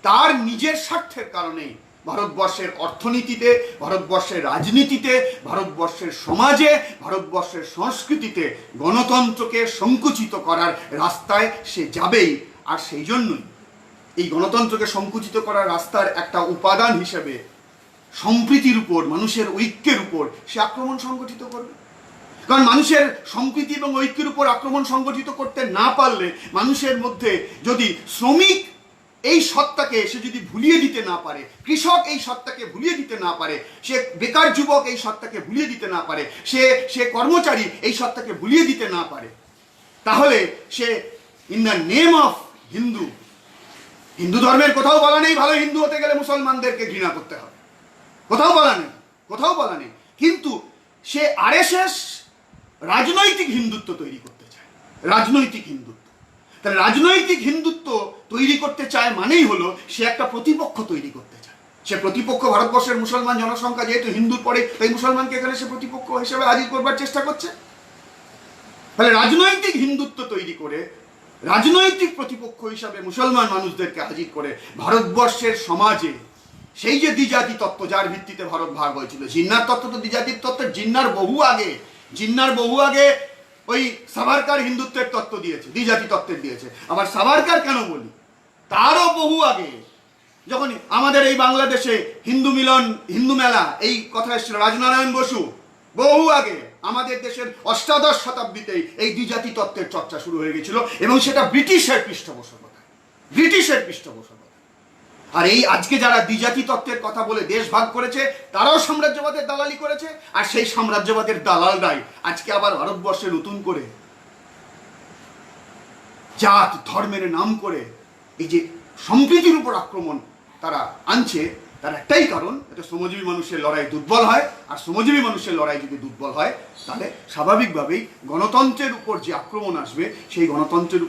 তার নিজের স্বার্থের কারণেই ভারতবর্ষের অর্থনীতিতে, ভারতবর্ষের রাজনীতিতে, ভারতবর্ষের সমাজে, ভারতবর্ষের সংস্কৃতিতে গণতন্ত্রকে সংকুচিত করার রাস্তায় সে যাবেই। আর সেই জন্যই এই গণতন্ত্রকে সংকুচিত করার রাস্তার একটা উপাদান হিসেবে সম্প্রীতির উপর, মানুষের ঐক্যের উপর সে আক্রমণ সংগঠিত করবে। কারণ মানুষের সম্প্রীতি এবং ঐক্যের উপর আক্রমণ সংগঠিত করতে না পারলে, মানুষের মধ্যে যদি শ্রমিক এই সত্তাকে সে যদি ভুলিয়ে দিতে না পারে, কৃষক এই সত্তাকে ভুলিয়ে দিতে না পারে, সে বেকার যুবক এই সত্তাকে ভুলিয়ে দিতে না পারে, সে কর্মচারী এই সত্তাকে ভুলিয়ে দিতে না পারে, তাহলে say in the name of Hindu ধর্মের কোথাও বলা নেই ভালো হিন্দু হতে গেলে মুসলমানদেরকে ঘৃণা করতে হবে, কোথাও বলা নেই। কিন্তু সে আরএসএস রাজনৈতিক হিন্দুত্ব তৈরি করতে চায়, রাজনৈতিক হিন্দুত্ব। তাহলে রাজনৈতিক হিন্দুত্ব তৈরি করতে চায় মানেই হলো সে একটা প্রতিপক্ষ তৈরি করতে চায়। সে প্রতিপক্ষ ভারতবর্ষের মুসলমান জনসংখ্যা যেহেতু হিন্দুর পরে, তাই মুসলমানকে এখানে সে প্রতিপক্ষ হিসেবে হাজির করবার চেষ্টা করছে। তাহলে রাজনৈতিক হিন্দুত্ব তৈরি করে রাজনৈতিক প্রতিপক্ষ হিসাবে মুসলমান মানুষদেরকে হাজির করে ভারতবর্ষের সমাজে সেই যে দ্বিজাতি তত্ত্ব যার ভিত্তিতে ভারত ভাগ হয়েছিল, জিন্নার তত্ত্ব তো দ্বিজাতির তত্ত্ব, জিন্নার বহু আগে ওই সাভারকার হিন্দুত্বের তত্ত্ব দিয়েছে, দ্বিজাতি তত্ত্বের দিয়েছে। আবার সাভারকার কেন বলি, তারও বহু আগে যখন আমাদের এই বাংলাদেশে হিন্দু মেলা এই কথা এসেছিল, রাজনারায়ণ বসু বহু আগে আমাদের দেশের অষ্টাদশ শতাব্দীতেই এই দ্বিজাতি তত্ত্বের চর্চা শুরু হয়ে গেছিল, এবং সেটা ব্রিটিশের পৃষ্ঠপোষকতা। আর এই আজকে যারা দ্বিজাতি তত্ত্বের কথা বলে দেশ ভাগ করেছে, তারাও সাম্রাজ্যবাদের দালালি করেছে, আর সেই সাম্রাজ্যবাদের দালালরাই আজকে আবার ভারতবর্ষে নতুন করে জাত ধর্মের নাম করে এই যে সম্প্রীতির উপর আক্রমণ তারা আনছে, তার একটাই কারণ, এটা শ্রমজীবী মানুষের লড়াই দুর্বল হয়। আর শ্রমজীবী মানুষের লড়াই যদি দুর্বল হয়, তাহলে স্বাভাবিকভাবেই গণতন্ত্রের উপর যে আক্রমণ আসবে, সেই গণতন্ত্রের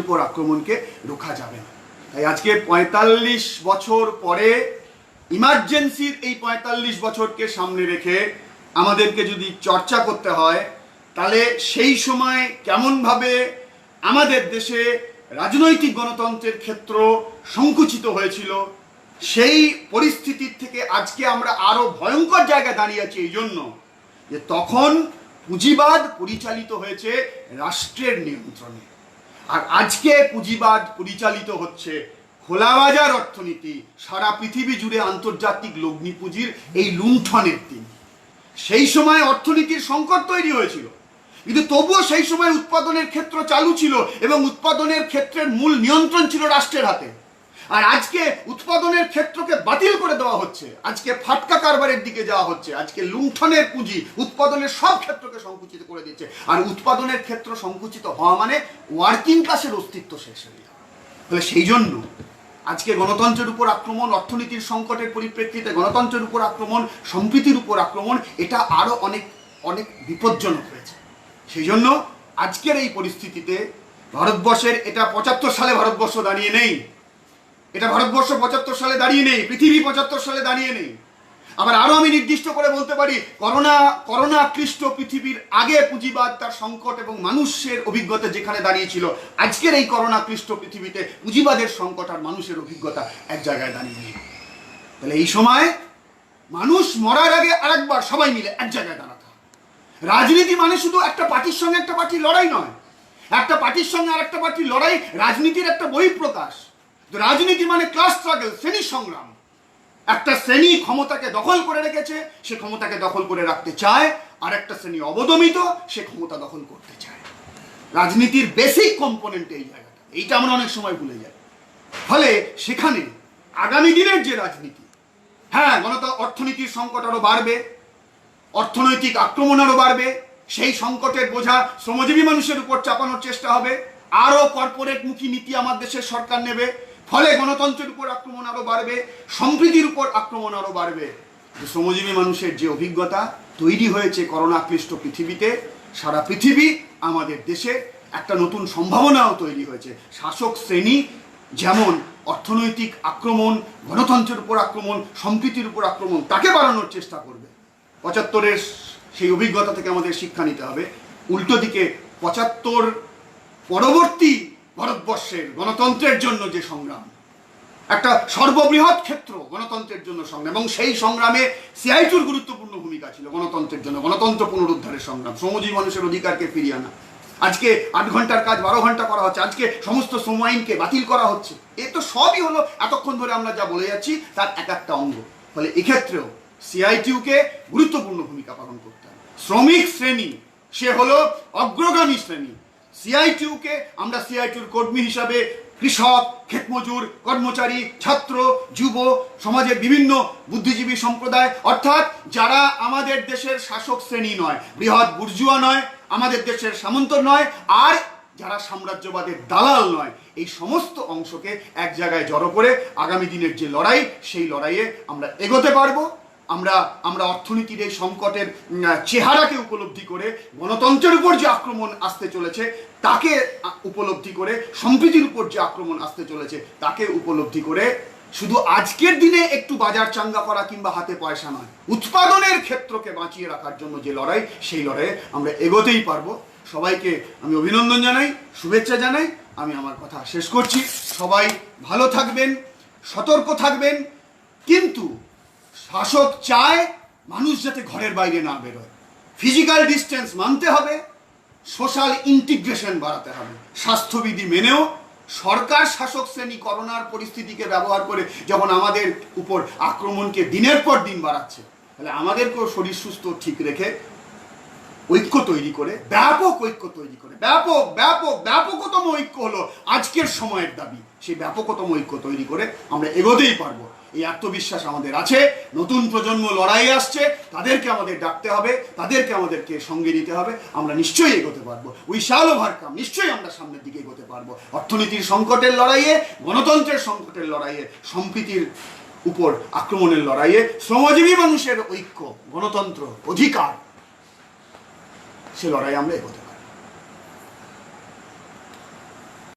উপর আক্রমণকে রোখা যাবে না। তাই আজকে ৪৫ বছর পরে ইমার্জেন্সির এই ৪৫ বছরকে সামনে রেখে আমাদেরকে যদি চর্চা করতে হয়, তাহলে সেই সময় কেমনভাবে আমাদের দেশে রাজনৈতিক গণতন্ত্রের ক্ষেত্র সংকুচিত হয়েছিল, সেই পরিস্থিতির থেকে আজকে আমরা আরো ভয়ঙ্কর জায়গায় দাঁড়িয়ে আছি, এই জন্য যে তখন পুঁজিবাদ পরিচালিত হয়েছে রাষ্ট্রের নিয়ন্ত্রণে, আর আজকে পুঁজিবাদ পরিচালিত হচ্ছে খোলাবাজার অর্থনীতি, সারা পৃথিবী জুড়ে আন্তর্জাতিক লগ্নি পুঁজির এই লুণ্ঠনের দিন। সেই সময় অর্থনীতির সংকট তৈরি হয়েছিল, কিন্তু তবুও সেই সময় উৎপাদনের ক্ষেত্র চালু ছিল এবং উৎপাদনের ক্ষেত্রের মূল নিয়ন্ত্রণ ছিল রাষ্ট্রের হাতে। আর আজকে উৎপাদনের ক্ষেত্রকে বাতিল করে দেওয়া হচ্ছে, আজকে ফাটকা কারবারের দিকে যাওয়া হচ্ছে, আজকে লুণ্ঠনের পুঁজি উৎপাদনের সব ক্ষেত্রকে সংকুচিত করে দিচ্ছে। আর উৎপাদনের ক্ষেত্র সংকুচিত হওয়া মানে ওয়ার্কিং ক্লাসের অস্তিত্ব শেষ হয়ে যাওয়া। তাহলে সেই জন্য আজকে গণতন্ত্রের উপর আক্রমণ, অর্থনীতির সংকটের পরিপ্রেক্ষিতে গণতন্ত্রের উপর আক্রমণ, সম্প্রীতির উপর আক্রমণ, এটা আরো অনেক অনেক বিপজ্জনক হয়েছে। সেই জন্য আজকের এই পরিস্থিতিতে ভারতবর্ষের, এটা ৭৫ সালে ভারতবর্ষ দাঁড়িয়ে নেই, এটা ভারতবর্ষ ৭৫ সালে দাঁড়িয়ে নেই, পৃথিবী ৭৫ সালে দাঁড়িয়ে নেই। আবার আরো আমি নির্দিষ্ট করে বলতে পারি, করোনা ক্লিষ্ট পৃথিবীর আগে পুঁজিবাদ তার সংকট এবং মানুষের অভিজ্ঞতা যেখানে দাঁড়িয়েছিল, আজকের এই করোনা ক্লিষ্ট পৃথিবীতে পুঁজিবাদের সংকট আর মানুষের অভিজ্ঞতা এক জায়গায় দাঁড়িয়ে নেই। তাহলে এই সময় মানুষ মরার আগে আরেকবার সবাই মিলে এক জায়গায় দাঁড়াতে হবে। রাজনীতি মানে শুধু একটা পার্টির সঙ্গে একটা পার্টির লড়াই নয়, একটা পার্টির সঙ্গে আরেকটা পার্টির লড়াই রাজনীতির একটা বহিঃপ্রকাশ। রাজনীতি মানে ক্লাস স্ট্রাগল, শ্রেণী সংগ্রাম। একটা শ্রেণী ক্ষমতাকে দখল করে রেখেছে, সে ক্ষমতাকে দখল করে রাখতে চায়, আর একটা শ্রেণী অবদমিত, সে ক্ষমতা দখল করতে চায়। রাজনীতির বেসিক কম্পোনেন্ট এই জায়গাটা, এইটা আমরা অনেক সময় ভুলে যাই। ফলে সেখানে আগামী দিনের যে রাজনীতি, হ্যাঁ, অর্থনীতির সংকট আরো বাড়বে, অর্থনৈতিক আক্রমণ আরো বাড়বে, সেই সংকটের বোঝা শ্রমজীবী মানুষের উপর চাপানোর চেষ্টা হবে, আরো কর্পোরেট মুখী নীতি আমার দেশের সরকার নেবে, ফলে গণতন্ত্রের উপর আক্রমণ আরো বাড়বে, সম্প্রীতির উপর আক্রমণ আরো বাড়বে। শ্রমজীবী মানুষের যে অভিজ্ঞতা তৈরি হয়েছে করোনা ক্লিষ্ট পৃথিবীতে, সারা পৃথিবী আমাদের দেশে একটা নতুন সম্ভাবনাও তৈরি হয়েছে। শাসক শ্রেণী যেমন অর্থনৈতিক আক্রমণ, গণতন্ত্রের উপর আক্রমণ, সম্প্রীতির উপর আক্রমণ, তাকে বাড়ানোর চেষ্টা করবে। ৭৫-এর সেই অভিজ্ঞতা থেকে আমাদের শিক্ষা নিতে হবে। উল্টো দিকে ৭৫ পরবর্তী ভারতবর্ষের গণতন্ত্রের জন্য যে সংগ্রাম, একটা সর্ববৃহৎ ক্ষেত্র গণতন্ত্রের জন্য সংগ্রাম, এবং সেই সংগ্রামে সিআইটির গুরুত্বপূর্ণ ভূমিকা ছিল গণতন্ত্রের জন্য, গণতন্ত্র পুনরুদ্ধারের সংগ্রাম, শ্রমজীবী মানুষের অধিকারকে ফিরিয়ে আনা। আজকে ৮ ঘন্টার কাজ ১২ ঘন্টা করা হচ্ছে, আজকে সমস্ত শ্রম আইনকে বাতিল করা হচ্ছে। এ তো সবই হলো এতক্ষণ ধরে আমরা যা বলে যাচ্ছি তার এক একটা অঙ্গ। ফলে এক্ষেত্রেও সিআইটিউকে গুরুত্বপূর্ণ ভূমিকা পালন করতে হবে। শ্রমিক শ্রেণী সে হলো অগ্রগামী শ্রেণী। সিআইটিউকে আমরা সিআইটিউর কর্মী হিসাবে কৃষক, ক্ষেতমজুর, কর্মচারী, ছাত্র, যুব, সমাজের বিভিন্ন বুদ্ধিজীবী সম্প্রদায়, অর্থাৎ যারা আমাদের দেশের শাসক শ্রেণী নয়, বৃহৎ বুর্জুয়া নয়, আমাদের দেশের সামন্ত নয়, আর যারা সাম্রাজ্যবাদের দালাল নয়, এই সমস্ত অংশকে এক জায়গায় জড়ো করে আগামী দিনের যে লড়াই, সেই লড়াইয়ে আমরা এগোতে পারবো। আমরা অর্থনীতির এই সংকটের চেহারাকে উপলব্ধি করে, গণতন্ত্রের উপর যে আক্রমণ আসতে চলেছে তাকে উপলব্ধি করে, সম্প্রীতির উপর যে আক্রমণ আসতে চলেছে তাকে উপলব্ধি করে, শুধু আজকের দিনে একটু বাজার চাঙ্গা করা কিংবা হাতে পয়সা নয়, উৎপাদনের ক্ষেত্রকে বাঁচিয়ে রাখার জন্য যে লড়াই, সেই লড়াইয়ে আমরা এগোতেই পারবো। সবাইকে আমি অভিনন্দন জানাই, শুভেচ্ছা জানাই। আমি আমার কথা শেষ করছি। সবাই ভালো থাকবেন, সতর্ক থাকবেন, কিন্তু শাসক চায় মানুষ যাতে ঘরের বাইরে না বেরোয়। ফিজিক্যাল ডিস্টেন্স মানতে হবে, সোশ্যাল ইন্টিগ্রেশন বাড়াতে হবে, স্বাস্থ্যবিধি মেনেও। সরকার শাসক শ্রেণী করোনার পরিস্থিতিকে ব্যবহার করে যখন আমাদের উপর আক্রমণকে দিনের পর দিন বাড়াচ্ছে, তাহলে আমাদেরকেও শরীর সুস্থ ঠিক রেখে ঐক্য তৈরি করে, ব্যাপক ঐক্য তৈরি করে, ব্যাপকতম ঐক্য হলো আজকের সময়ের দাবি। সেই ব্যাপকতম ঐক্য তৈরি করে আমরা এগোতেই পারবো, এই আত্মবিশ্বাস আমাদের আছে। নতুন প্রজন্ম লড়াই আসছে, তাদেরকে আমাদের ডাকতে হবে, তাদেরকে আমাদেরকে সঙ্গে নিতে হবে। আমরা নিশ্চয়ই এগোতে পারবো, উই শ্যাল ওভারকাম। নিশ্চয়ই আমরা সামনের দিকে এগোতে পারবো। অর্থনীতির সংকটের লড়াইয়ে, গণতন্ত্রের সংকটের লড়াইয়ে, সম্প্রীতির উপর আক্রমণের লড়াইয়ে, শ্রমজীবী মানুষের ঐক্য, গণতন্ত্র, অধিকার, সে লড়াই আমরা এগোতে